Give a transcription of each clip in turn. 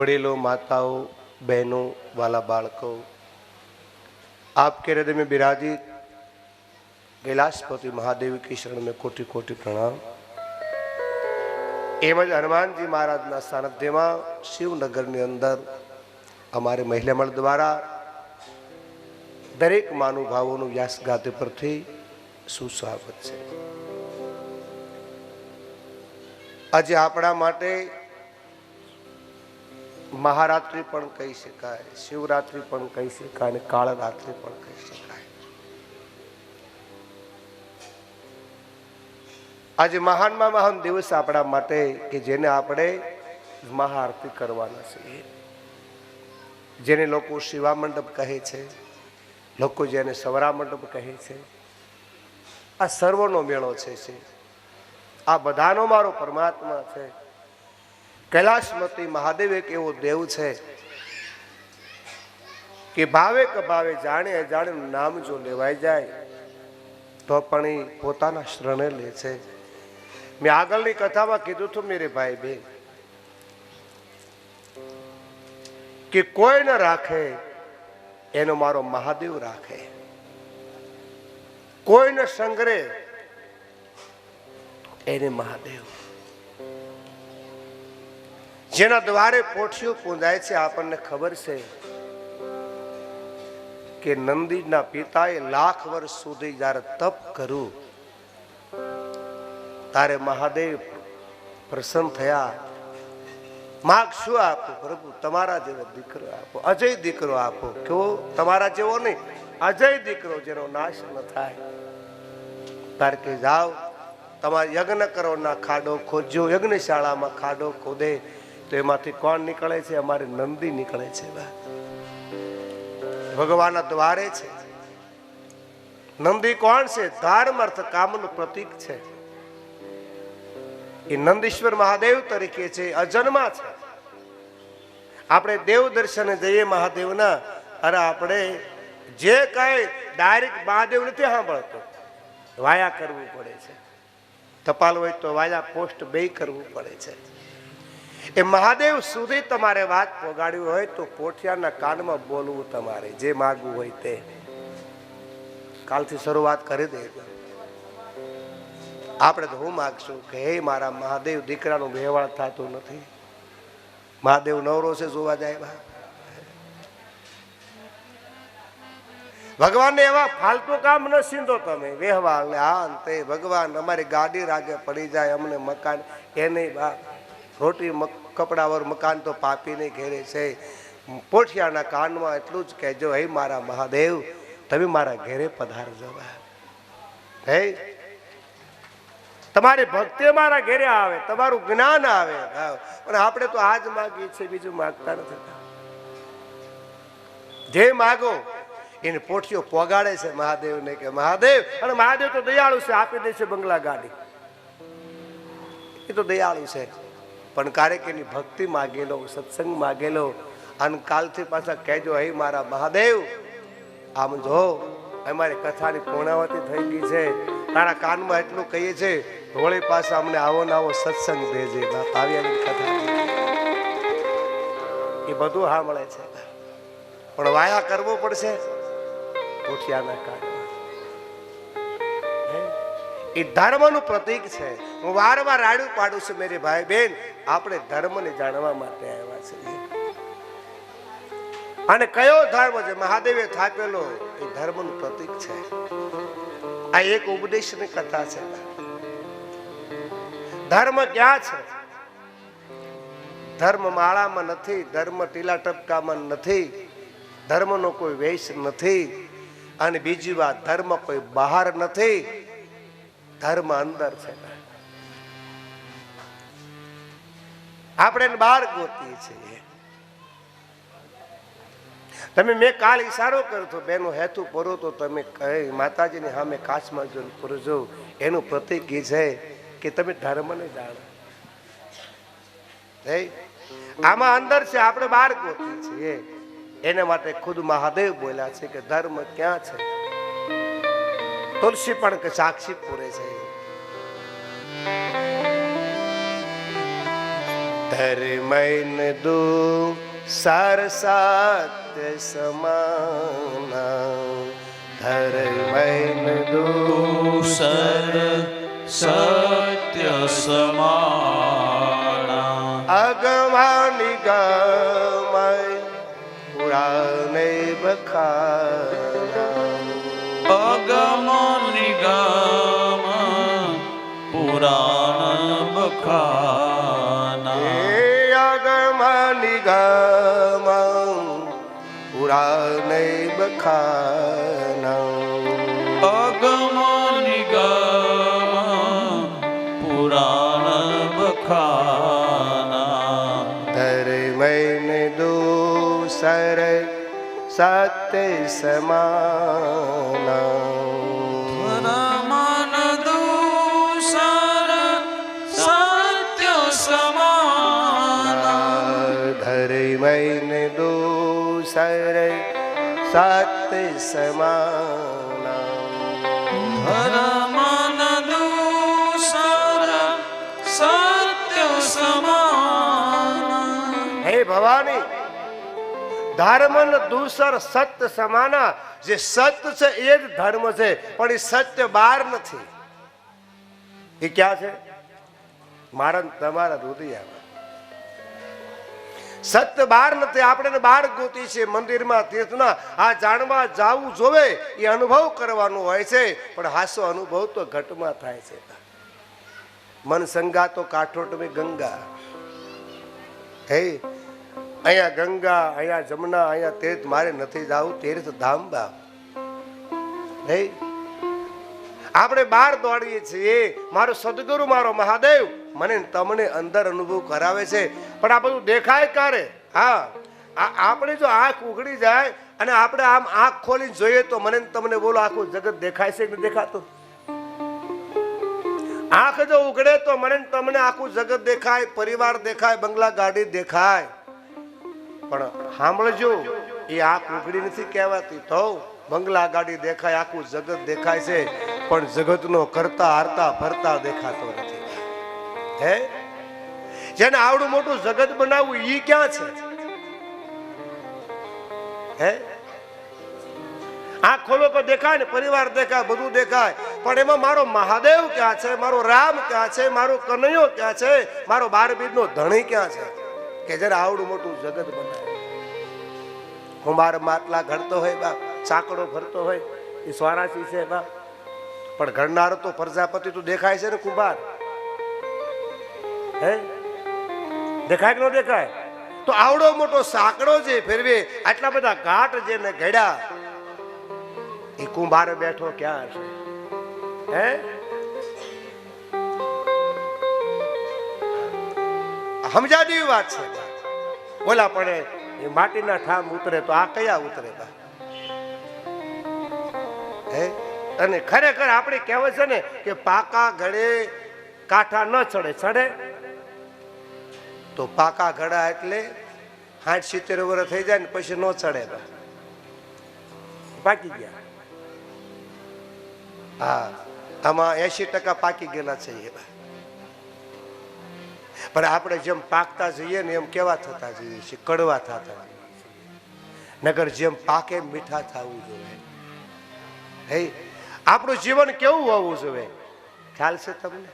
वडीलों, माताओं, बहनों, वाला बालकों, आपके हृदय में विराजित कैलाशपति महादेव की शरण में कोटि कोटि प्रणाम। एमज हनुमान जी महाराज सानिध्य में शिवनगर अंदर अमारे महिला मंडल द्वारा दरेक महानुभावों व्यास गाते पर थी सुस्वागत है। आज आपड़ा माटे महारात्रि पण कही शकाय, शिवरात्रि पण कही शकाय, कालरात्रि पण कही शकाय। आज महान में महान दिवस आपड़ा माटे कि जेने आपणे महाआरती करवाना छे, जेने लोको शिवा मंडप कहे छे, लोको जेने सवरा मंडप कहे छे। आ सर्वनो मेळो छे। आ बधानो मारो परमात्मा छे। कैलाशपति महादेव एक एवो देव है कि भावे क भावे जाने अजाणे नाम जो लेवाई जाए तो पण पोताना शरणे ले छे। मैं आगळनी कथा में कीधुं तो मेरे भाई बहन कि कोई न राखे एनो मारो महादेव राखे, कोई न संग्रे एने महादेव। जेना द्वारे पोठियों पूंजाय छे आपने खबर से कि नंदी ना पिताए लाख वर्ष सुधी जारे तप करू तारे महादेव प्रसन्न थया। माग शू आपो प्रभु तमारा जेवो दीकरो आपो, अजय दीकरो आपो। क्यों तमारा जेवो नहीं, अजय दीकरो जेनो नाश न थाय। तार के जाओ तमारे यज्ञ करो ना खाडो खोजो, यज्ञशाला में खाडो खोदे तो एमांथी कोण निकळे छे? अमारे नंदी निकळे छे। भगवान द्वारे छे। नंदी कोण छे? धर्म अर्थ कामनु प्रतीक छे। ए नंदीश्वर महादेव तरीके छे, अजन्मा छे। आपणे देव दर्शने जईए महादेवना, अरे आपणे जे कांई डायरेक्ट महादेव नथी सांभळतो, वाया करवू पड़े छे। टपाल होय तो वाया पोस्ट बेय करवू पड़े छे। ए महादेव सुधी तमारे बात पोगाड़ी होय तो पोठियाना कान में बोलवू तमारे जे मांगवू होय ते। काल थी शुरुआत करी दे। आपणे तो हूँ मागशू कि हे मारा महादेव दीकरानो वेवाळ थातो नथी। महादेव नवरो से जोवा जाए बा। भगवान ने एवा फालतू काम न सींधो तमे वेहवाळ ने आ अंते। भगवान अमारी गाड़ी रागे पड़ी जाए, अमने मकान ए नहीं बा। रोटी कपड़ा और मकान तो पापी ने घेरे से। पोठियाना कान में एटलू ज कहेजो, हे मारा महादेव तमे मारा घेरे पधारजो। हे तमारी भक्ति मारा घेरे आवे, तमारू ज्ञान आवे। पण आपणे तो आज मागीए छे, बीजू मागता नथी। जे मागो इन पोठियो पोगाड़े छे महादेव ने के महादेव। अने महादेव तो दयाळु छे, आपी दे छे बंगला गाड़ी। ए तो दयाळु छे। पण कार्यक्रम भक्ति मांगेलो, सत्संग मांगेलो अन काल थी पाछा कहेजो, हे मारा महादेव आम जो अमारी कथा पूर्णावती थई गई छे। तारा कान में एटलू कहीए छे, होळी पाछा अमने आवो ने आवो सत्संग देजे। बाप आवी कथा ए बधुं सांभळे छे, पण वाया करवो पड़शे पोठियाना कान। એ ધર્મનું પ્રતીક છે। હું વારવાર રાડું પાડું છું મેરે ભાઈ બહેન, આપણે ધર્મને જાણવા માટે આવ્યા છીએ। અને કયો ધર્મ છે? મહાદેવે થાપેલો એ ધર્મનું પ્રતીક છે। આ એક ઉપદેશની કથા છે। ધર્મ ક્યાં છે? ધર્મ માળામાં નથી, ધર્મ ટીલા ટપકામાં નથી, ધર્મનો કોઈ વેશ નથી। અને બીજી વાત, ધર્મ કોઈ બહાર નથી, धर्म अंदर है। आपणे बार गोती छे। तमे मैं काल इशारो करतो बेनो हेतु परो तो तमे कहे माताजी ने हामे काच में जो पुरजो एनु प्रतीक ई छे कि तमे धर्म ने जाणो। हे आमा अंदर से आपणे बार गोती छे। एने माटे खुद महादेव बोल्या छे कि धर्म क्या छे? तुलसी पण के साक्षी पूरे छे। ધર્મૈન દુ સર સત્ય સમાના ધર્મૈન દુ સર સત્ય સમાના અગમા નિગમય પુરાણે બખાના અગમ નિગમ પુરાણ બખાના અગમ નિગમ પુરાણે બખાના અગમ નિગમ પુરાણ બખાના ધર્મૈન દૂસર સત્ય સમાના રમન દૂસર સત્ય સમાના ધર્મૈન દૂસર સત્ય સમાના રમન દૂસર સત્ય સમાના હે ભવાની ધર્મ દૂસર સત્ય સમાના જે સત્ય છે એ જ ધર્મ છે પણ એ સત્ય બહાર નથી એ ક્યાં છે મારા ને તમારા હૃદયમાં સત્ય બહાર નથી આપણે બહાર ગોતી છે મંદિરમાં તીર્થના આ જાણવા જાવું જોવે એ અનુભવ કરવાનો હોય છે પણ હાસો અનુભવ તો ઘટમાં થાય છે મન સંગા તો કાઠોટ મેં ગંગા હે અહીંયા ગંગા અહીંયા જમના અહીંયા તીર્થ મારે નથી જવું તીર્થ ધામ બાપ હે આપણે બહાર દોડીએ છીએ મારો સદગુરુ મારો મહાદેવ મને તમને અંદર અનુભવ કરાવે છે પણ આ બધું દેખાય ક્યારે હા આપણે જો આંખ ઉઘડી જાય અને આપણે આમ આંખ ખોલી જોઈએ તો મને તમને બોલો આખું જગત દેખાય છે કે દેખાતું આંખ જો ઉઘડે તો મને તમને આખું જગત દેખાય પરિવાર દેખાય બંગલા ગાડી દેખાય પણ સાંભળજો એ આંખ ઉઘડી નથી કહેવાતી તો બંગલા ગાડી દેખાય આખું જગત દેખાય છે પણ જગતનો કરતા હારતા ફરતા દેખાતો નથી હે જેને આવડું મોટું જગત બનાવવું ઈ ક્યાં છે હે આંખ ખોલો તો દેખાય ને પરિવાર દેખાય બધું દેખાય પણ એમાં મારો મહાદેવ ક્યાં છે મારો રામ ક્યાં છે મારો કનૈયો ક્યાં છે મારો 12 બીજનો ધણી ક્યાં છે કે જરા આવડું મોટું જગત બનાવે કુંભાર માટલા ઘડતો હોય બાપ ચાકડો ભરતો હોય એ સ્વરાશી છે બાપ પણ ઘડનારો તો પ્રજાપતિ તો દેખાય છે ને કુંભાર હે દેખાય કે ન દેખાય તો આવડો મોટો સાંકડો છે ફેરવે આટલા બધા ઘાટ જેને ઘડ્યા એ કુંભાર બેઠો ક્યાં છે હે સમજા જેવી વાત છે બોલા પડે એ માટીના ઠામ ઉતરે તો આ કયા ઉતરે બા હે અને ખરેખર આપણે કહેવાય છે ને કે પાકા ઘડે કાંઠા ન ચડે ચડે તો પાકા ઘડા એટલે 60-70 વર્ષ થઈ જાય ને પછી ન ચડે બા પાકી ગયા હા આમાં 80% પાકી ગયેલા છે એ બા પણ આપણે જેમ પાકતા જઈએ ને એમ કેવા થતા જઈએ છીએ કડવા થતા જઈએ નગર જેમ પાકે મીઠા થવું જોઈએ હે આપણું જીવન કેવું હોવું જોઈએ ખ્યાલ છે તમને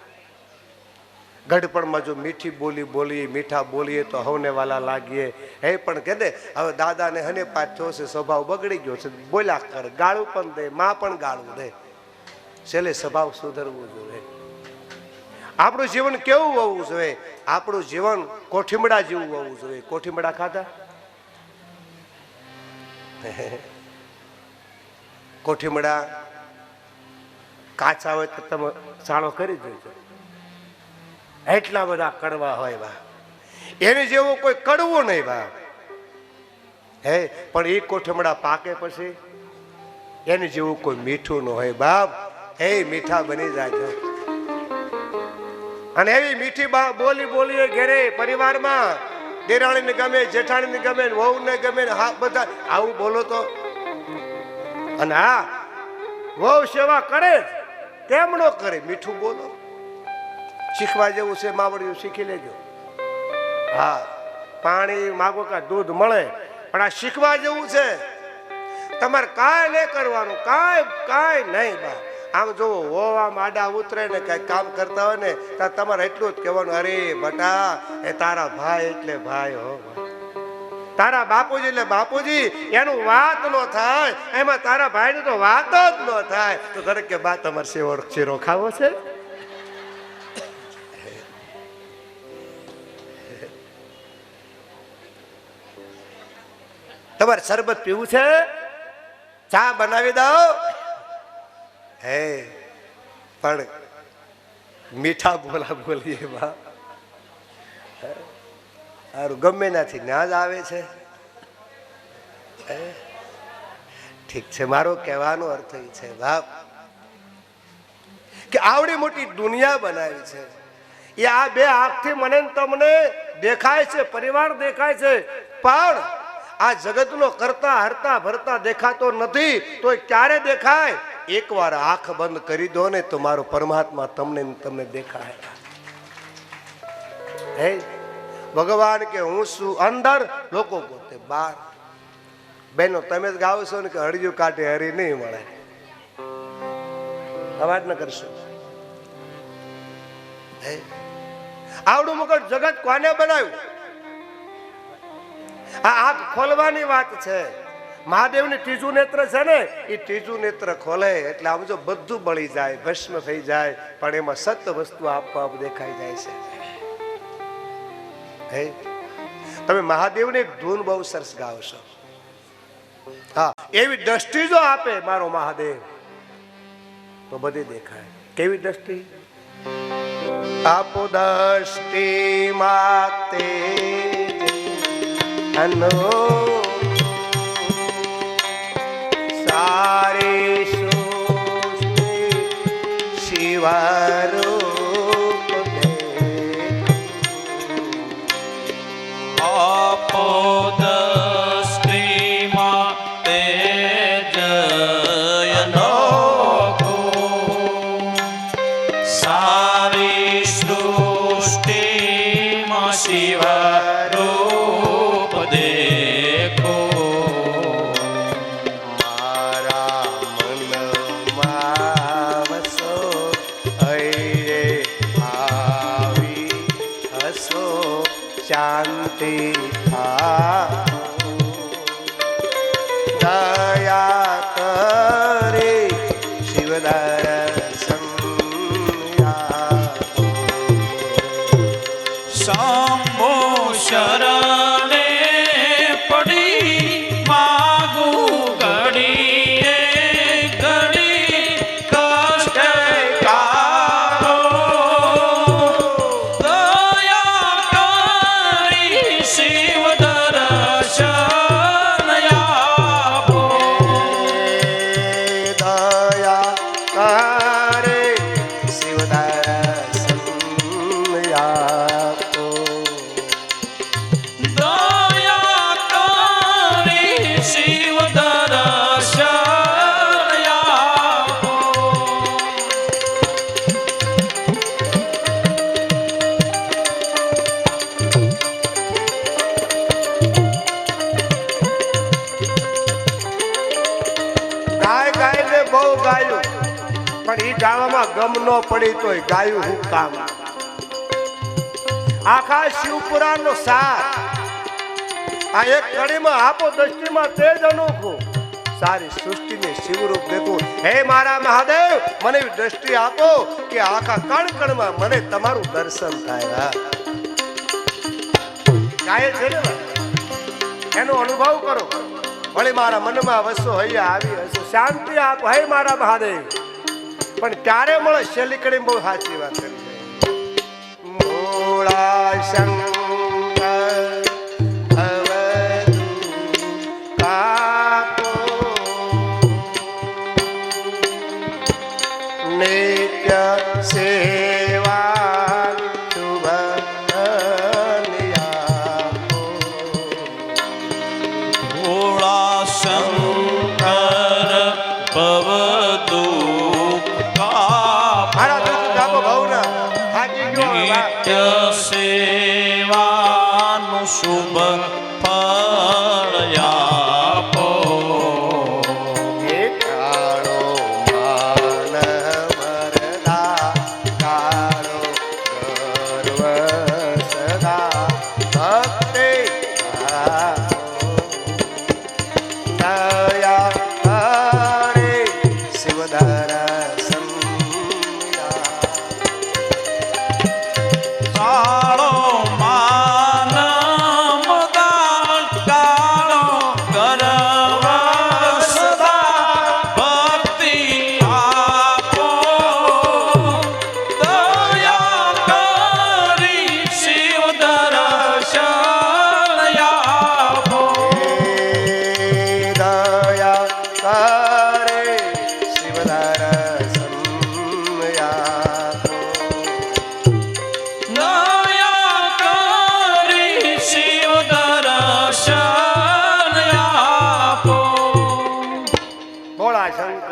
ગઢપણમાં જો મીઠી બોલી બોલીએ મીઠા બોલીએ તો હવને વાલા લાગીએ હે પણ કે દે હવે દાદાને હને પાછો છે સ્વભાવ બગડી ગયો છે બોલ્યા કરે ગાળું પણ દે માં પણ ગાળું દે છેલ્લે સ્વભાવ સુધરવું જોઈએ આપણું જીવન કેવું હોવું જોઈએ આપણું જીવન કોઠીમડા જેવું હોવું જોઈએ કોઠીમડા ખાધા કોઠીમડા કાચા હોય તો તમે સાળો કરી દેજો એટલા બધા કડવા હોય બા એની જેવું કોઈ કડવું નહીં બા હે પણ એ કોઠીમડા પાકે પછી એની જેવું કોઈ મીઠું ન હોય બાપ હે મીઠા બની જાય અને એવી મીઠી બોલી બોલીએ ઘેરે પરિવારમાં દેરાણીને ગમે જેઠાણીને ગમે વહુને ગમે હા બધા આવું બોલો તો અને હા વહુ સેવા કરે કેમ નો કરે મીઠું બોલો શીખવા જેવું છે માવડિયું શીખી લેજો હા, પાણી માગો કે દૂધ મળે, પણ આ શીખવા જેવું છે. તમારે કાંઈ નહીં કરવાનું, કાંઈ નહીં બા. આમ જો હોવા માડા ઉતરે ને કઈ કામ કરતા હોય ને તો તમારે એટલું જ કહેવાનું, અરે બટા એ તારા ભાઈ એટલે ભાઈ હો, તારા બાપુજી એટલે બાપુજી, એનું વાત ન થાય, એમાં તારા ભાઈની તો વાત જ ન થાય. તો દરેક કે બા તમારે શીરો ખાવો છે? તમારે શરબત પીવું છે? ચા બનાવી દઉં? હે પણ મીઠા બોલા બોલીએ બા, સારું ગમે નાથી ના જ આવે છે. ઠીક છે, મારો કહેવાનો અર્થ એ છે બાપ કે આવડી મોટી દુનિયા બનાવી છે, એ આ બે આંખથી મને તમને દેખાય છે, પરિવાર દેખાય છે, પણ આ જગતનો કરતા હરતા ભરતા દેખાતો નથી. તો ક્યારે દેખાય? એકવાર આંખ બંધ કરી દો ને તો મારો પરમાત્મા તમને દેખાય. હે ભગવાન કે હું શું અંદર, લોકો પોતે બહાર. બેનો તમે જ ગાવ છો ને કે હળિયું કાઢે હરી નહીં મળે. અવાજ ન કરશો. આવડું મોટું જગત કોને બનાવ્યું? આ આંખ ખોલવાની વાત છે. મહાદેવની ત્રીજું નેત્ર છે ને, એ ત્રીજું નેત્ર ખોલે એટલે આમ જો બધું બળી જાય, ભસ્મ થઈ જાય, પણ એમાં સત્ય વસ્તુ આપોઆપ દેખાઈ જાય છે. હે તમે મહાદેવની એક ધૂન બહુ સરસ ગાવશો. હા, એવી દ્રષ્ટિ જો આપે મારો મહાદેવ તો બધી દેખાય. કેવી દ્રષ્ટિ આપો? દ્રષ્ટિ માતે અનો સારી સૃષ્ટિ શિવારૂપ આપો દ્રષ્ટિમાં તેજયનો સારી સૃષ્ટિમાં શિવારૂપ દેખો. શાંતિ દયા કરે શિવ દર્શન શંભો શરણે પડી માગુ ઘડીએ ઘડી કષ્ટ કાઢો. દયા કરી શિવ દર્શન આપો. દયા કરે શિવ દર્શન આપો. દયા કરી શિવ દર્શન આપો. ગાય ગાયને બહુ ગાયું, પણ એ ગાવામાં ગમ ન પડી તોય ગાયું હું કામ. આખા શિવપુરાણનો સાર આ એક કડીમાં આપો. દ્રષ્ટિમાં તેજ અનોખું, સારી સૃષ્ટિને શિવરૂપ દેખું. હે મારા મહાદેવ, મને એવી દ્રષ્ટિ આપો કે આખા કણ કણમાં મને તમારું દર્શન થાય. ગાય છે ને એનો અનુભવ કરો. વળી મારા મનમાં વસો હૈયા આવી હશે, શાંતિ આપો હે મારા મહાદેવ. પણ ક્યારે મળે? છેલ્લી કડી બહુ સાચી વાત કરી. મૂળા શંકર ભવદુ કાપો નિત્ય સેવા શુભ ભોળા શંકર ભવદુઃખ કાપો. મારા દુઃખ કાપો ભાવના થાકી ગયો. નિત્ય સેવા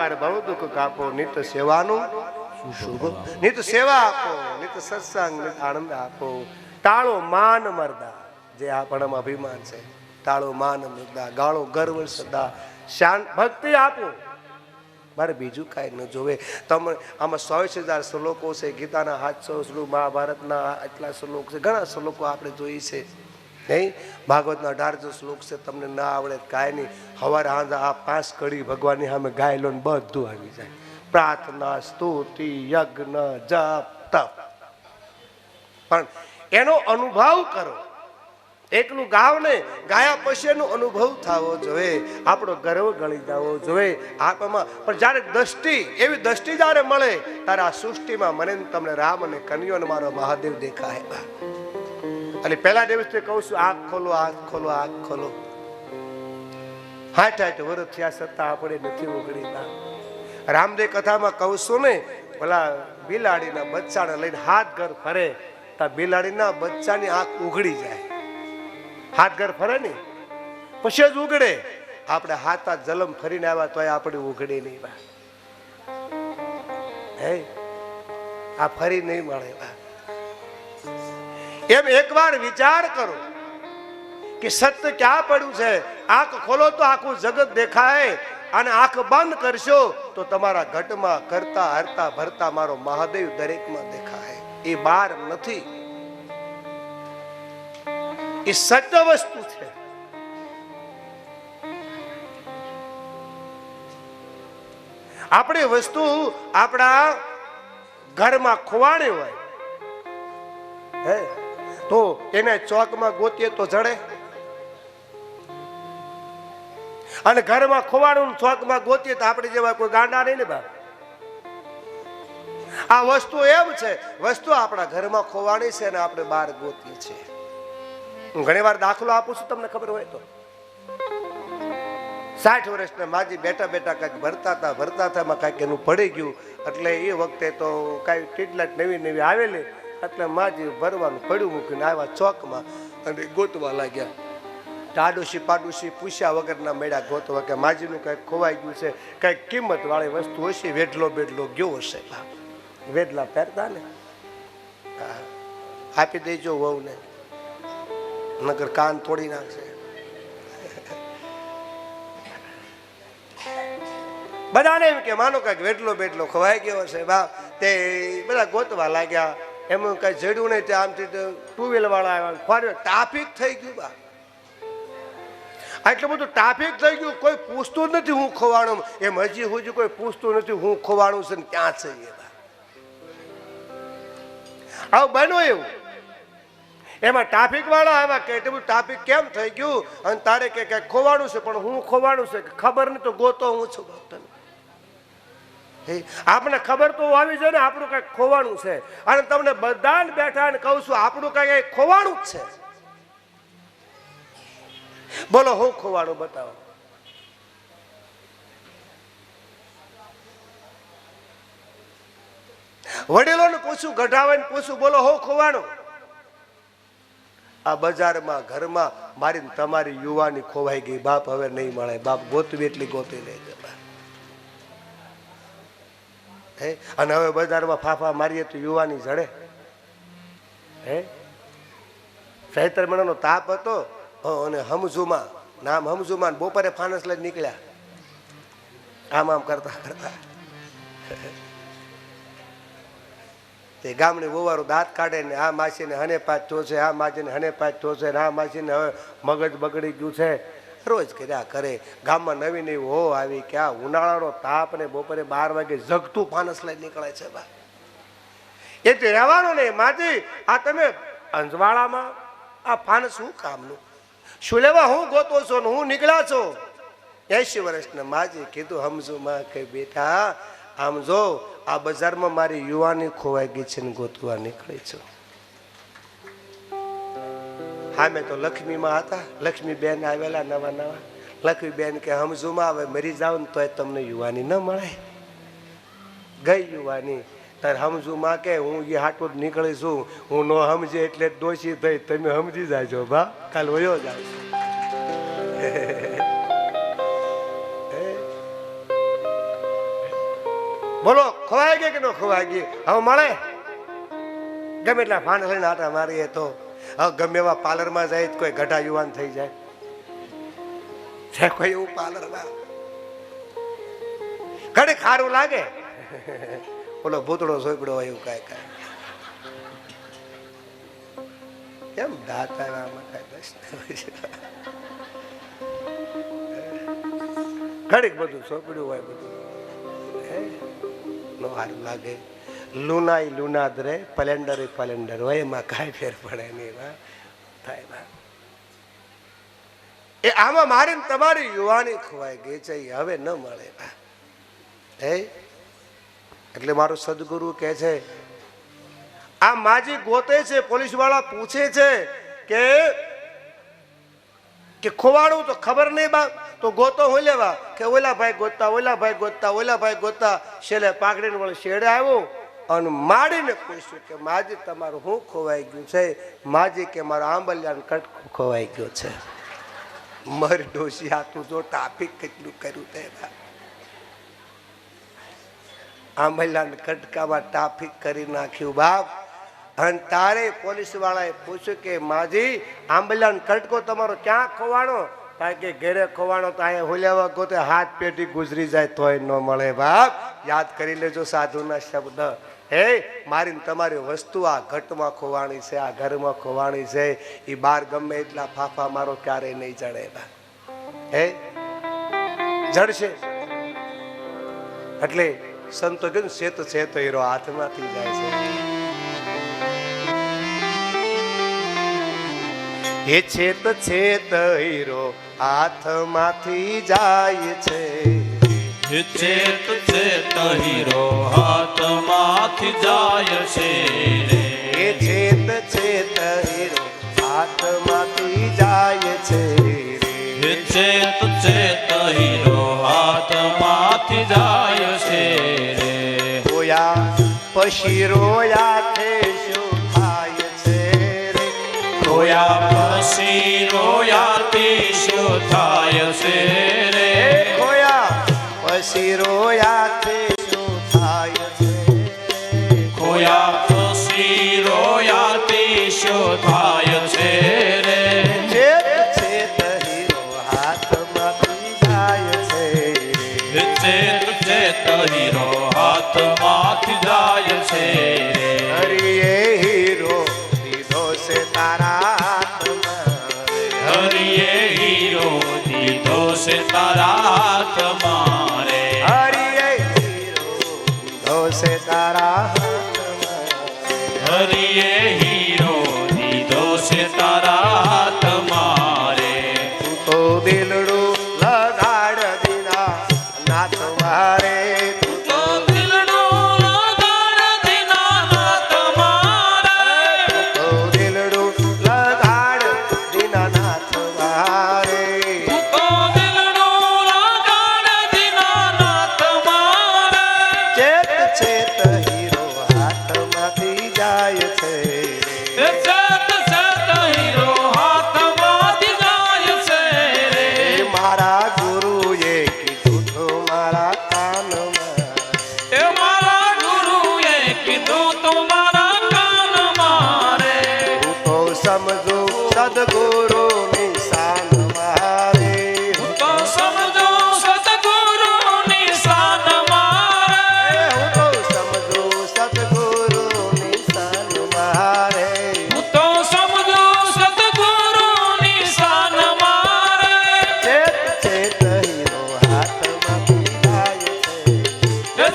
પાર ભવ દુઃખ કાપો નિત સેવાનું શુભ નિત સેવા આપો નિત સત્સંગ નિત આનંદ આપો ટાળો માન મરદા જે આપણમાં અભિમાન છે ટાળો માન મરદા ગાળો ગર્વ સદા શાંત ભક્તિ આપો મારે બીજું કાંઈ ન જોવે તમે આમાં 100,000 શ્લોકો છે ગીતાના 700 શ્લોક મહાભારતના એટલા શ્લોક છે ઘણા શ્લોકો આપણે જોઈ છે નહીં ભાગવતના 1800 શ્લોક છે તમને ના આવડે કાંઈ નહીં સવારે સાંજે આ 5 કડી ભગવાનની સામે ગાય લો ને બધું આવી જાય પ્રાર્થના સ્તુતિ યજ્ઞ જપ તપ પણ એનો અનુભવ કરો એકલું ગાવ ને ગાયા પછી એનો અનુભવ થવો જોઈએ આપણો ગર્વ ગળી જવો જોઈએ આત્મામાં પણ જ્યારે દ્રષ્ટિ એવી દ્રષ્ટિ જ્યારે મળે ત્યારે આ સૃષ્ટિમાં મને તમને રામ અને કનૈયો અને મારો મહાદેવ દેખાય અને પહેલા દિવસથી કહું છું આંખ ખોલો આંખ ખોલો આંખ ખોલો 60 વર્ષ થયા છતાં આપણે નથી ઉઘડી રામદેવ કથામાં કહું છું ને પેલા બિલાડીના બચ્ચાને લઈને હાથ ઘર ફરે તો બિલાડીના બચ્ચાની આંખ ઉઘડી જાય હાથ ઘર ફરે ને પછી જ ઉઘડે આપણે હાથ જલમ ફરીને આવ્યા તોય આપણે ઉઘડે નહીં હે આ ફરી નહીં મળે એમ એકવાર વિચાર કરો કે સત્ય ક્યાં પડ્યું છે આંખ ખોલો તો આખું જગત દેખાય અને આંખ બંધ કરશો તો તમારા ઘટમાં કરતા હરતા ભરતા મારો મહાદેવ દરેકમાં દેખાય એ બાર નથી એ સત્ય વસ્તુ છે આપણી વસ્તુ આપણા ઘરમાં ખોવાણી હોય હે તો એને ચોકમાં ગોતીએ તો જડે અને ઘરમાં ખોવાણું ચોકમાં ગોતીએ તો આપણે જેવા કોઈ ગાંડા નહીં ને બા આ વસ્તુ એમ છે વસ્તુ આપણા ઘરમાં ખોવાણી છે અને આપણે બહાર ગોતીએ છીએ હું ઘણી વાર દાખલો આપું છું તમને ખબર હોય તો 60 વર્ષના માજી બેઠા બેઠા કઈક ભરતા હતા એમાં કઈક એનું પડી ગયું એટલે એ વખતે તો કઈ ટીટલાટ નવી આવેલી એટલે માજી ભરવાનું પડ્યું મૂકીને આવ્યા ચોકમાં અને ગોતવા લાગ્યા ટાડુશી પાડુશી પૂછ્યા વગરના મેળા ગોતવા કે માજીનું કઈક ખોવાઈ ગયું છે કઈક કિંમત વાળી વસ્તુ હશે વેડલો બેડલો ગયો હશે વેડલા પહેરતા ને આપી દેજો વહુને નગર કાન તોડી નાખશે બધાને એમ કે માનો કઈક વેટલો બેટલો ખવાઈ ગયો છે બા તે બધા ગોતવા લાગ્યા એમ કઈ જડ્યું નહીં તે આમથી 2 વ્હીલર વાળા આવ્યા ફાર્યો ટ્રાફિક થઈ ગયું બા આટલું બધું ટ્રાફિક થઈ ગયું કોઈ પૂછતું જ નથી હું ખોવાણું એમ હજી સુધી કોઈ પૂછતું નથી હું ખોવાણું છે ને ક્યાં છે એ બા આવું બન્યું એવું એમાં ટ્રાફિક વાળા આવ્યા કે એટલું ટ્રાફિક કેમ થઈ ગયું અને તારે કે કઈ ખોવાણું છે પણ હું ખોવાણું છે ખબર નહીં તો ગોતો હું છું તને આપણે ખબર તો આવી જાય ને આપણું કઈ ખોવાણું છે અને તમને બધાને બેઠા ને કહું છું આપણું કઈ ખોવાણું જ છે બોલો હું ખોવાણું બતાવો વડીલોને પૂછું ગઢાવાને પૂછું બોલો હું ખોવાણું આ બજારમાં ઘરમાં મારી તમારી યુવાની ખોવાઈ ગઈ બાપ હવે નહીં મળે બાપ ગોતવી એટલી ગોતી લેજે હે અને હવે બજારમાં ફાફા મારીએ તો યુવાની જડે હે ચૈત્ર મહિનાનો તાપ હતો અને હમઝુમાં નામ હમઝુમાં બપોરે ફાનસ લઈ નીકળ્યા આમ કરતા કરતા તે ગામની વોવારો દાંત કાઢે ને આ માસીને હને પાછ થયો આ માસીને હને પાછ થયો આ માસીને હવે મગજ બગડી ગયું છે રોજ કર્યા કરે ગામમાં નવી નવી હો આવી કે આ ઉનાળાનો તાપ ને બપોરે 12 વાગે જગતું ફાનસ લઈ નીકળે છે બા એ તો રહેવાનું નહીં માજી આ તમે અંજવાળામાં આ ફાનસ શું કામનું શું લેવા હું ગોતો છો ને હું નીકળ્યા છો 80 વર્ષના માજી કીધું હમજો માં કે બેટા આમ જો આ બજારમાં મારી યુવાની ખોવાઈ ગઈ છે ને ગોતવા નીકળી છું હા મેં તો લક્ષ્મીમાં હતા લક્ષ્મી બેન આવેલા નવા લક્ષ્મી બેન કે હમજુમાં હવે મરી જાવ ને તોય તમને યુવાની ન મળે ગઈ યુવાની તાર હમજુમાં કે હું એ હાટો જ નીકળી છું હું નો સમજે એટલે દોષી થઈ તમે સમજી જાજો બા કાલ વયો જાવ ગઈ કે ન ખોવાઈ ગઈ? હવે મળે ગમે એટલા ફાંડ લઈને આટા મારીએ તો. હવે ગમે એવા પાર્લરમાં જાય તો કોઈ ગઢા યુવાન થઈ જાય છે કોઈ એવું પાર્લરમાં? ઘડી ખારું લાગે ઓલો ભૂતળો સોપડો હોય એવું કાંઈ કાંઈ કેમ દાતારામાં કાંઈ પ્રશ્ન ઘડીક બધું સોપડ્યું હોય બધું નો સારું લાગે. લુનાઈ લુનાદ રે પલેન્ડર પલેન્ડર હોય એમાં કાંઈ ફેર પડે નહીં થાય. એ આમાં મારી તમારી યુવાની ખોવાઈ ગઈ છે, હવે ન મળે. હે એટલે મારું સદગુરુ કહે છે આ માજી ગોતે છે, પોલીસ વાળા પૂછે છે કે ખોવાડું તો ખબર નહીં બા તો ગોતો હું લેવા કે ઓલા ભાઈ ગોતતા ઓલા ભાઈ ગોતતા ઓલા ભાઈ ગોતતા છેલ્લે પાકડીને વળી શેડે આવ્યું અને માડીને પૂછ્યું કે માજી તમારું શું ખોવાઈ ગયું છે? માજી કે મારું આંબલિયાન કટકું ખોવાઈ ગયો છે. મારી ડોશી હાથું જો ટ્રાફિક કેટલું કર્યું તે આંબલિયાન કટકામાં ટ્રાફિક કરી નાખ્યું બાપ. અને તારે પોલીસ વાળાએ પૂછ્યું કે માજી આંબલિયાન કટકો તમારો ક્યાં ખોવાણો? કારણ કે ઘરે ખોવાણો તો અહીંયા હોલ્યાવા ગોતે હાથ પેટી ગુજરી જાય તોય ન મળે બાપ. યાદ કરી લેજો સાધુના શબ્દ. હે મારી તમારી વસ્તુ આ ઘટમાં ખોવાણી છે, આ ઘરમાં ખોવાણી છે. એ બાર ગમે એટલા ફાફા મારો ક્યારેય નહીં જડે બા. હે જડશે એટલે સંતો કીધું શેત છે તો હીરો હાથમાંથી જાય છે. એ છેત છેત હીરો હાથમાંથી જાય છે. ચેત ચેત હીરો હાથમાંથી જાય છે રે. એ છેત છેત હીરો હાથમાંથી જાય છે રે. ચેત ચેત હીરો હાથમાંથી જાય છે રે. રોયા પછી રોયા તે શું થાય છે રે? રોયા પછી રોયાથી શું થાય છે રે. પછી રોયાથી શું થાય છે? ખોયા પછી રોયાથી શું થાય છે રે. છેત છેત હીરો હાથમાંથી જાય છે રે. ચેત ચેત હીરો હાથમાંથી જાય છે રે. હરિએ હીરો દીધો છે તારા હાથમાં રે. હરિએ હીરો દીધો છે તારા હાથમાં રે. હરિએ હીરો દીધો છે તારા હાથમાં. હરિએ હીરો દીધો છે તારા હાથમાં રે. તું તો દિલડું લગાડ દીના નાથ મારે. તું તો દિલનું લગાડ દીનાનાથ મારે. તો દિલડું લગાડ દીના નાથ મારે. તો દિલનું લગાડ દીનાનાથ મારે. ચેત ચેત હીરો હાથમાંથી જાય છે રે. ચેત ચેત હીરો હાથમાંથી જાય છે રે. એ મારા ગુરુએ કીધું તો મારા કાનમાં. એ મારા ગુરુએ કીધું તું મારા કાનમાં રે. હું તો સમજુ સદગુરુ નિશાન મારે. હું તો સમજો સતગુરુ નિશાન મારે. હું તો સમજુ સદગુરુ નિશાન મારે. હું તો સમજો સતગુરુ નિશાન મારે. ચેત ચેત હીરો હાથમાંથી જાય છે.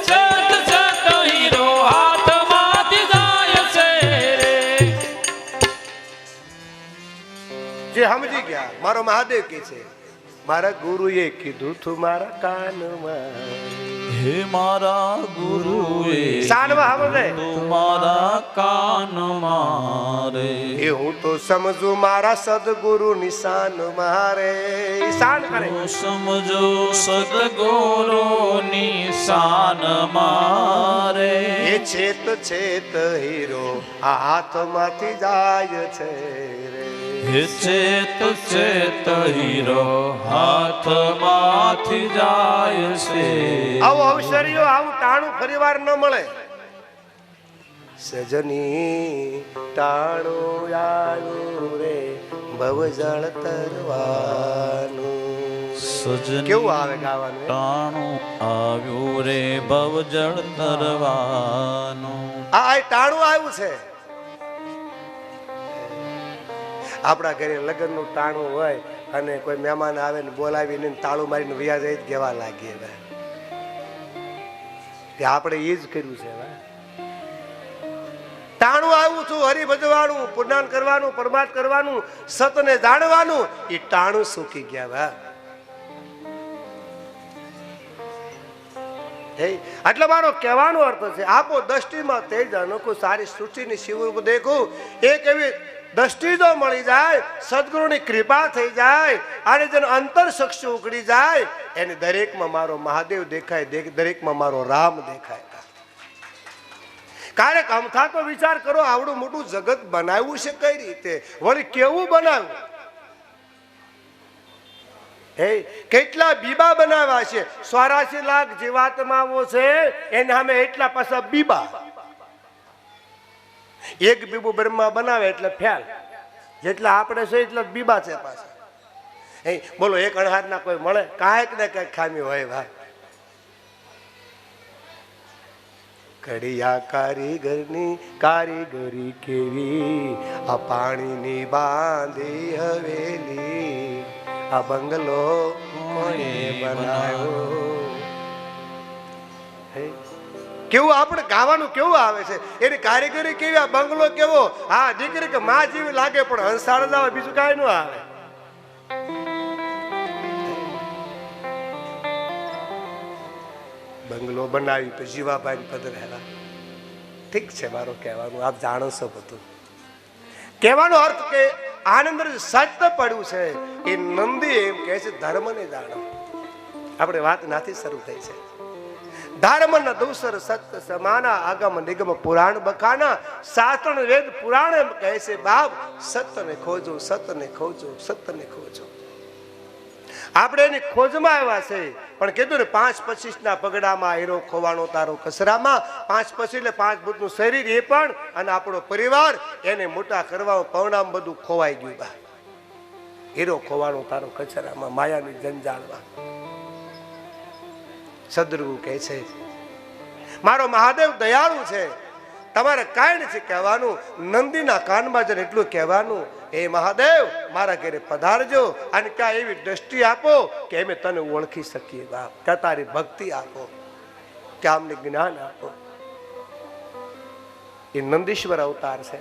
ચેત ચેત હીરો હાથમાંથી જાય છે રે. જે સમજી ગયા મારો મહાદેવ કે છે મારા ગુરુએ કીધું તું મારા કાનમાં. હે મારા ગુરુએ શાનમાં સમજે મારા કાનમાં રે. એ હું તો સમજુ મારા સદગુરુ નિશાન મારે. ઈશાન કરે હું સમજો સદગુરુ નિશાન મારે. એ છેત છેત હીરો આ હાથમાંથી જાય છે રે. હે ચેત ચેત હીરો હાથમાંથી જાય છે. આવો અવસરીઓ આવું ટાણું ફરીવાર ન મળે. સજની ટાણું આવ્યું રે ભવજળ તરવાનું. સજન કેવું આવે ગાવાનું? ટાણું આવ્યું રે ભવજળ તરવાનું. આ ટાણું આવ્યું છે. આપણા ઘરે લગ્નનું ટાણું હોય અને કોઈ મહેમાન આવે ને બોલાવીને તાળું મારીને વ્યાજ જ કહેવા લાગીએ કે આપણે એ જ કર્યું છે. ટાણું આવ્યું છું હરિ ભજવાનું, પુણ્યાન કરવાનું, પરમાર્થ કરવાનું, સતને જાણવાનું. એ ટાણું સૂકી ગયા. એટલે મારો કહેવાનો અર્થ છે આપો દ્રષ્ટિમાં તેજ અનોખું સારી સૃષ્ટિની શિવરૂપ દેખું. એક એવી દ્રષ્ટિ જો મળી જાય, સદગુરુની કૃપા થઈ જાય અને જેનો અંતર શક્તિ ઉકળી જાય, એને દરેકમાં મારો મહાદેવ દેખાય, દરેકમાં મારો રામ દેખાય. ક્યારેક અમથા તો વિચાર કરો, આવડું મોટું જગત બનાવ્યું છે કઈ રીતે, વળી કેવું બનાવ્યું? કેટલા બીબા બનાવ્યા છે. 84 લાખ જીવાત્માઓ છે, એના સામે એટલા પાછા બીબા. એક બીબું બ્રહ્મા બનાવે એટલે ફેલ, જેટલા આપણે છે એટલા બીબા છે પાછા. બોલો એક અણહારના કોઈ મળે? કાંઈક ને કાંઈક ખામી હોય ભાઈ. કડિયા કારીગરની કારીગરી કેવી, આ પાણીની બાંધી હવેલી, આ બંગલો કોણે બનાવ્યો. કેવું આપણે ગાવાનું કેવું આવે છે, એની કારીગરી કેવી, આ બંગલો કેવો. હા દીકરી કે માં જેવી લાગે પણ હંસાળ જ આવે, બીજું કાંઈ ન આવે. બંગલો બનાવી તો જીવાભાઈ પધરાયેલા. ઠીક છે મારો કહેવાનું, આપ જાણો છો બધું. કહેવાનો અર્થ કે આનંદ સત્ય પડ્યું છે. એ નંદી એમ કહે છે ધર્મને જાણો. આપણે વાત નાથી શરૂ થઈ છે. ધર્મ ન દૂસર સત્ય સમાના, આગમ નિગમ પુરાણ બખાના, શાસ્ત્ર વેદ પુરાણ એમ કહે છે બાપ સત્યને ખોજો, સત્યને ખોજો, સત્યને ખોજો. આપણે એની ખોજમાં આવ્યા છે, પણ કીધું ને 5-25 ના પગડામાં હીરો ખોવાનો તારો કચરામાં. 5-25 એટલે 5 ભૂતનું શરીર એ પણ, અને આપણો પરિવાર, એને મોટા કરવા પૌણામાં બધું ખોવાઈ ગયું. બા હીરો ખોવાનો તારો કચરામાં, માયાની જંજાળમાં. સદગુરુ કહે છે મારો મહાદેવ દયાળુ છે, તમારે કાંઈ નથી કહેવાનું. નંદીના કાનમાં જઈને એટલું કહેવાનું, એ મહાદેવ મારા ઘરે પધારજો અને ક્યાં એવી દ્રષ્ટિ આપો કે અમે તને ઓળખી શકીએ. બાપ ક્યાં તારી ભક્તિ આપો, ક્યાં અમને જ્ઞાન આપો. એ નંદીશ્વર અવતાર છે.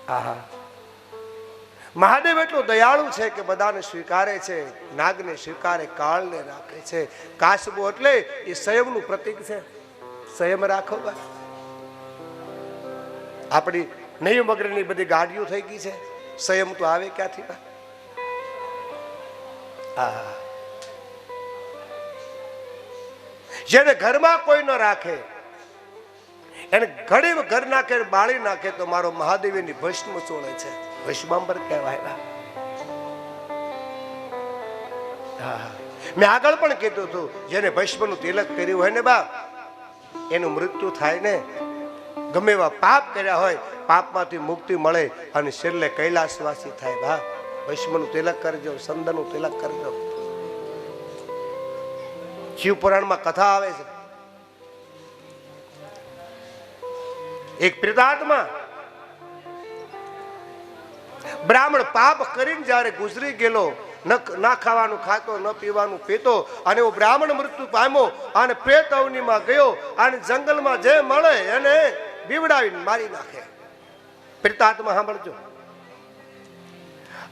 આહા, મહાદેવ એટલો દયાળુ છે કે બધાને સ્વીકારે છે, નાગને સ્વીકારે, કાળને રાખે છે. કાશબો એટલે એ સંયમનું પ્રતીક છે. સંયમ રાખો. આપણી નહીં મગરની બધી ગાડીઓ થઈ ગઈ છે, સંયમ તો આવે ક્યાંથી? જેને ઘરમાં કોઈ ન રાખે, એને ઘડી ઘર નાખે, બાળી નાખે, તો મારો મહાદેવ એની ભસ્મ ચોળે છે. ભસ્માંબર કહેવાય. મેં આગળ પણ કીધું હતું, જેને ભસ્મનું તિલક કર્યું હોય ને બાપ, એનું મૃત્યુ થાય ને, ગમે એવા પાપ કર્યા હોય, પાપમાંથી મુક્તિ મળે અને છેલ્લે કૈલાસવાસી થાય. બા ભસ્મનું તિલક કરજો, સંદનનું તિલક કરજો. શિવ પુરાણમાં કથા આવે છે, એક પ્રેતાત્મા બ્રાહ્મણ પાપ કરીને જયારે ગુજરી ગયેલો, ના ખાવાનું ખાતો, ન પીવાનું પીતો, અને એવો બ્રાહ્મણ મૃત્યુ પામ્યો અને પ્રેત અવનીમાં ગયો અને જંગલમાં જે મળે એને બીવડાવીને મારી નાખે. પ્રેતાત્મા સાંભળજો.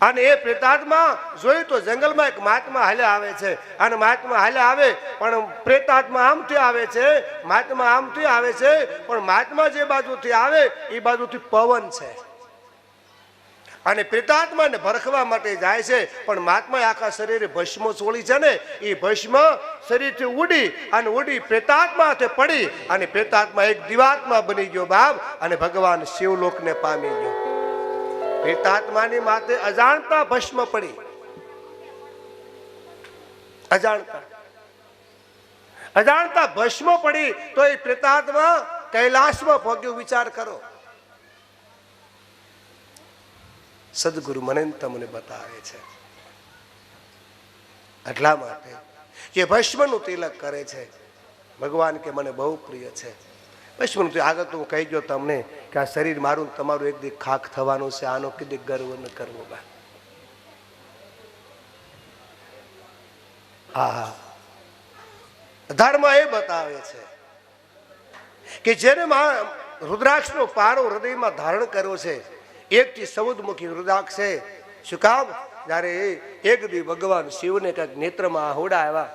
અને એ પ્રેતાત્મા જોયું તો જંગલમાં એક મહાત્મા હાલ્યા આવે છે, અને મહાત્મા હાલ્યા આવે પણ પ્રેતાત્મા આમથી આવે છે, મહાત્મા આમથી આવે છે, પણ મહાત્મા જે બાજુથી આવે એ બાજુથી પવન છે. અને પ્રેતાત્માને ભરખવા માટે જાય છે, પણ મહાત્મા આખા શરીરે ભસ્મ ચોળી છે ને, એ ભસ્મ શરીરથી ઉડી અને ઉડી પ્રેતાત્મા હાથે પડી અને પ્રેતાત્મા એક દિવાત્મા બની ગયો બાપ, અને ભગવાન શિવલોકને પામી ગયો. પ્રેતાત્માની માથે અજાણતા ભસ્મ પડી, અજાણતા ભસ્મ પડી તો એ પ્રેતાત્મા કૈલાસમાં પહોંચ્યો. વિચાર કરો. સદગુરુ મને તમને બતાવે છે. એટલા માટે જે ભસ્મનું તિલક કરે છે ભગવાન કે મને બહુ પ્રિય છે. ભસ્મનું આગળ તો હું કહી ગયો તમને કે આ શરીર મારું તમારું એક દી ખાખ થવાનું છે. આનો કદી ગર્વ ન કરવો. હા, ધર્મ એ બતાવે છે કે જેને રુદ્રાક્ષનો પારો હૃદયમાં ધારણ કર્યો છે, એકથી 14 મુખી રુદ્રાક્ષ છે. શું કામ? જ્યારે એક દી ભગવાન શિવને કંઈક નેત્રમાં આહોડા આવ્યા,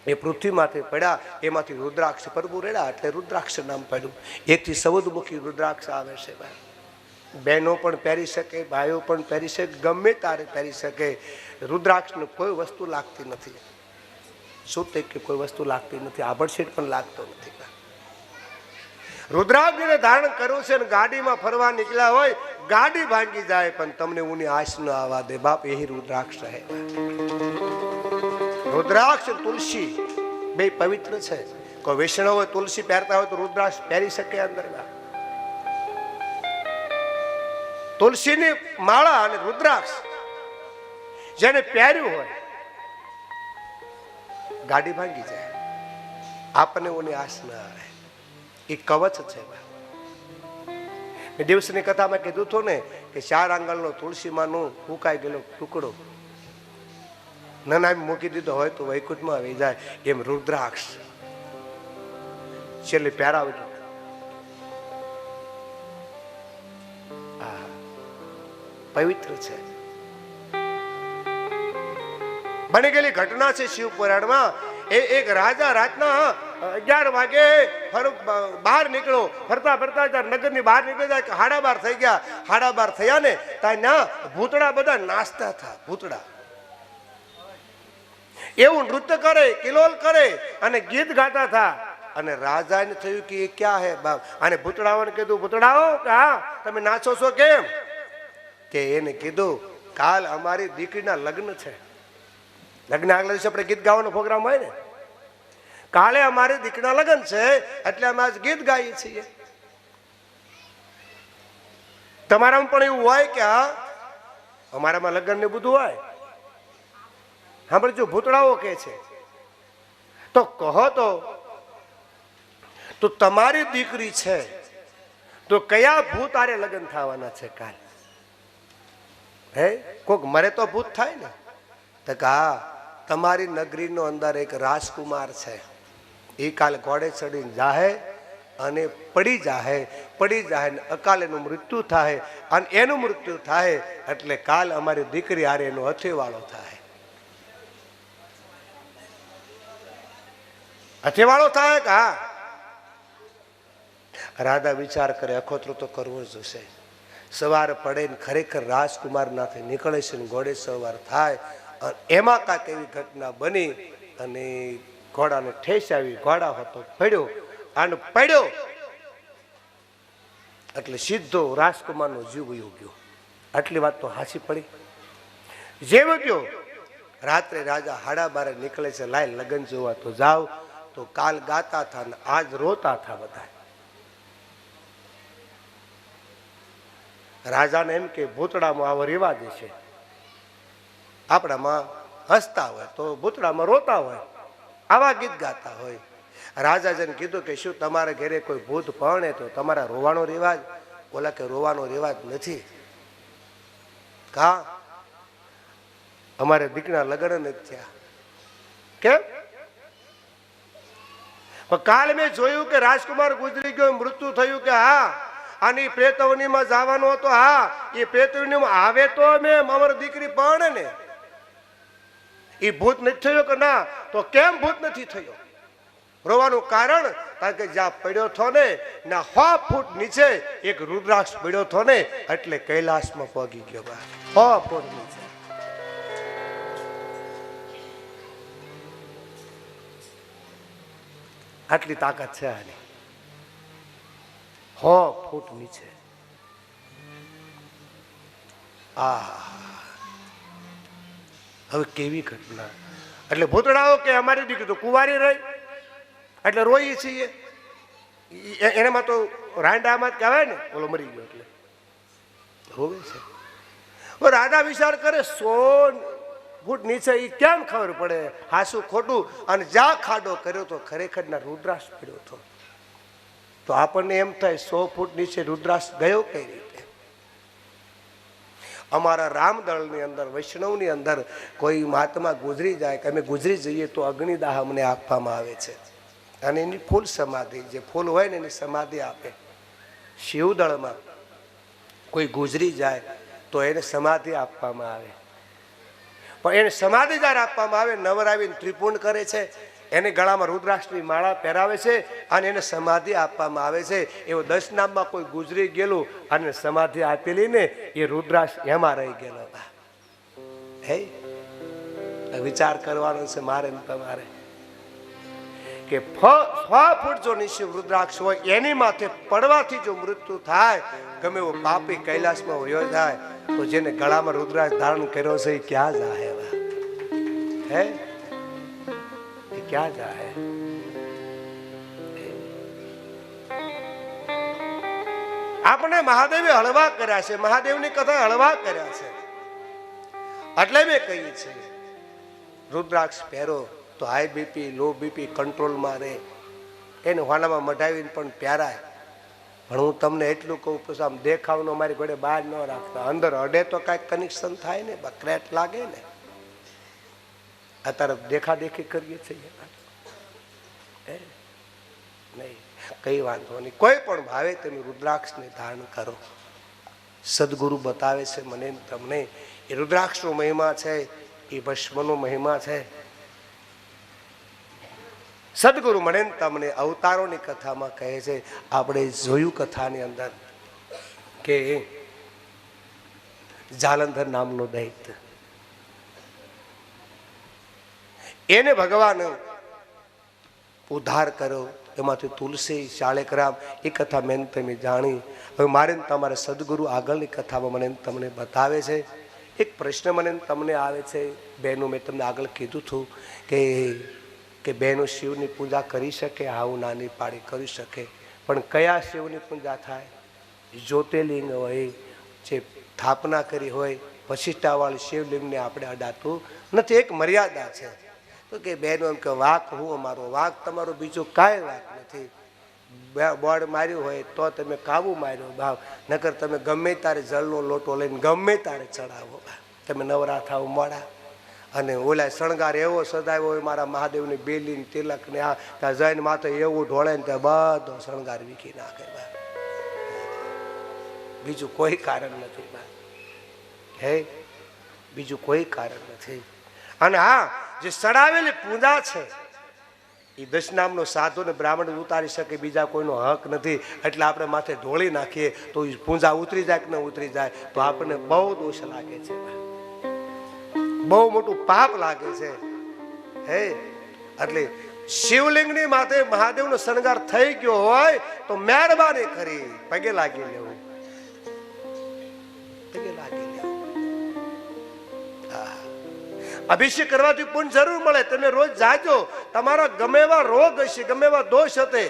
એ પૃથ્વીમાંથી પડ્યા, એમાંથી રુદ્રાક્ષ પ્રભુ રેડા એટલે રુદ્રાક્ષ નામ પડ્યું. એકથી 14 મુખી રુદ્રાક્ષ આવે છે. બહેનો પણ પહેરી શકે, ભાઈઓ પણ પહેરી શકે, ગમે તારે પહેરી શકે. રુદ્રાક્ષને કોઈ વસ્તુ લાગતી નથી. શું તે કે કોઈ વસ્તુ લાગતી નથી, આભડછેટ પણ લાગતો નથી. રુદ્રાક્ષને ધારણ કર્યું છે ને ગાડીમાં ફરવા નીકળ્યા હોય, ગાડી ભાંગી જાય પણ તમને ઊની આશ ન આવવા દે બાપ. એ રુદ્રાક્ષ રહે. રુદ્રાક્ષ તુલસી બે પવિત્ર છે. કોઈ વૈષ્ણવ હોય તુલસી પહેરતા હોય તો રુદ્રાક્ષ પહેરી શકે અંદર. તુલસીની માળા અને રુદ્રાક્ષ જેને પહેર્યું હોય ગાડી ભાંગી જાય, આપણને ઊની આશ ન આવે. એ કવચ છે. દિવસની કથામાં કીધું હતું ને કે 4 આંગળનો તુલસીમાંનો ફૂંકાઈ ગયેલો ટુકડો નાના મૂકી દીધો હોય તો વૈકુંઠમાં આવી જાય. એમ રુદ્રાક્ષ છેલ્લે પહેરાવી દો. પવિત્ર છે. બની ગયેલી ઘટના છે શિવ પુરાણમાં. એક રાજા રાતના 11 વાગે બહાર નીકળો, ફરતા ફરતા નગરની બહાર નીકળી જાય કે 12:30 થઈ ગયા. 12:30 થયા ને ત્યાં ભૂતડા બધા નાચતા હતા. ભૂતડા એવું નૃત્ય કરે, કિલોલ કરે અને ગીત ગાતા હતા. અને રાજાને થયું કે એ ક્યાં હે બાપ. અને ભૂતડાઓને કીધું, ભૂતડાઓ હા તમે નાચો છો કેમ? કે એને કીધું કાલ અમારી દીકરીના લગ્ન છે. લગ્ન આગલા દિવસે આપણે ગીત ગાવાનો પ્રોગ્રામ હોય ને, કાલે અમારી દીકરીના લગ્ન છે એટલે અમે આજ ગીત ગાઈએ છીએ. તમારામાં પણ એવું હોય કે હા અમારામાં લગ્ન ને બધું હોય? સાંભળજો, ભૂતડાઓ કે છે તો કહો તો તમારી દીકરી છે તો કયા ભૂત આરે લગ્ન થવાના છે કાલ? હે કોક મરે તો ભૂત થાય ને. તો હા તમારી નગરીનો અંદર એક રાજકુમાર છે, એ કાલ ઘોડે ચડીને જાહે અને પડી જાહે ને અકાલ એનું મૃત્યુ થાય. અને એનું મૃત્યુ થાય એટલે કાલ અમારી દીકરી હારે એનો હથેવાળો થાય. હથેવાળો થાય કે હા? રાધા વિચાર કરે અખોતરો તો કરવો જ હશે. સવાર પડે ને ખરેખર રાજકુમાર નાથી નીકળે છે ને ઘોડે સવાર થાય. એમાં કાંઈક એવી ઘટના બની અને ઘોડાને ઠેસ આવી, ઘોડા હતો પડ્યો અને પડ્યો એટલે સીધો રાજકુમારનો જીવ વયો ગયો. આટલી વાત તો હાચી પડી. જેવો ગયો રાત્રે રાજા 12:30 નીકળે છે, લાય લગ્ન જોવા તો જાવ. તો કાલ ગાતા હતા ને આજ રોતા હતા બધા. રાજાને એમ કે ભૂતડામાં આવો રિવાજ છે, આપણામાં હસતા હોય તો ભૂતડામાં રોતા હોય, આવા ગીત ગાતા હોય. રાજાજીને કીધું કે શું તમારા ઘરે કોઈ ભૂત પરણે તો તમારા રોવાનો રિવાજ? બોલા કે રોવાનો રિવાજ નથી. કા અમારે દીકરા લગ્ન નથી થયા. કેમ? પણ કાલ મેં જોયું કે રાજકુમાર ગુજરી ગયો, મૃત્યુ થયું કે હા આની પ્રેતવનીમાં જવાનો હતો. હા એ પ્રેતવનીમાં આવે તો મેં અમારી દીકરી પરણે ને. એ ભૂત નથી થયો કે ના? તો કેમ ભૂત નથી થયો? રોવાનું કારણ કારણ કે જ્યાં પડ્યો થો ને ના 100 ફૂટ નીચે એક રુદ્રાક્ષ પડ્યો થો ને એટલે કૈલાસમાં પહોંચી ગયો. 100 ફૂટ નીચે. આટલી તાકાત છે આની. 100 ફૂટ નીચે હવે કેવી ઘટના! એટલે ભૂતડાઓ કે અમારી દીકરી તો કુંવારી રહી એટલે રોઈ છીએ. એનામાં તો રાંડામાં જ કહેવાય ને, ઓલો મરી ગયો એટલે રોવે છે. રાધા વિચાર કરે 100 ફૂટ નીચે એ કેમ ખબર પડે હાસું ખોટું, અને જ્યાં ખાડો કર્યો તો ખરેખરના રુદ્રાક્ષ પડ્યો હતો. તો આપણને એમ થાય 100 ફૂટ નીચે રુદ્રાક્ષ ગયો કઈ રીતે? અમારા રામદળની અંદર, વૈષ્ણવની અંદર કોઈ મહાત્મા ગુજરી જાય કે અમે ગુજરી જઈએ તો અગ્નિદાહ અમને આપવામાં આવે છે, અને એની ફૂલ સમાધિ, જે ફૂલ હોય ને એની સમાધિ આપે. શિવદળમાં કોઈ ગુજરી જાય તો એને સમાધિ આપવામાં આવે. પણ એને સમાધિ જ્યારે આપવામાં આવે, નવરાવીને ત્રિપુંડ કરે છે, એને ગળામાં રુદ્રાક્ષની માળા પહેરાવે છે અને એને સમાધિ આપવામાં આવે છે. એવો 10 નામમાં કોઈ ગુજરી ગયેલું અને સમાધિ આપેલી ને એ રુદ્રાક્ષ એમાં રહી ગયેલો. હે વિચાર કરવાનો છે મારે ને તમારે કે 6 ફૂટ જો નીચે રુદ્રાક્ષ હોય એની માથે પડવાથી જો મૃત્યુ થાય, ગમે એવો પાપી કૈલાસમાં વયો જાય, તો જેને ગળામાં રુદ્રાક્ષ ધારણ કર્યો છે એ ક્યાં જાય? હે એ ક્યાં જાય? આપણે મહાદેવે હળવા કર્યા છે, મહાદેવની કથા હળવા કર્યા છે. એટલે મેં કહીએ છીએ રુદ્રાક્ષ પહેરો તો હાઈ બીપી, લો બીપી કંટ્રોલમાં રહે. એને વાનામાં મઢાવીને પણ પહેરાય. પણ હું તમને એટલું કહું, પછી આમ દેખાવનો મારી ઘોડે બહાર ન રાખતા. અંદર અડે તો કાંઈક કનેક્શન થાય ને, ક્રેટ લાગે ને. અત્યારે દેખાદેખી કરીએ છીએ નહીં, કઈ વાંધો નહીં. કોઈ પણ ભાવે તમે રુદ્રાક્ષને ધારણ કરો. સદગુરુ બતાવે છે મને તમને એ રુદ્રાક્ષનો મહિમા છે, એ ભસ્મનો મહિમા છે. સદગુરુ મને તમને અવતારોની કથામાં કહે છે. આપણે જોયું કથાની અંદર કે જાલંધર નામનો દૈત્ય, એને ભગવાન ઉદ્ધાર કર્યો. એમાંથી તુલસી, શાળેકરામ, એ કથા મેં તમે જાણી. હવે મારે તમારે સદગુરુ આગળની કથામાં મને તમને બતાવે છે. એક પ્રશ્ન મને તમને આવે છે બહેનો, મેં તમને આગળ કીધું હતું કે બહેનો શિવની પૂજા કરી શકે? આવું નાની પાડી કરી શકે, પણ કયા શિવની પૂજા થાય? જ્યોતિર્લિંગ હોય, જે સ્થાપના કરી હોય, વશિષ્ઠાવાળી શિવલિંગને આપણે અડાતું નથી. એક મર્યાદા છે. તો કે બહેનો એમ કે વાક હું અમારો, વાક તમારો, બીજું કાંઈ વાક નથી. બોર્ડ માર્યું હોય તો તમે કાબુ માર્યો ભાવ, નકર તમે ગમે તારે જળનો લોટો લઈને ગમે તારે ચડાવો. તમે નવરા થાવ મોડા, અને ઓલા શણગાર એવો સદાવ્યો હોય મારા મહાદેવની બેલીને તિલક ને આ, ત્યાં જઈને માથે એવું ઢોળે ને ત્યાં બધો શણગાર વીખી નાખે. બીજું કોઈ કારણ નથી. હે બીજું કોઈ કારણ નથી. અને હા, જે ચડાવેલી પૂજા છે એ 10 નામનો સાધુ ને બ્રાહ્મણ ઉતારી શકે, બીજા કોઈનો હક નથી. એટલે આપણે માથે ઢોળી નાખીએ તો એ પૂજા ઉતરી જાય કે ન ઉતરી જાય તો આપણને બહુ દોષ લાગે છે, બહુ મોટું પાપ લાગે છે. હે એટલે શિવલિંગની માથે મહાદેવનો શણગાર થઈ ગયો હોય તો મહેરબાની કરી પગે લાગી લેવું, પગે લાગી લેવું. અભિષેક કરવાથી પુણ્ય જરૂર મળે. તમે રોજ જાજો. તમારા ગમે એવા રોગ હશે, ગમે એવા દોષ હશે,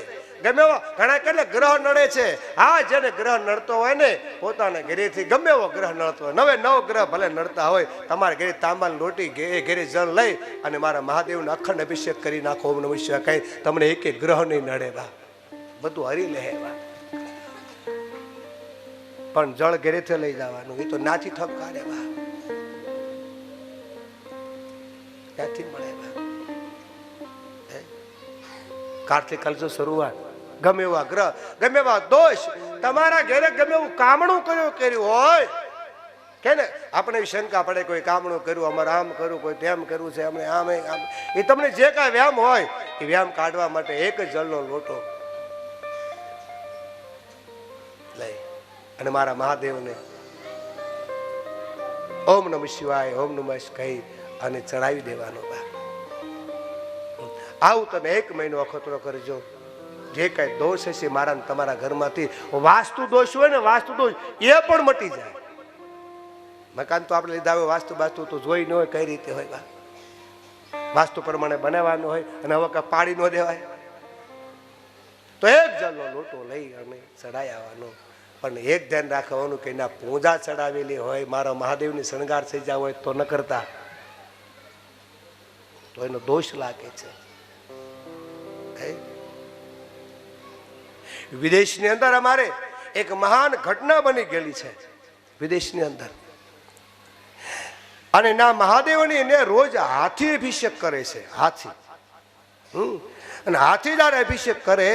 ગમે એવા ઘણા કેટલે ગ્રહ નડે છે. હા, જેને ગ્રહ નડતો હોય ને, પોતાના ઘરેથી ગમે એવો ગ્રહ નડતો હોય, 9 ગ્રહ ભલે નડતા હોય, તમારા ઘરે તાંબાની લોટી ઘરે જળ લઈ અને મારા મહાદેવનો અખંડ અભિષેક કરી નાખો. ઓમ નમઃ શિવાય. કઈ તમને એક ગ્રહ નહીં નડે. બધું હરી લે. પણ જળ ઘરેથી લઈ જવાનું, એ તો નાથી ઠપકારે. ક્યાંથી મળે? કાર્તિક કલજો શરૂઆત. ગમે એવા ગ્રહ, ગમે એવા દોષ તમારા ઘરે ગમે એવું કામણું કર્યું હોય કે ને, આપણે શંકા પડે કોઈ કામણું કર્યું, અમારે આમ કર્યું, કોઈ તેમ કર્યું છે, અમે આમ આમ. એ તમને જે કાંઈ વ્યામ હોય એ વ્યામ કાઢવા માટે એક જ જળનો લોટો લઈ અને મારા મહાદેવને ઓમ નમઃ શિવાય, ઓમ નમઃ કહી અને ચડાવી દેવાનો. આવું તમે 1 મહિનો અખતરો કરજો. જે કઈ દોષ હશે મારા તમારા ઘરમાંથી, વાસ્તુ દોષ હોય ને, વાસ્તુ દોષ એ પણ મટી જાય. મકાન તો આપણે લીધા હોય વાસ્તુ બાસ્તુ તો જોઈ ન હોય કઈ રીતે હોય બા. વાસ્તુ પ્રમાણે બનાવવાનું હોય અને હવે કાંઈ પાડી ન દેવાય. તો એક જણનો લોટો લઈ અને ચડાઈ આવવાનો. પણ એક ધ્યાન રાખવાનું કે એના પૂજા ચડાવેલી હોય, મારા મહાદેવની શણગાર થઈ જાય હોય તો ન કરતા, તો એનો દોષ લાગે છે. વિદેશની અંદર અમારે એક મહાન ઘટના બની ગયેલી છે વિદેશની અંદર. અને ના મહાદેવની એને રોજ હાથી અભિષેક કરે છે. હાથી અને હાથી જયારે અભિષેક કરે,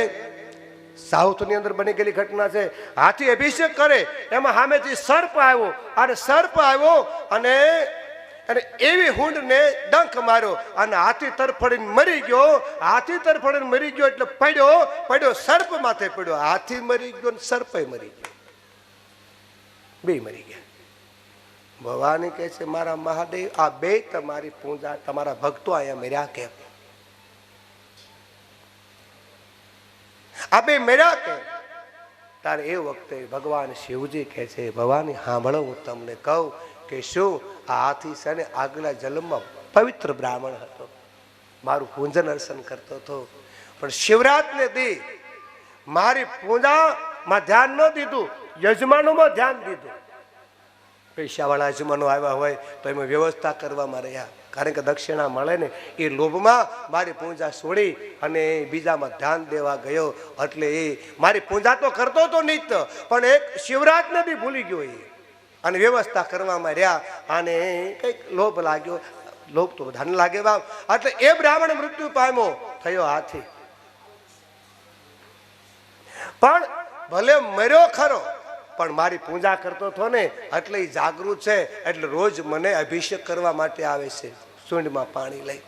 સાઉથની અંદર બની ગયેલી ઘટના છે. હાથી અભિષેક કરે એમાં સામેથી સર્પ આવ્યો અને સર્પ આવ્યો અને એવી હુંડને ડંખ માર્યો અને હાથી તરફડીને મરી ગયો. હાથી તરફડીને મરી ગયો એટલે પડ્યો સર્પ માથે પડ્યો. હાથી મરી ગયો ને સર્પે મરી ગયો, બે મરી ગયા. ભવાની કહે છે મારા મહાદેવ, આ બે તમારી પૂજા, તમારા ભક્તો અહીંયા મર્યા કેમ? આ બે મર્યા કેમ? તારે એ વખતે ભગવાન શિવજી કહે છે ભવાની સાંભળો, હું તમને કહું કે શું આ હાથી છે ને આગલા જન્મમાં પવિત્ર બ્રાહ્મણ હતો, મારું પૂજન અર્ચન કરતો હતો. પણ શિવરાત્રિને દી મારી પૂજામાં ધ્યાન ન દીધું, યજમાનોમાં ધ્યાન દીધું. પૈસાવાળા યજમાનો આવ્યા હોય તો એમાં વ્યવસ્થા કરવામાં રહ્યા, કારણ કે દક્ષિણા મળે ને એ લોભમાં મારી પૂજા છોડી અને બીજામાં ધ્યાન દેવા ગયો. એટલે એ મારી પૂજા તો કરતો હતો નિત્ય, પણ એક શિવરાત્રિને દી ભૂલી ગયો એ અને વ્યવસ્થા કરવામાં રહ્યા. અને કંઈક લોભ લાગ્યો, લોભ તો બધાને લાગે બાપ. એટલે એ બ્રાહ્મણ મૃત્યુ પામ્યો, થયો હાથી. પણ ભલે મર્યો ખરો, પણ મારી પૂજા કરતો હતો ને એટલે એ જાગૃત છે. એટલે રોજ મને અભિષેક કરવા માટે આવે છે સૂંઢમાં પાણી લઈ.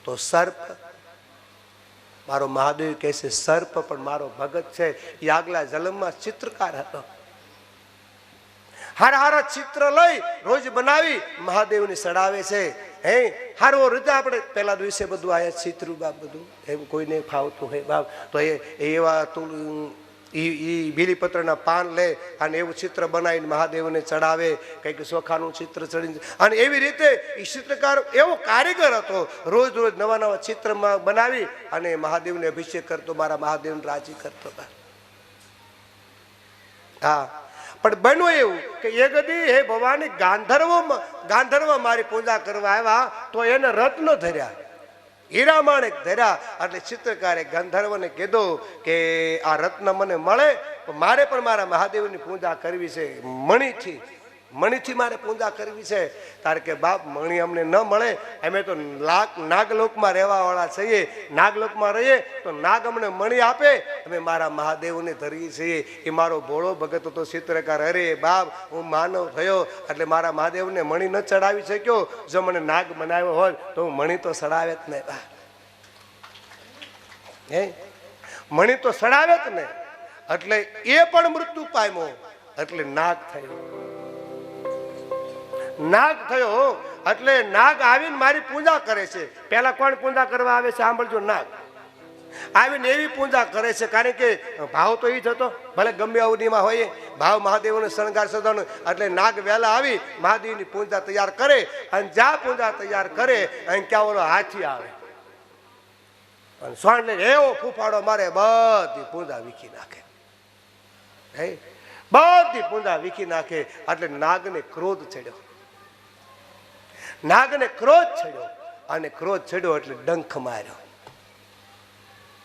તો સર્પ, મારો મહાદેવ કહે છે સર્પ પણ મારો ભગત છે. એ આગલા જન્મમાં ચિત્રકાર હતો. હારા ચિત્ર લઈ રોજ બનાવી મહાદેવને ચડાવે છે. હે હારો રીતે આપણે પેલા દિવસે બધું આયા ચિત્ર બાપ બધું એમ કોઈને ફાવતું હોય બાપ, તો એવા બીલીપત્રના પાન લે અને એવું ચિત્ર બનાવીને મહાદેવને ચડાવે. કંઈક ચોખાનું ચિત્ર ચડીને, અને એવી રીતે એ ચિત્રકાર એવો કારીગર હતો. રોજ રોજ નવા નવા ચિત્રમાં બનાવી અને મહાદેવને અભિષેક કરતો, મારા મહાદેવને રાજી કરતો. હા, પણ બન્યું એવું કે એક દી હે ભવાની ગાંધર્વ મારી પૂજા કરવા આવ્યા તો એને રત્ન ધર્યા, હીરા માણેક ધર્યા. એટલે ચિત્રકારે ગંધર્વને કીધું કે આ રત્ન મને મળે તો મારે પણ મારા મહાદેવની પૂજા કરવી છે, મણીથી મારે પૂજા કરવી છે. તારે કે બાપ મણી અમને ન મળે, અમે તો નાગલોકમાં રહેવા વાળા છીએ, નાગલોકમાં રહીએ તો નાગ અમને મણી આપે, અમે મારા મહાદેવને ધરીએ છીએ. એ મારો ભોળો ભગત હતો ચિત્રકાર. અરે બાપ, હું માનવ થયો એટલે મારા મહાદેવને મણી ન ચડાવી શક્યો. જો મને નાગ બનાવ્યો હોત તો હું મણી તો ચડાવે જ નહીં. હે મણી તો ચડાવે જ ને. એટલે એ પણ મૃત્યુ પામ્યો. એટલે નાગ થયો. એટલે નાગ આવીને મારી પૂજા કરે છે. પેલા કોણ પૂજા કરવા આવે છે સાંભળજો, નાગ આવીને એવી પૂજા કરે છે. કારણ કે ભાવ તો એ જ હતો, ભલે ગમે અવધિમાં હોય ભાવ મહાદેવનો શણગાર સદાનો. એટલે નાગ વહેલા આવી મહાદેવની પૂજા તૈયાર કરે અને જ્યાં પૂજા તૈયાર કરે અને ક્યાં ઓલો હાથી આવે અને સ્વાણ લઈને એવો ફૂફાડો મારે, બધી પૂજા વીખી નાખે. હે બધી પૂજા વીખી નાખે. એટલે નાગને ક્રોધ ચડ્યો, અને ક્રોધ ચડ્યો એટલે ડંખ માર્યો.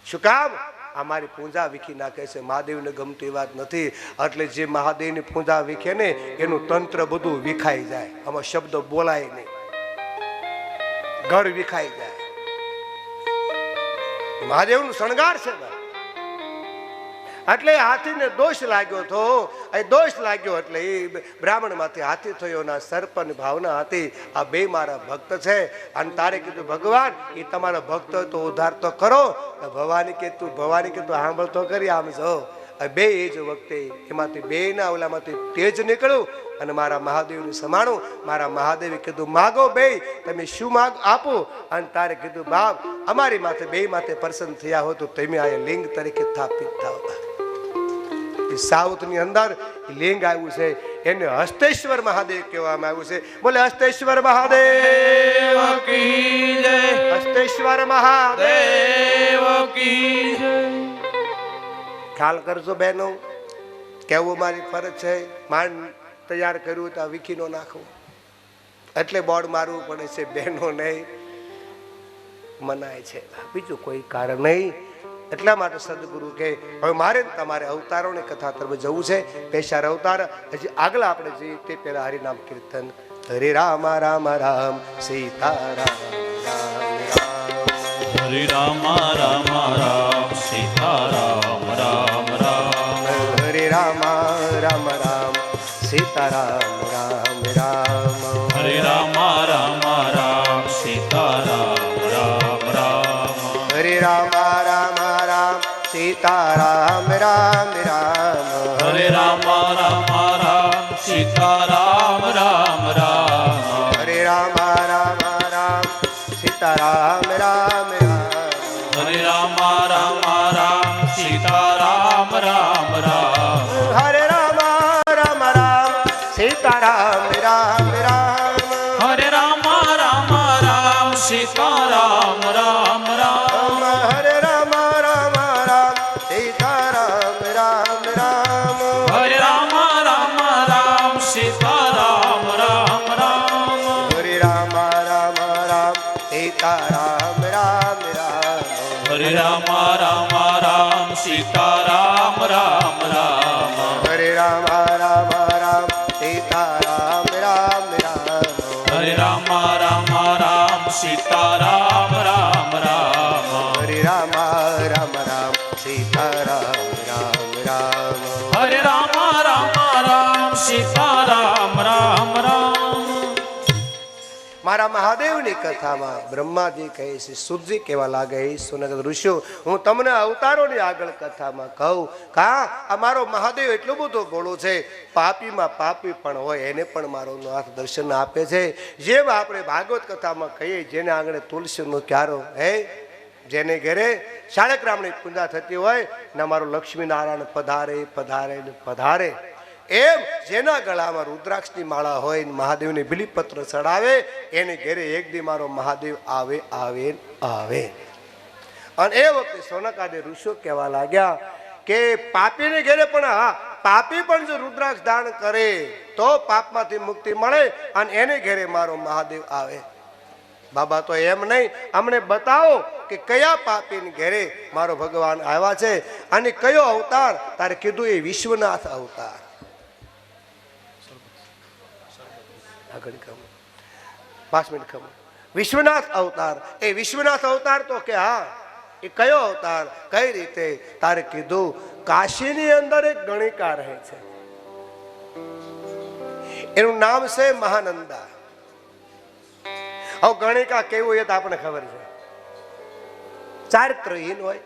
શું કામ? આ મારી પૂજા વીખી નાખે છે. મહાદેવને ગમતી વાત નથી. એટલે જે મહાદેવની પૂજા વીખે ને એનું તંત્ર બધું વિખાઈ જાય. આમાં શબ્દ બોલાય નહીં, ઘર વિખાઈ જાય. મહાદેવનું શણગાર છે. એટલે હાથીને દોષ લાગ્યો હતો. એ દોષ લાગ્યો એટલે એ બ્રાહ્મણ માંથી હાથી થયો. ના સર્પની ભાવના હતી. આ બે મારા ભક્ત છે અને તારે કીધું ભગવાન એ તમારા ભક્ત તો ઉદ્ધાર તો કરો. ભવાની કે તું સાંભળ તો કરી આમ જો. બે એ જ વખતે એમાંથી બે ના ઓલામાંથી તેજ નીકળ્યું અને મારા મહાદેવને સમાણું. મારા મહાદેવે કીધું માગો બે, તમે શું માગ આપો. અને તારે કીધું બાપ અમારી માથે બે માથે પ્રસન્ન થયા હો તો તમે આ લિંગ તરીકે સ્થાપિત થાવ. સાઉથની અંદર લિંગ આવ્યું છે એને હસ્તેશ્વર મહાદેવ કહેવામાં આવ્યું છે. બોલે હસ્તેશ્વર મહાદેવ કી જય, હસ્તેશ્વર મહાદેવ દેવ કી જય. ખ્યાલ કરજો બહેનો, કેવું મારી ફરજ છે. માંડ તૈયાર કર્યું તો વિખી નો નાખવું, એટલે બોર્ડ મારવું પડે છે. બહેનો નહીં મનાય છે, બીજું કોઈ કારણ નહીં. એટલા માટે સદગુરુ કે હવે મારે તમારે અવતારોની કથા તરફ જવું છે. પેશાર અવતાર હજી આગળ આપણે જઈએ તે પહેલા હરિનામ કીર્તન. હરે રામ રામ રામ સીતારામ રામ રામ. હરે રામ રામ રામ સીતારામ રામ રામ. હરે રામ રામ રામ સીતારામ રામ રામ. હરે રામ રામ રામ સીતારામ રામ રામ. હરે રામ રામ રામ સીતારામ રામ રામ. હરે રામ રામ રામ સીતારામ રામ રામ. હરે રામ રામ રામ સીતારામ રામ રામ. હરે રામ રામ રામ સીતારામ રામ રામ. હરે રામ રામ રામ સીતારામ રામ રામ. હરે રામ રામ રામ સીતારામ રામ રામ. હરે રામ રામ રામ સીતારામ રામ રામ. હરે રામ રામ રામ સીતારામ રામ રામ. હરે રામ રામ રામ સીતારામ રામ રામ. હરે રામ રામ રામ સીતારામ રામ રામ. હરે રામ રામ રામ સીતારામ રામ રામ. હરે રામ રામ રામ સીતારામ રામ રામ. હરે રામ રામ રામ સીતારામ રામ રામ. હરે રામ રામ રામ સીતારામ રામ રામ. મારા મહાદેવની કથામાં બ્રહ્માજી કહે છે, સૂરજી કેવા લાગે સોનગર ઋષિઓ. હું તમને અવતારોની આગળ કથામાં કહું કા આ મારો મહાદેવ એટલો બધો ભોળો છે, પાપીમાં પાપી પણ હોય એને પણ મારો નાથ દર્શન આપે છે. જેમ આપણે ભાગવત કથામાં કહીએ, જેને આંગણે તુલસીનો ક્યારો હે, જેને ઘરે શાળગ્રામની પૂજા થતી હોય ને મારો લક્ષ્મી નારાયણ પધારે પધારે ને પધારે, એમ જેના ગળામાં રુદ્રાક્ષની માળા હોય મહાદેવને બિલીપત્ર ચડાવે એને ઘેરે એક દી મારો મહાદેવ આવે આવે આવે. અને એ વખતે સોનકાદે ઋષિઓ કહેવા લાગ્યા કે પાપીને ઘેરે પણ હા, પાપી પણ જો રુદ્રાક્ષ ધારણ કરે તો પાપમાંથી મુક્તિ મળે અને એને ઘેરે મારો મહાદેવ આવે. બાબા તો એમ નહીં, અમને બતાવો કે કયા પાપીને ઘેરે મારો ભગવાન આવ્યા છે અને કયો અવતાર. તારે કીધું એ વિશ્વનાથ અવતાર. આગળ ખબર 5 મિનિટ ખબર. વિશ્વનાથ અવતાર, એ વિશ્વનાથ અવતાર તો કે હા, એ કયો અવતાર કઈ રીતે? તારે કીધું કાશીની અંદર એક ગણિકા રહે છે, એનું નામ છે મહાનંદા. હવે ગણિકા કેવું એ તો આપણે ખબર છે, ચારિત્રહીન હોય.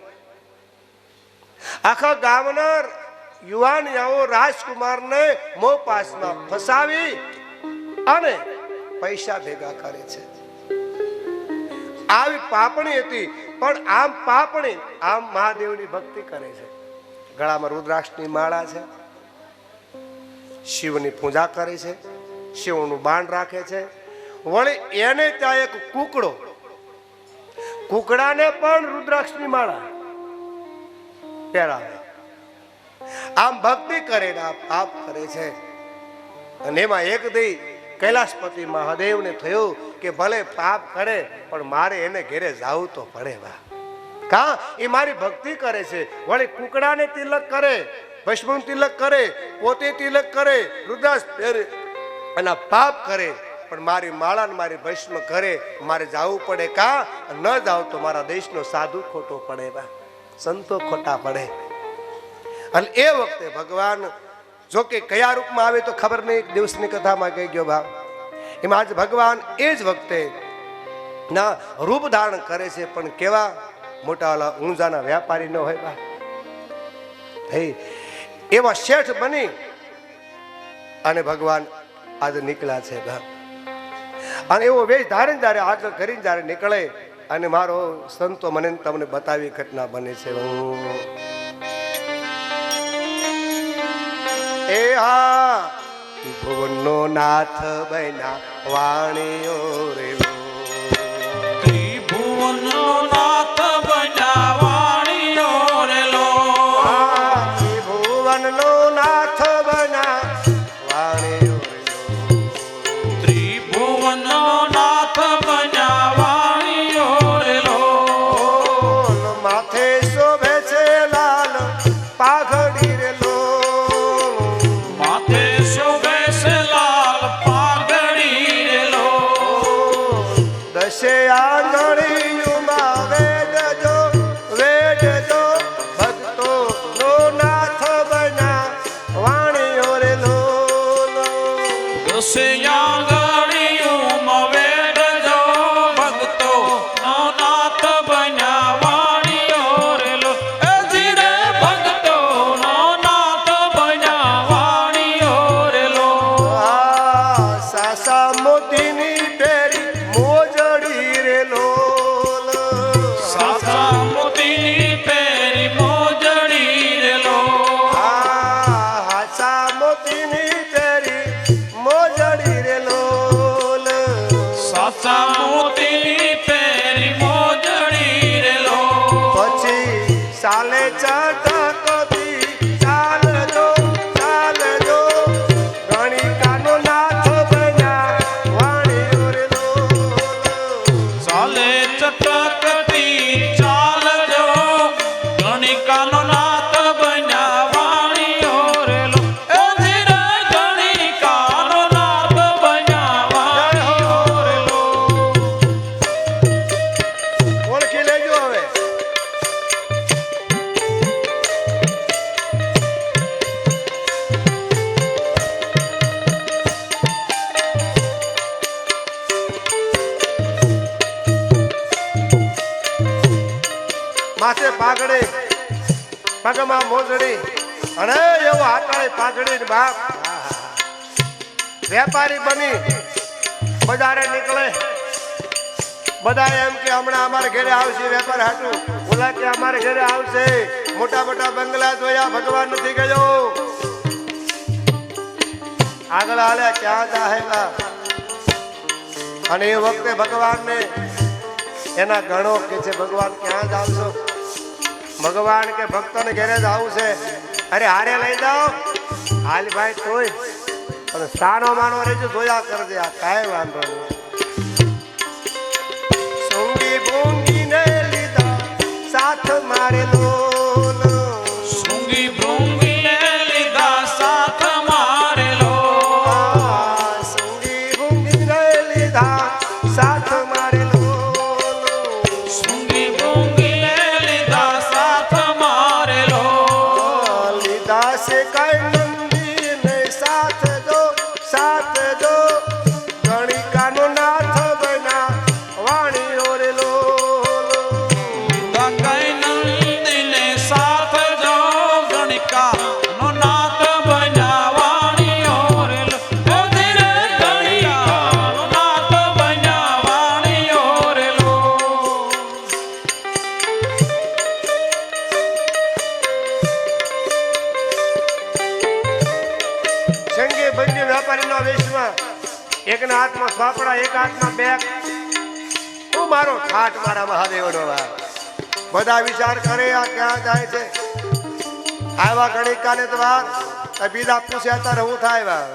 આખા ગામના યુવાનિયાઓ રાજકુમારને મોહ પાસમાં ફસાવી અને પૈસા ભેગા કરે છે. આવી પાપણી હતી, પણ આમ પાપણી આમ મહાદેવની ભક્તિ કરે છે. ગળામાં રુદ્રાક્ષની માળા છે, શિવની પૂજા કરે છે, શિવનું બાણ રાખે છે. વળી એને ત્યાં એક કુકડો, કુકડાને પણ રુદ્રાક્ષની માળા પહેરાવે. આમ ભક્તિ કરે ને પાપ કરે છે. અને એમાં એક દી કૈલાસપતિ મહાદેવને થયું કે ભલે પાપ કરે પણ મારે એને ઘેરે જવું તો પડે. વા કા એ મારી ભક્તિ કરે છે. વળી કુકડાને તિલક કરે, ભસ્મ તિલક કરે, પોતે તિલક કરે, રુદ્રાક્ષ પહેરે અને પાપ કરે, પણ મારી માળા ને મારી ભસ્મ કરે, મારે જવું પડે. કા ન જાવ તો મારા દેશનો સાધુ ખોટો પડે, વા સંતો ખોટા પડે. અને એ વખતે ભગવાન જો કે કયા રૂપમાં આવે તો ખબર નહીં, એક દિવસની કથામાં કહી ગયો ભાવ. એમાં આજ ભગવાન એ જ વખતે ના રૂપ ધારણ કરે છે, પણ કેવા મોટા ઓલા ઊંઝાના વેપારી ન હોય બા, એવા શેઠ બની અને ભગવાન આજે નીકળ્યા છે બા. અને એવો વેશ ધારણ જયારે આગળ કરીને જયારે નીકળે અને મારો સંતો મને તમને બતાવી ઘટના બને છે. એ હા ભુવનનો નાથ બન્યા વાણીઓ રે લો. ત્રિભુવનનો નાથ બન્યા વાણીઓ રે લો. આ ભુવનનો નાથ બન્યા વાણીઓ રે લો. ત્રિભુવનનો નાથ બન્યા વાણીઓ રે લો. માથે શોભે છે લાલ પાઘડી રે લો. માથે શોભે છે લાલ પાઘડી રે લો. દશે આંગળીયુમાં વેડજો વેડજો ભક્તો નો નાથ બન્યા વાણીઓ રે લો. દસે આંગળીઓમાં વેડજો ભક્તો નો નાથ બન્યા વાણીઓ રે લો. એ ધીરે ભક્તો નો નાથ બન્યા વાણીઓ રે લો. આ સાસા મોતીની પેરી મોજડી રે લોલ. સાસા મોતીની પેરી મોજડી રે લો. હાસા મોતીની પેરી મોજડી રે લોલ. સાસા મોતીની પેરી મોજડી રે લો. પછી સાલે ચટકતી ચાલજો ચાલજો ગણિકાનો નાથ બન્યા વાણીઓ રે લોલ. ચાલે ચટકતી ચાલજો ગણિકાનો નાથ બન્યા વાણીઓ રે લો. એ ધીરે ગણિકાનો નાથ બન્યા વાણીઓ રે લો. ઓળખી લેજો હવે. માથે પાઘડી પગમાં મોજડી અને એવો હાથાળી પાઘડી ને બાપ વેપારી બની બજારે નીકળે. બધા એમ કે હમણાં અમારે ઘરે આવશે વેપાર હાટું. બોલા કે અમારે ઘરે આવશે. મોટા મોટા બંગલા જોયા ભગવાન નથી ગયો. આગળ હાલે ક્યાં જાહેલા. અને એ વખતે ભગવાનને એના ગણો કે છે ભગવાન ક્યાં જાવ છો. ભગવાન કે ભક્તોને ઘરે જ આવું છે. અરે હારે લઈ જાઓ હાલ ભાઈ તોય પણ સાનો માનો રેજો જોયા કરજે. આ કાંઈ વાંધો નહીં. સૂંગી બૂંગીને લીધા સાથ મારે લોલ. સૂંગી ભૃંગીને લીધા સાથ મારે લો. સૂંગી બૂંગીને લીધા સાથ મારે લોલ. સૂંગી ભૃંગીને લીધા સાથ મારે લો. લીધા છે કઈ નંદીને સાથ જો ગણિકાનો નાથ બન્યા વાણીઓ રે લોલ. કઈ નંદીને સાથ જો ગણિકાનો નાથ બન્યા વાણીઓ રે લો. એ ધીરે ગણિકાનો નાથ બન્યા વાણીઓ રે લો. સંગે બંને વેપારીના વેશમાં એકના હાથમાં સ્વાપડા એક હાથમાં બેગ. હું મારો ઠાઠ મારા મહાદેવનો વાર. બધા વિચાર કરે આ ક્યાં જાય છે. આવા ગણિકાને તો વાર બીજા પૂછ્યા તારે હું થાય વાર.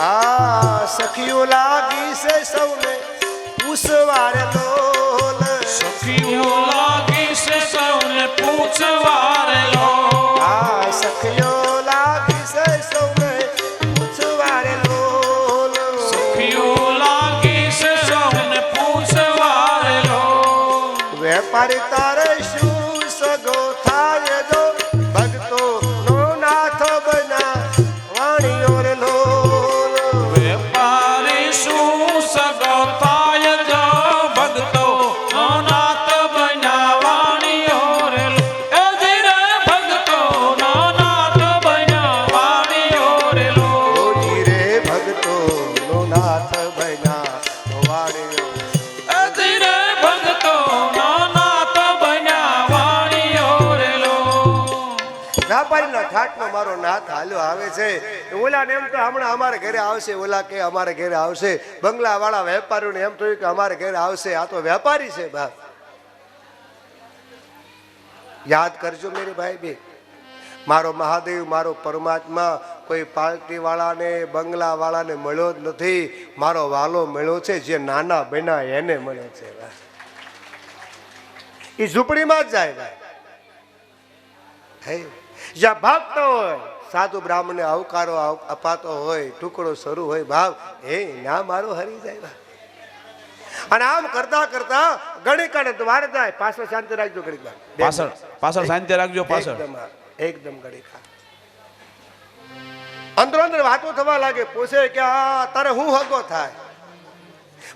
આ સખીઓ લાગી છે સૌને પૂછવારે લોલ. સખીઓ લાગી છે સૌને પૂછવારે લો. આ સખીઓ લાગી છે સૌને પૂછવારે લોલ. સખીઓ લાગી છે સૌને પૂછવારે લો. વેપારી તારે શું સગો થાય જો ભક્તો નો નાથ બન્યા વાણીઓ રે લોલ. વેપારી શું સગો થાય જો ભક્તો નો નાથ બન્યા વાણીઓ રે લો. એ ધીરે ભક્તો નો નાથ બન્યા વાણીઓ રે લો. ધીરે ભક્તો નો નાથ બન્યા વાણીઓ રે. એ ધીરે ભક્તો નો નાથ ખાટનો મારો નાથ હાલ્યો આવે છે. ઓલાને એમ તો હમણાં અમારે ઘરે આવશે, ઓલા કે અમારે ઘરે આવશે. બંગલાવાળા વેપારીઓને એમ થયું કે અમારે ઘરે આવશે. આ તો વેપારી છે બાપ. યાદ કરજો મેરી ભાઈ બી, મારો મહાદેવ મારો પરમાત્મા કોઈ પાર્ટી વાળાને બંગલા વાળાને મળ્યો જ નથી. મારો વાલો મળ્યો છે જે નાના બન્યા એને મળ્યો છે. એ ઝૂંપડીમાં જ જાય ભાઈ. જ્યાં ભાગતો હોય, સાધુ બ્રાહ્મણને આવકારો અપાતો હોય, ટુકડો શરૂ હોય ભાવ, ના મારો હરી જાય ભાઈ. અને આમ કરતા કરતા ગણિકાને દ્વાર જાય. પાછળ શાંતિ રાખજો ગણિકા, પાછળ શાંતિ રાખજો. પાછળ એકદમ ગણિકા અંદરો અંદર વાતો થવા લાગે. પૂછે કે આ તારે હું હગો થાય?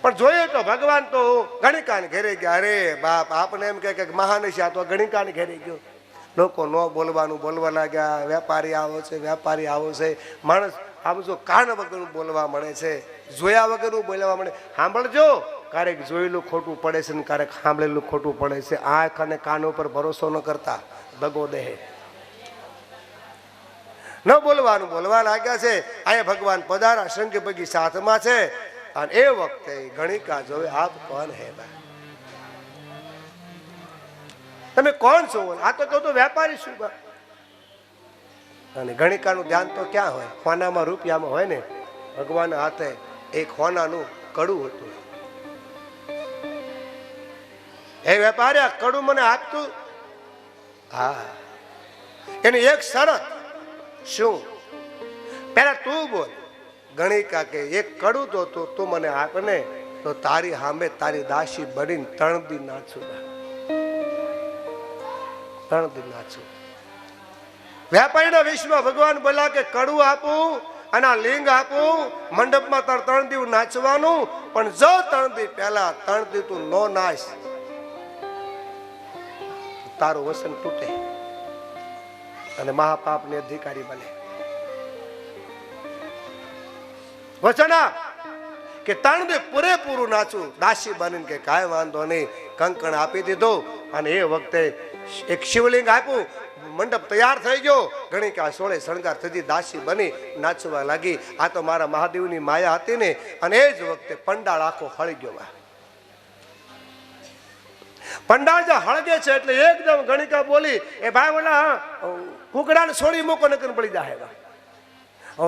પણ જોઈએ તો ભગવાન તો ગણિકાને ઘેરે ગયા. અરે બાપ, આપણે એમ કે મહાન છે, આ તો ગણિકાને ઘેરે ગયો. લોકો ન બોલવાનું બોલવા લાગ્યા. વેપારી આવો છે, વેપારી આવો છે. માણસ આમ જો કાન વગરનું બોલવા મળે છે, જોયા વગરનું બોલવા મળે. સાંભળજો, ક્યારેક જોયેલું ખોટું પડે છે ને ક્યારેક સાંભળેલું ખોટું પડે છે. આંખ અને કાન ઉપર ભરોસો ન કરતા, દગો દેહે. ન બોલવાનું બોલવા લાગ્યા છે. અહીંયા ભગવાન પધારા, શંખ પગી સાથમાં છે. અને એ વખતે ગણિકા જોવે, આપ કોણ હે ભાઈ? તમે કોણ છો? આ તો વેપારી શું? અને ગણિકાનું ધ્યાન તો ક્યાં હોય? ખોનામાં રૂપિયામાં હોય ને. ભગવાન હાથે એક ખોનાનું કડું હતું. એ વેપારી આ કડું મને આપતું? હા. એની એક શરત. શું? પેલા તું બોલ. ગણિકા કે એક કડું તો તું મને આપને તો તારી સામે તારી દાસી બનીને 3 દી નાચું. 3 દી નાચું. વેપારીના વિશ્વમાં ભગવાન બોલા કે કડું આપું અને આ લિંગ આપું, મંડપમાં 3 દી નાચવાનું. પણ જો 3 દી પહેલા 3 દી તું નો નાચ, તારું વસન તૂટે અને મહાપાપ ને અધિકારી બને. વચન આપ કે 3 દી પૂરેપૂરું નાચું. દાસી બનીને કે કાંઈ વાંધો નહીં. કંકણ આપી દીધો અને એ વખતે એક શિવલિંગ આપ્યું. મંડપ તૈયાર થઈ ગયો. ગણિકા સોળે શણગાર થતી દાસી બની નાચવા લાગી. આ તો મારા મહાદેવની માયા હતી ને. અને એ જ વખતે પંડાળ આખો હળી ગયો. પંડાળ જે હળગે છે એટલે એકદમ ગણિકા બોલી, એ ભાઈ ઓલા કુકડાને છોડી મૂકો નકર પડી જાય.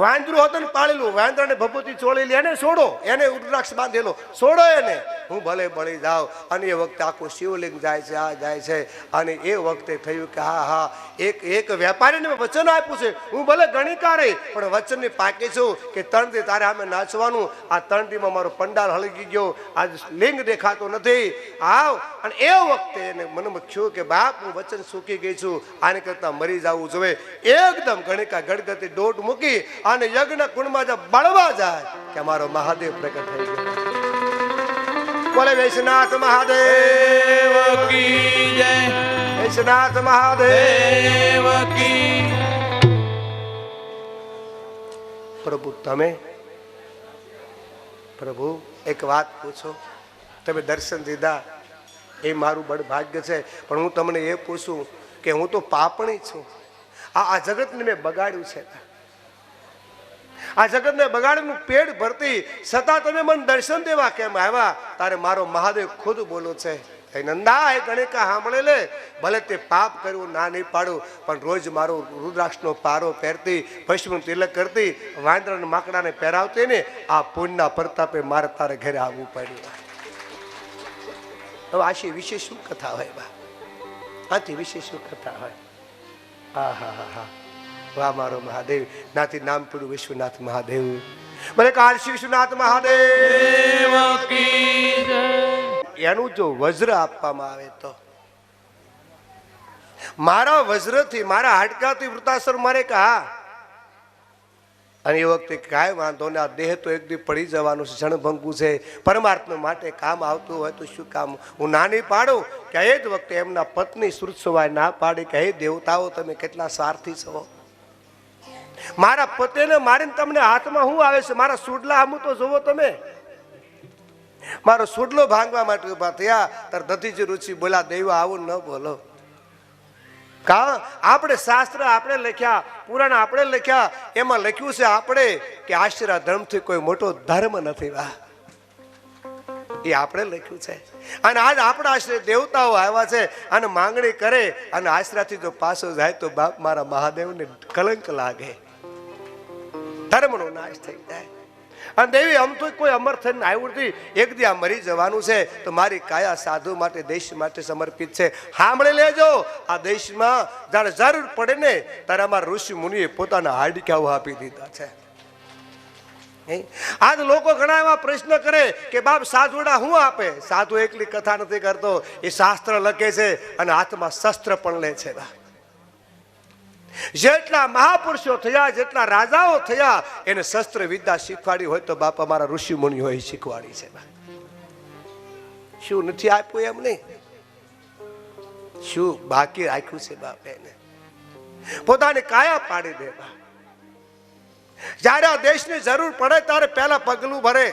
વાંદરું હતું ને પાળેલું, વાંદરાને ભભૂતિ ચોળેલી, એને છોડો. એને રુદ્રાક્ષ બાંધેલો, છોડો એને. હું ભલે બળી જાઉં. અને એ વખતે આખું શિવલિંગ જાય છે, આ જાય છે. અને એ વખતે થયું કે હા એક વેપારીને મેં વચન આપ્યું છે, હું ભલે ગણિકા રહી પણ વચનની પાકી છું કે 3 દી તારે અમે નાચવાનું. આ 3 દીમાં મારો પંડાલ હળગી ગયો, આજ લિંગ દેખાતો નથી. આવ. અને એ વખતે એને મનમાં થયું કે બાપ, હું વચન ચૂકી ગઈ છું, આને કરતા મરી જવું જોઈએ. એકદમ ગણિકા ગડગતી દોટ મૂકી અને યજ્ઞ કુંડમાં જે બળવા જાય કે મારો મહાદેવ પ્રગટ થઈ ગયો. બોલે વૈશ્વનાથ મહાદેવ કી જય. વૈશ્વનાથ મહાદેવ કી. પ્રભુ તમે, પ્રભુ એક વાત પૂછો. તમે દર્શન દીધા એ મારું બળ ભાગ્ય છે. પણ હું તમને એ પૂછું કે હું તો પાપણી છું. આ જગતને મેં બગાડ્યું છે. આ જગતને બગાડનું પેટ ભરતી છતાં તમે મને દર્શન દેવા કેમ આવ્યા? તારે મારો મહાદેવ ખુદ બોલો છે. નંદા, એ ગણિકા સાંભળે લે. ભલે તે પાપ કર્યું, ના નહીં પાડું, પણ રોજ મારો રુદ્રાક્ષનો પારો પહેરતી, ભસ્મ તિલક કરતી, વાંદરાના માકડાને પહેરાવતી ને. આ પુણ્યના પ્રતાપે મારે તારે ઘરે આવવું પડ્યું. હવે આશી વિશે શું કથા હોય બા? આથી વિશે શું કથા હોય? હા હા હા હા. વાહ મારો મહાદેવ. નાથી નામ પડ્યું વિશ્વનાથ મહાદેવ. મને કાશી વિશ્વનાથ મહાદેવ કી જય. એનું જો વજ્ર આપવામાં આવે તો, મારા વજ્રથી, મારા હાડકાથી વૃતાસુર મારે કહા. અને એ વખતે કાંઈ વાંધો ને, આ દેહ તો એક દી પડી જવાનું છે, ક્ષણભંગુ છે. પરમાર્થના માટે કામ આવતું હોય તો શું કામ? હું ના નહીં પાડું કે એ જ વખતે એમના પત્ની સુરસવાય ના પાડી કે હે દેવતાઓ, તમે કેટલા સ્વાર્થી છો. મારા પતિને મારીને તમને હાથમાં શું આવે છે? મારા સુડલા આમ તો જોવો તમે. મારો સુડલો ભાંગવા માટે ઉભા થયા. તાર દધીજી રુચિ બોલા, દેવ આવું ન બોલો. કા આપણે શાસ્ત્ર આપણે લખ્યા, પુરાણ આપણે લખ્યા, એમાં લખ્યું છે આપણે કે આશીર્વાદ ધર્મથી કોઈ મોટો ધર્મ નથી. વાહ, એ આપણે લખ્યું છે. અને આજ આપણા આશ્રય દેવતાઓ આવ્યા છે અને માંગણી કરે અને આશરાથી જો પાછો જાય તો બાપ મારા મહાદેવને કલંક લાગે, ધર્મનો નાશ થઈ જાય. અને દેવી આમ તો કોઈ અમર થઈને આવ્યું નથી, એક દી આ મરી જવાનું છે તો મારી કાયા સાધુ માટે દેશ માટે સમર્પિત છે. સાંભળી લેજો, આ દેશમાં જ્યારે જરૂર પડે ને ત્યારે અમારા ઋષિ મુનિએ પોતાના હાડકાઓ આપી દીધા છે. આજ લોકો ઘણા એવા પ્રશ્ન કરે કે બાપ સાધુડા શું આપે? સાધુ એકલી કથા નથી કરતો, એ શાસ્ત્ર લખે છે અને હાથમાં શસ્ત્ર પણ લે છે. જેટલા મહાપુરુષો થયા, જેટલા રાજાઓ થયા, એને શસ્ત્ર વિદ્યા શીખવાડી હોય તો બાપ અમારા ઋષિ મુનિઓ શીખવાડી છે. શું નથી આપ્યું એમ નહીં? શું બાકી રાખ્યું છે બાપ? એને પોતાની કાયા પાડી દે બાપ. જ્યારે આ દેશની જરૂર પડે ત્યારે પહેલા પગલું ભરે.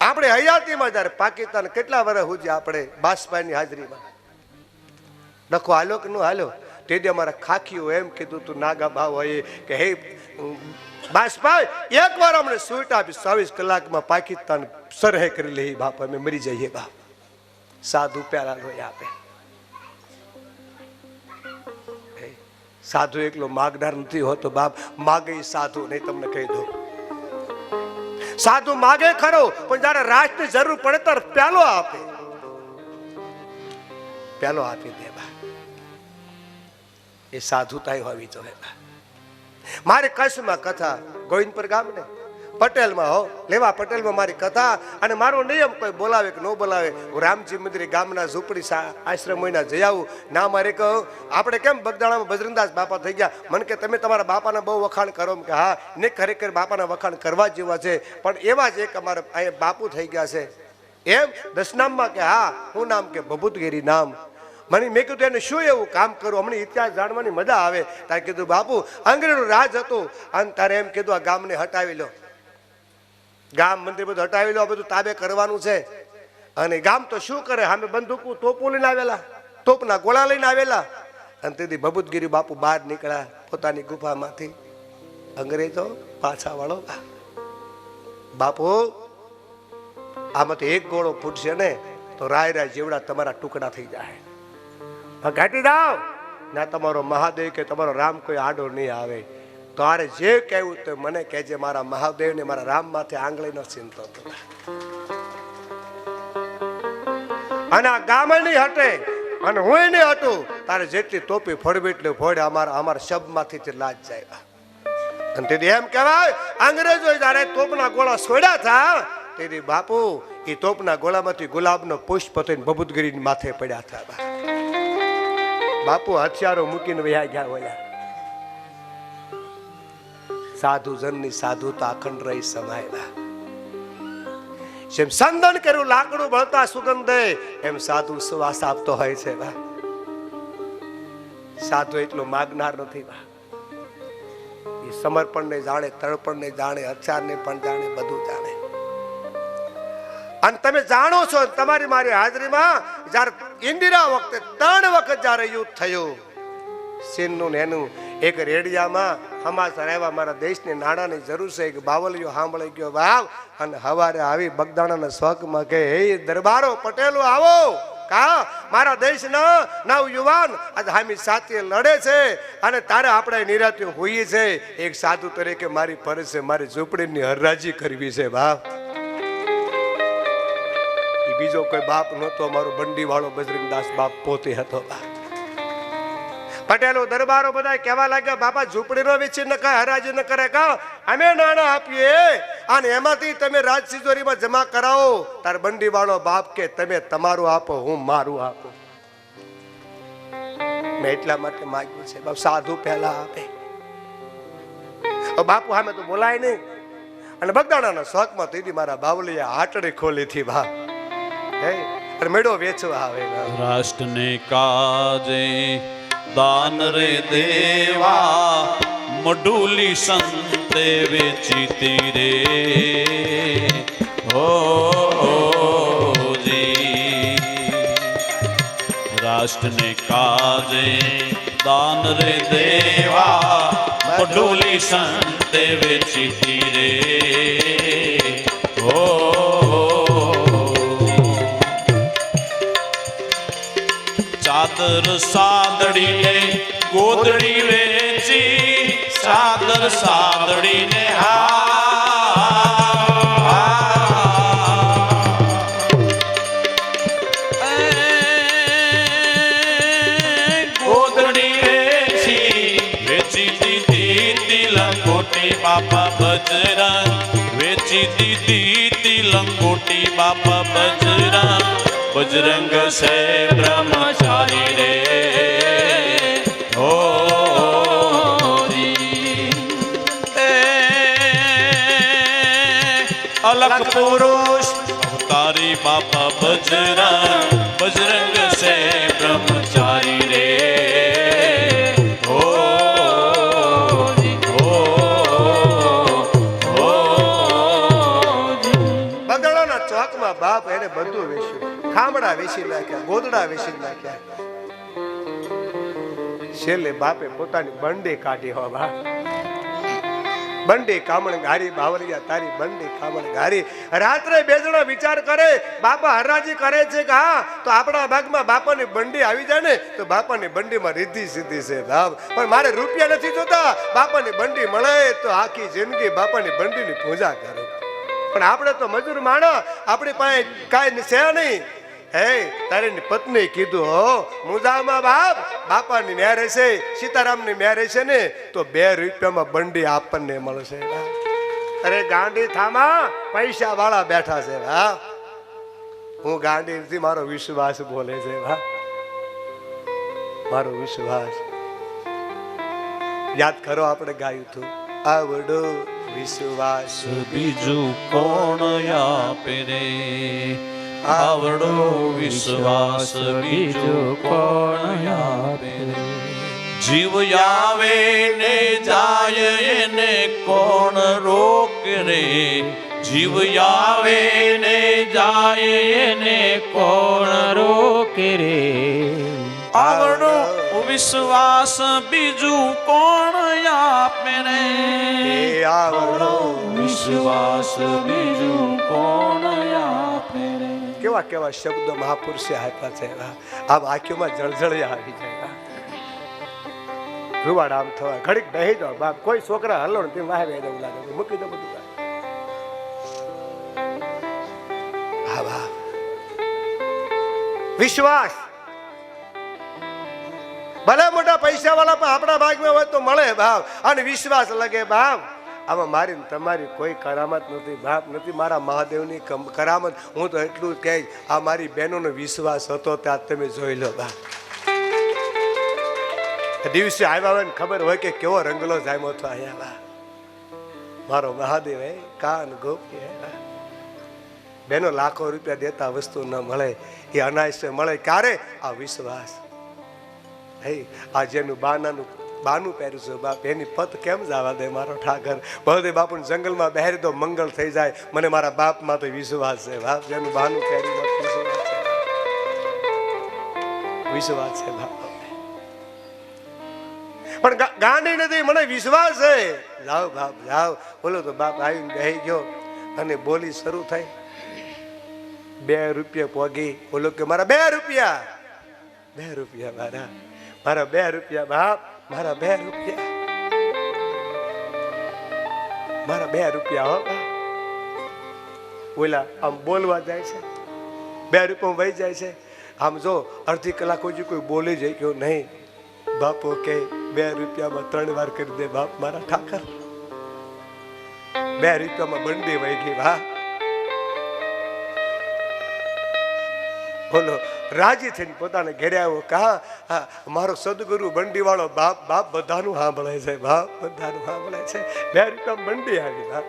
આપણે હયાતીમાં જયારે પાકિસ્તાન કેટલા વર્ષ સુધી આપણે બાસભાઈની હાજરીમાં ડખો હાલો કે ન હાલો, તેથી અમારા ખાખીઓ એમ કીધું તું નાગા ભાવ હોય કે હે બાસભાઈ એક વાર અમને સ્વીટ આપી, 24 કલાકમાં પાકિસ્તાન સરહે કરી લે બાપ, અમે મરી જઈએ બાપ. સાધુ પ્યારા લોહી આપે. સાધુ એકલો માગનાર નથી હોતો બાપ, માગે સાધુ નહીં. તમને કહી દો, સાધુ માગે ખરો પણ જયારે રાષ્ટ્રની જરૂર પડે ત્યારે પ્યાલો આપે, પ્યાલો આપી દે બા. એ સાધુતા હોવી જોઈએ. મારી કચ્છમાં કથા ગોવિંદપુર ગામ ને પટેલમાં હો લેવા પટેલમાં મારી કથા, અને મારો નિયમ કોઈ બોલાવે કે ન બોલાવે, હું રામજી મંદિર ગામના ઝૂંપડી આશ્રમ મહિના જઈ આવું. ના મારે કહું આપણે કેમ બગદાણામાં બજરંગદાસ બાપા થઈ ગયા, મને કે તમે તમારા બાપાના બહુ વખાણ કરો કે હા ને ખરેખર બાપાના વખાણ કરવા જેવા છે, પણ એવા જ એક અમારા અહીંયા બાપુ થઈ ગયા છે એમ દશનામમાં કે હા શું નામ કે ભભૂતગીરી નામ. મને મેં કીધું એને શું એવું કામ કરું, અમને ઇતિહાસ જાણવાની મજા આવે. તારે કીધું બાપુ અંગ્રેજનું રાજ હતું અને તારે એમ કીધું આ ગામને હટાવી લો, ગામ મંદિર બધું હટાવી લો, બધું તાબે કરવાનું છે. અને ગામ તો શું કરે, સામે બંદૂકો તોપો લઈને આવેલા, તોપના ગોળા લઈને આવેલા. અને તેથી ભભૂતગીરી બાપુ બહાર નીકળ્યા પોતાની ગુફામાંથી. અંગ્રેજો પાછા વાળો બાપુ આમાંથી એક ગોળો ફૂટશે ને તો રાય રાય જેવડા તમારા ટુકડા થઈ જાય, ઘાટી જાઓ ના તમારો મહાદેવ કે તમારો રામ કોઈ આડો નહીં આવે. તારે જે કહેવું તો મને કહેજે, મારા મહાદેવ ને મારા રામ માથે આંગળી નો ચિંતો. અને આ ગામ નહીં હટે અને હું નહીં હટું, તારે જેટલી ટોપી ફોડવી એટલી ફોડે, અમારા શબ્દ માંથી લાજ જાય. અને તેથી એમ કહેવાય અંગ્રેજો જયારે તોપના ગોળા છોડ્યા હતા તેથી બાપુ એ તોપના ગોળામાંથી ગુલાબનો પુષ્પ થઈને ભભૂતગીરી માથે પડ્યા હતા. બાપુ હથિયારો મૂકીને વયા ગયા હોય. સાધુ જનની સાધુતા અખંડ રહી સમાયેલા. જેમ સંદન કર્યું લાકડું બળતા સુગંધ દે, એમ સાધુ સુવાસ આપતો હોય છે. સાધુ એટલો માગનાર નથી. એ સમર્પણ ને જાણે, તળપણ ને જાણે, હથિયાર ને પણ જાણે, બધું જાણે. અને તમે જાણો છો તમારી મારી હાજરીમાં જયારે ઇન્દિરા વખતે 3 વખત જયારે યુદ્ધ થયું સિંધનું ને એનું, એક રેડિયામાં સમાચાર આવ્યા મારા દેશની નાણાંની જરૂર છે, એક બાવલિયો સાંભળી ગયો ભાવ. અને હવારે આવી બગદાણાના શોખમાં કે હે દરબારો પટેલો આવો, કા મારા દેશના નવ યુવાન આજ હામી સાથે લડે છે અને તારે આપણે નિરાતે હોઈએ છે. એક સાધુ તરીકે મારી ફરજ છે, મારી ઝૂંપડીની હરરાજી કરવી છે બાપ. બીજો કોઈ બાપ નહોતો, મારો બંડી વાળો બજરંગદાસ બાપ પોતે હતો. પટેલો દરબારો બધા કહેવા લાગ્યા બાપા ઝૂંપડી નો વેચી ન કરે, હરાજી ન કરે, કા અમે નાણાં આપીએ અને એમાંથી તમે રાજ તિજોરીમાં જમા કરાવો. તાર બંડી વાળો બાપ કે તમે તમારું આપો, હું મારું આપું. મેં એટલા માટે માગ્યું છે બાપ સાધુ પહેલા આપે. બાપુ સામે તો બોલાય નહીં. અને બગદાણાના શોખમાં તેથી મારા બાવલીએ આટડી ખોલી થી બાપ મેળો વેચવા આવે. રાષ્ટ્રને કાજે દાન રે દેવા, મડુલી સંતે વેચીતી રે હો જી. કાષ્ટને કાજે દાન રે દેવા પડોલી સંતે વેચી રે હો ચાદર સાદડીને ગોદડી વેચી ચાદર સાદડીને ગોદડી વેચી વેચી દીધી તિલંગોટી બાપા બજરંગ વેચી દીધી તિલંગોટી બાપા બજરંગ બજરંગ સે બ્રહ્મચારી રે હો અલગ પુરુષ અવતારી બાપા બજરંગ બજરંગ સે બ્રહ્મચારી રે હો બંગાળાના ચોકમાં બાપ એને બધું વેચ્યું, ખામડા વેચી નાખ્યા, ગોદડા વેચી નાખ્યા. છેલ્લે બાપે પોતાની બંડી કાઢી. હો બા બંડી કામણ ગારી બાવરિયા તારી બંડી કામણ ગારી. રાત્રે બે જણા વિચાર કરે, બાપા હરાજી કરે છે કે હા તો આપણા ભાગમાં બાપાની બંડી આવી જાય ને તો બાપાની બંડીમાં રીધી સીધી છે બાપ, પણ મારે રૂપિયા નથી જોતા, બાપાની બંડી મળે તો આખી જિંદગી બાપાની બંડીની પૂજા કરે. પણ આપણે તો મજૂર માણસ, આપણી પાસે કાંઈ છે નહીં. હે તારી પત્ની કીધું હો મુજામાં બાપ બાપાની મેર હશે, સીતારામની મેર હશે ને તો 2 રૂપિયામાં બંડી આપણને મળશે. અરે ગાંડી થામા, પૈસા વાળા બેઠા છે. હા હું ગાંડી નથી, મારો વિશ્વાસ બોલે છે. હા મારો વિશ્વાસ. યાદ કરો આપણે ગાયું હતું, આવડો વિશ્વાસ બીજું કોણ આપે રે, આવડો વિશ્વાસ બીજું કોણ આપે રે. જીવ આવે ને જાય એને કોણ રોકે રે, જીવ આવે ને જાય એને કોણ રોકે રે. આવડો વિશ્વાસ બીજું કોણ આપે રે, આવડો વિશ્વાસ બીજું કોણ આપે રે. કેવા કેવા શબ્દો મહાપુરુષે આપ્યા છે. આમ આંખોમાં જળજળિયા આવી જાય. રૂવાડ આમ થવા ઘડીક બેહી જાઓ બાપ, કોઈ છોકરા હલો ને તેમ વાહે જવું લાગે, મૂકી દો બધું. હા બાપ વિશ્વાસ. ભલે મોટા પૈસા વાળા પણ આપણા ભાગમાં હોય તો મળે બાપ, અને વિશ્વાસ લગે બાપ. આમાં મારી તમારી કોઈ કરામત નથી બાપ, નથી મારા મહાદેવની કરામત. હું તો એટલું કહે, આ મારી બહેનોનો વિશ્વાસ હતો ત્યાં તમે જોઈ લો બાપ. દિવસે આવ્યા હોય ને ખબર હોય કે કેવો રંગલો જામ્યો હતો અહીંયા બા. મારો મહાદેવ હે કાન ગોપી. બહેનો લાખો રૂપિયા દેતા વસ્તુ ન મળે, એ અનાયસે મળે ક્યારે? આ વિશ્વાસ. હે આ જેનું બાનું પહેર્યું છે બાપ, એની પત કેમ જવા દે મારો ઠાકર? બહુદે બાપુ જંગલમાં બહેરી દો મંગળ થઈ જાય. મને મારા બાપમાં તો વિશ્વાસ છે બાપ, જેનું બાનું પહેર્યું વિશ્વાસ છે, વિશ્વાસ છે બાપ. પણ ગાંડી નથી, મને વિશ્વાસ છે. જાઓ બાપ જાઓ. બોલો તો બાપ આવીને બેહી ગયો અને બોલી શરૂ થઈ. 2 રૂપિયા પોગી. બોલો કે મારા 2 રૂપિયા, 2 રૂપિયા મારા 2 રૂપિયા બાપ, મારા 2 રૂપિયા, મારા 2 રૂપિયા. હો બોલા આમ બોલવા જાય છે, 2 રૂપિયા વહી જાય છે. આમ જો અડધી કલાક હજી કોઈ બોલી જાય ગયો નહીં. બાપો કે 2 રૂપિયામાં 3 વાર કરી દે બાપ મારા ઠાકર. 2 રૂપિયામાં બંડી વહી ગઈ. વાહ બોલો રાજી થઈને પોતાને ઘેરે આવ્યો. કા મારો સદગુરુ બંડી વાળો બાપ, બાપ બધાનું સાંભળે છે બાપ, બધાનું સાંભળે છે. 2 રૂપિયામાં બંડી આવી બાપ,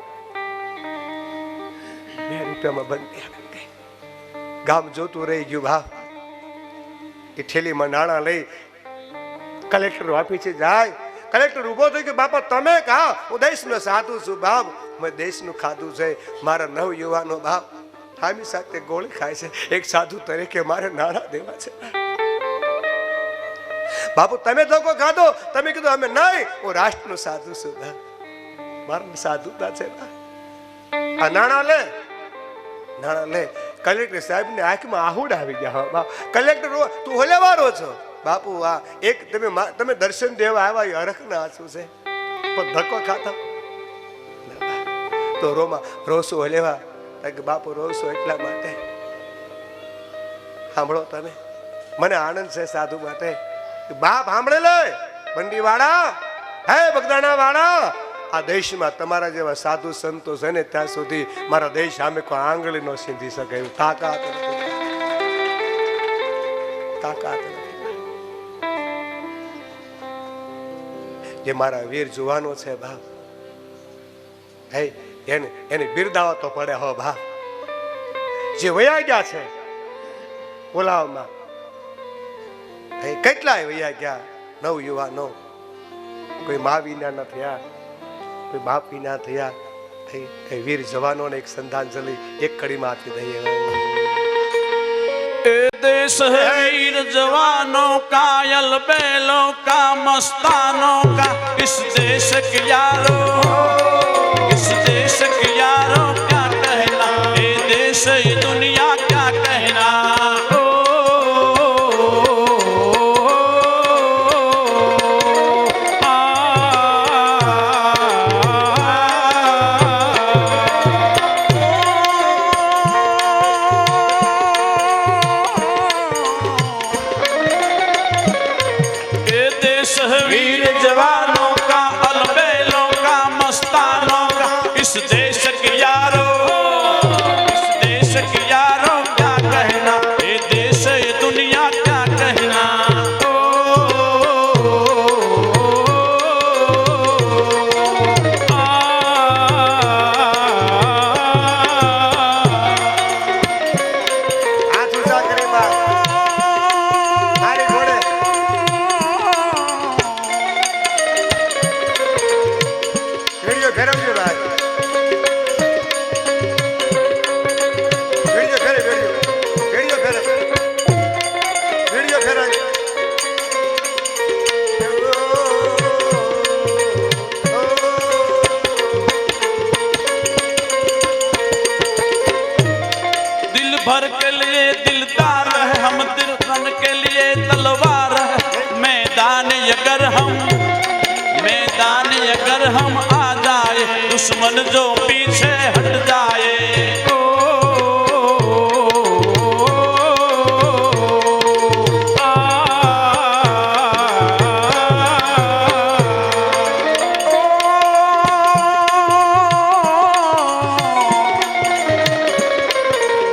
2 રૂપિયામાં બંડી આવી ગઈ. ગામ જોતું રહી ગયું બાપ. એ થેલીમાં નાણાં લઈ કલેક્ટર ઓફિસે જાય. કલેક્ટર ઉભો થઈ ગયો, બાપા તમે કા? હું દેશનો સાધુ છું બાપ, મેં દેશનું ખાધું છે. મારા નવ યુવાનો બાપ ફામી સાથે ગોળી ખાય છે, એક સાધુ તરીકે મારે નાણાં દેવા છે. બાપુ તમે ધક્કો ખાધો, તમે કીધું અમે નહીં, હું રાષ્ટ્રનો સાધુ છું બા. મારું સાધુતા છે બા. આ નાણા લે, નાણા લે. કલેક્ટર સાહેબ ને આંખમાં આહુડ આવી ગયા. હા બા, કલેક્ટર તું હોલેવારો છો બાપુ. આ એક તમે દર્શન દેવા આવ્યા એ હરખ ના આંસુ છે, પણ ધક્કો ખાતા તો રોસો હલેવા. કે બાપુ રોસો એટલા માટે, સાંભળો તમે, મને આનંદ છે સાધુ માટે. બાપ સાંભળે લે બંડી વાળા, હે બગદાણા વાળા, આ દેશમાં તમારા જેવા સાધુ સંતો છે ને ત્યાં સુધી મારા દેશ સામે કોઈ આંગળી નો સીંધી શકે એવું તાકાત નથી. તાકાત નથી. જે મારા વીર જુવાનો છે બાપ, હે એને બિરદાવા તો પડે હો બાપ. જે વયા ગયા છે ઓલાવમાં, કેટલાય વયા ગયા નવ યુવાનો, કોઈ મા વિના ન થયા, કોઈ બાપ વિના થયા. એ વીર જવાનોને એક શ્રદ્ધાંજલિ એક કડીમાં આપી દઈએ. ए देश है वीर जवानों का, यल बैलों का, मस्तानों का, इस देश के यारों, इस देश के यारों क्या कहना, ये देश ये दुनिया क्या कहना. वीर जवानों का, अलबेलों का, मस्तानों का, इस देश के यारों, इस देश के यारों क्या कहना, ये देश ये दुनिया क्या कहना. હાથ ઊંચા કરે બા, મારી જોડે રેડિયો ફેરવજો ભાઈ. રેડિયો ફેરવ, રેડિયો ફેરવ, રેડિયો ફેરવ. दिल भर के लिए दिलदार है हम, दिल रन के लिए तलवार है. मैदान अगर हम आ जाए, दुश्मन जो पीछे हट जाए.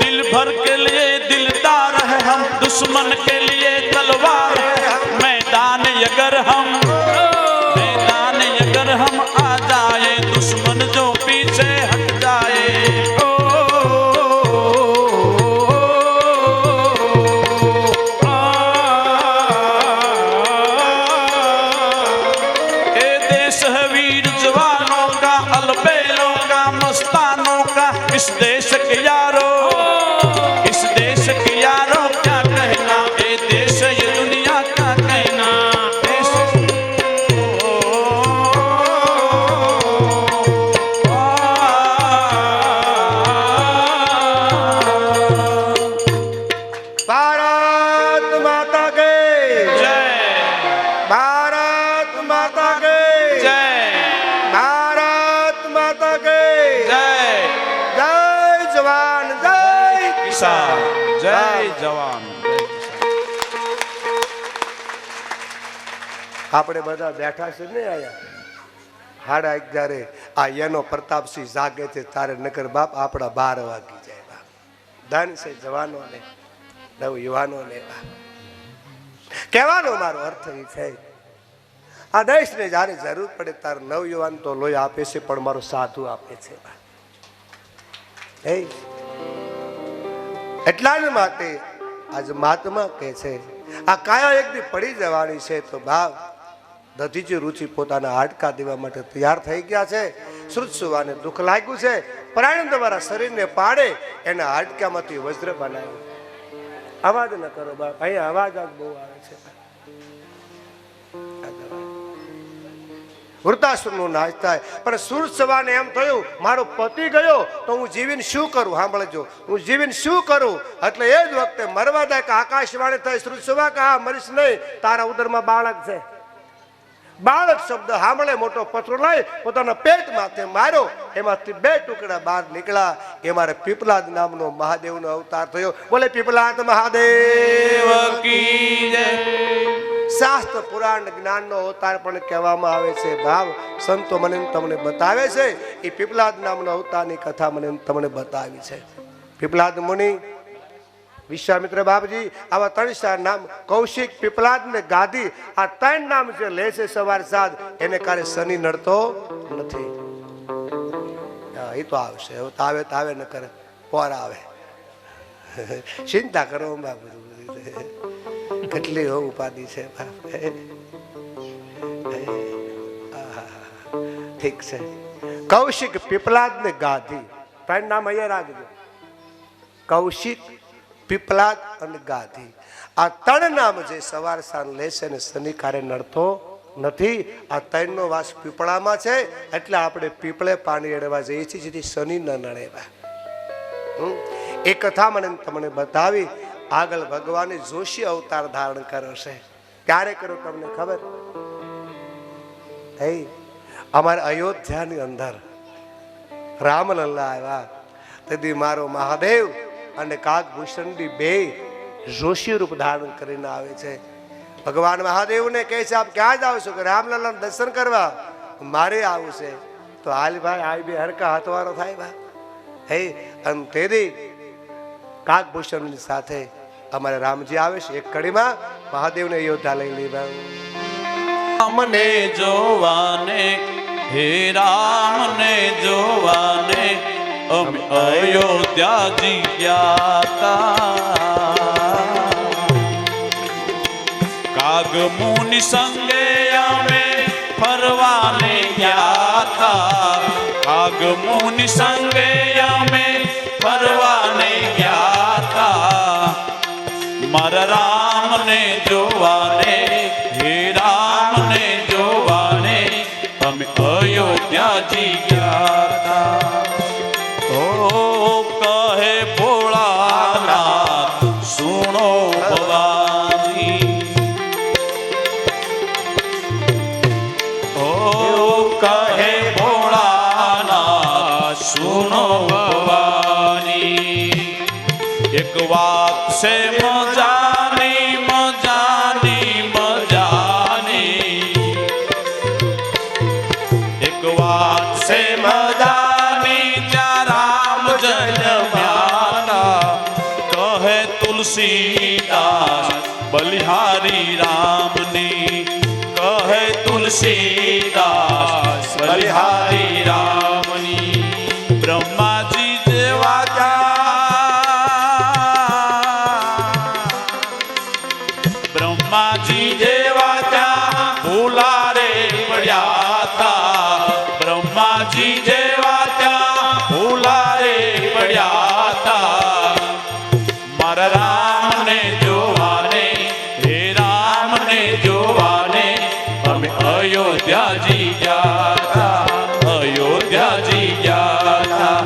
दिल भर के लिए दिलदार है हम, दुश्मन के लिए तलवार है. मैदान अगर हम आ जाए, दुश्मन जो पीछे हट जाए. ये देश है वीर जवानों का, अलबेलों का, मस्तानों का, इस देश के यारों, इस देश के यारों क्या कहना, ये देश ये दुनिया क्या कहना. ભારત માતા કે जय, ભારત માતા કે जय, ભારત માતા કે जय જય જવાન, જય किसान, जय जवान, जय किसान. આપણે બધા બેઠા છે ને આયા 11:30 આ એનો પ્રતાપસિંહ જાગે છે તારે નકર બાપ આપણા 12 વાગી જાય બાપ. ધન છે જવાનોને, નવ યુવાનોને બાપ. કહેવાનો મારો અર્થ એ છે, આ દેશને જ્યારે જરૂર પડે ત્યારે નવ યુવાન તો લોહી આપે છે, પણ મારો સાધુ આપે છે બાપ. એટલા જ માટે આજ મહાત્મા કહે છે આ કાયા એક દી પડી જવાની છે, તો બાપ દધીજી રુચિ પોતાના હાડકા દેવા માટે તૈયાર થઈ ગયા છે. શ્રુતસુવાને દુઃખ લાગ્યું છે, પ્રાણ તમારા શરીરને પાડે એના હાડકામાંથી વજ્ર બનાવ્યું. અવાજ ન કરો બાપ, અહીંયા અવાજ બહુ આવે છે. વૃતાસુરનો નાશ થાય. પણ સુરસવાને એમ થયું મારો પતિ ગયો તો હું જીવીને શું કરું? સાંભળજો, હું જીવીને શું કરું? એટલે એ જ વખતે મરવા દે કે આકાશવાણી થઈ સુરસવા કે આ મરીશ નહીં, તારા ઉદરમાં બાળક છે. બાળક શબ્દ સાંભળે મોટો પથરો લઈ પોતાના પેટ માથે માર્યો, એમાંથી 2 ટુકડા બહાર નીકળ્યા. એ મારે પીપલાદ નામનો મહાદેવનો અવતાર થયો. બોલે પીપલાદ મહાદેવ કી જય. શાસ્ત્ર પુરાણ જ્ઞાનનો અવતાર પણ કહેવામાં આવે છે. ભાવ સંતો મને તમને બતાવે છે. એ પીપલાદ નામનો અવતારની કથા મને તમને બતાવી છે. પીપલાદ મુનિ, વિશ્વામિત્ર બાપજી, આવા 3-4 નામ, કૌશિક, પીપલાદ ને ગાદી, આ 3 નામ જે લે છે સવાર સાંજ, એને કારે શનિ નડતો નથી. એ તો આવશે, તો આવે ન કરે પોર આવે. ચિંતા કરો બાપુ, કેટલી ઉપાધિ છે. ઠીક છે. કૌશિક, પીપલાદ ને ગાદી, 3 નામ અહીંયા રાખજો. કૌશિક, પીપલાદ અને ગાદી, આ 3 નામ જે સવાર સાંજ લે છે ને શનિ કારે નડતો નથી. આ 3 નો વાસ પીપળામાં છે, એટલે આપણે પીપળે પાણી એડવા જઈએ છીએ જેથી શનિ ન નડે. એ કથા મને તમને બતાવી. આગળ ભગવાને જોશી અવતાર ધારણ કર્યો છે. ક્યારે કર્યો તમને ખબર? અમારા અયોધ્યાની અંદર રામલલ્લા આવ્યા તેથી મારો મહાદેવ અને કાગભૂષણની 2 જોશી રૂપ ધારણ કરીને આવે છે. ભગવાન મહાદેવને કહે છે આપ ક્યાં જાઓ છો? કે રામલલ્લાના દર્શન કરવા. મારે આવું છે. તો હાલ ભાઈ આ 2 હરકા હાથવારો થાય બા. અને તેથી કાગભૂષણની સાથે અમારે રામજી આવે છે. એક કડીમાં મહાદેવને અયોધ્યા લઈ લીધા. રામને જોવાને, હે રામને જોવાને અમે અયોધ્યાજી ગયા તા. કાગ મુનિ સંગે અમે ફરવાને ગયા તા. કાગ મુનિ સંગે અમે ફરવાને ગયા તા. મારા રામને જોવાને, હે રામને જોવાને અમે અયોધ્યાજી ગયા તા. કહે ભોળાનાથ સુણો ભવાની, કહે ભોળાનાથ સુણો ભવાની. એક વાત છે મજાની મજાની મજાની, એક વાત છે મજાની જ્યાં રામ જન્મ્યા. કહે તુલસીદાસ બલિહારી રામની, કહે તુલસીદાસ બલિહારી રામની. બ્રહ્માજી જેવા બ્રહ્માજી જેવા ત્યાં ભૂલારે પડ્યા હતા. બ્રહ્માજી જેવા ત્યાં ભૂલારે પડ્યા હતા. મારા રામને જોવાને, હે રામને જોવાને અમે અયોધ્યાજી ગયા તા. અયોધ્યાજી ગયા તા.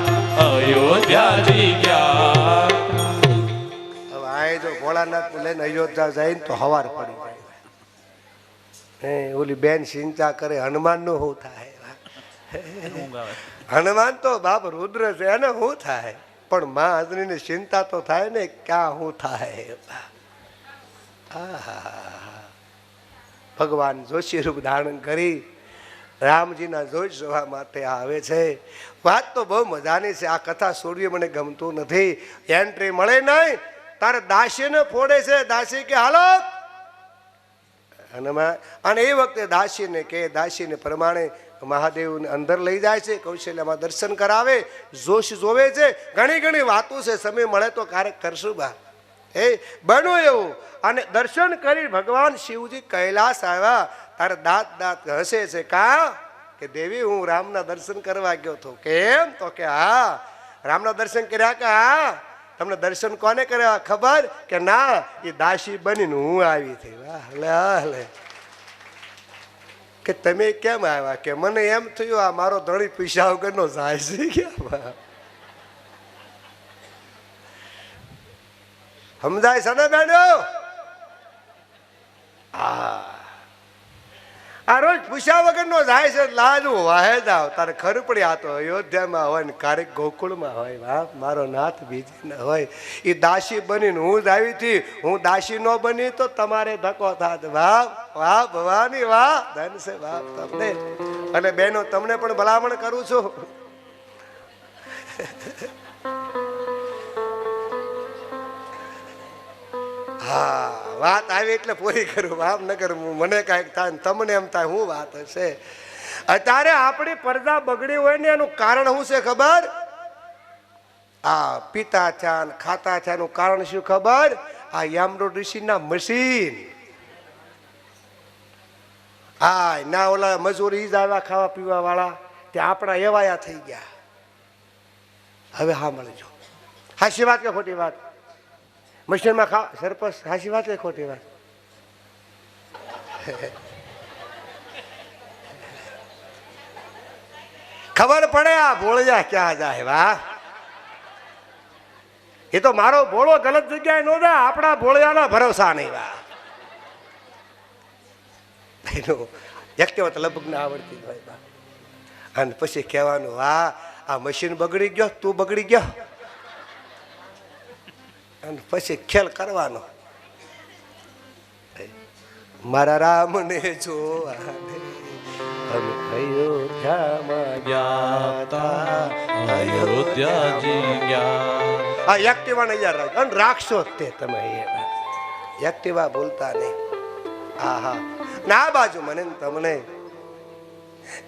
અયોધ્યાજી ગયા. ભોળાનાથ લઈને અયોધ્યા જાય ને તો હવાર પડી જાય. ઓલી બેન ચિંતા કરે હનુમાન નું શું થાય? હનુમાન તો બાપ રુદ્ર છે, એને શું થાય? પણ માં અંજની ની ચિંતા તો થાય ને, ક્યાં શું થાય? ભગવાન જોશી રૂપ ધારણ કરી રામજીના જોઈ જોવા માટે આવે છે. વાત તો બહુ મજાની છે. આ કથા છોડવી મને ગમતું નથી. એન્ટ્રી મળે નહીં તારે દાસીને ફોડે છે. દાસી કે હાલો, અને એ વખતે દાસીને કે દાસીને પ્રમાણે મહાદેવને અંદર લઈ જાય છે. કૌશલ્યામાં દર્શન કરાવે, જોશ જોવે છે. ઘણી ઘણી વાતો છે, સમય મળે તો ક્યારેક કરશું બા. બન્યું એવું. અને દર્શન કરી ભગવાન શિવજી કૈલાસ આવ્યા. તારે દાંત દાંત હસે છે. કા કે દેવી હું રામના દર્શન કરવા ગયો હતો. કેમ? તો કે હા રામના દર્શન કર્યા. કે હા તમને દર્શન કોને કર્યા ખબર? કે ના, એ દાસી બનીને હું આવી હતી. વાહ લે લે. કે તમે કેમ આવ્યા? કે મને એમ થયું આ મારો ધણી પૈસા વગરનો જાય છે ક્યાં. સમજાય છે ને બેનો? આ રોજ પૂછ્યા વગરનો જાય છે. લાજુ વાહે જાવ તારે ખરું પડી. આ તો અયોધ્યામાં હોય ને ક્યારેક ગોકુળમાં હોય. વાહ, મારો નાથ બીજે ન હોય. એ દાસી બનીને હું જ આવી હતી. હું દાસી ન બની તો તમારે ધક્કો થાત. વાહ વાહ ભવાની વાહ, ધન છે વાહ તમને. અને બહેનો તમને પણ ભલામણ કરું છું. હા, વાત આવી એટલે પૂરી કરું. આમ ન કરું મને કાંઈક થાય ને તમને એમ થાય હું વાત હશે. અત્યારે આપણી પરદા બગડી હોય ને એનું કારણ શું છે ખબર? આ પીતા ચા ને ખાતા ચા નું કારણ શું ખબર? આ યામરો ઋષિના મશીન. હા, ના ઓલા મજૂરી જ આવ્યા ખાવા પીવા વાળા, તે આપણા એવાયા થઈ ગયા. હવે હા મળજો. હાચી વાત કે ખોટી વાત? મશીનમાં ખા સરપંચ હાચી વાત કે ખોટી વાત? ખબર પડે આ ભોળિયા ક્યાં જાય. વાહ, એ તો મારો ભોળો ગલત જગ્યાએ નો જાય. આપણા ભોળિયાના ભરોસા નહીં. વાહ, વ્યક્તિગત લગભગ ના આવડતી હોય. બા અને પછી કહેવાનું વાહ આ મશીન બગડી ગયો, તું બગડી ગયો. અને પછી ખેલ કરવાનો. મારા રામને જોવાને અમે અયોધ્યામાં ગયા. અયોધ્યાજી ગયા. આ એક્ટિવા ને યાર રાખજો અને રાખશો તે તમે. એક્ટિવા ભૂલતા નહીં. હા હા, ના આ બાજુ મને તમને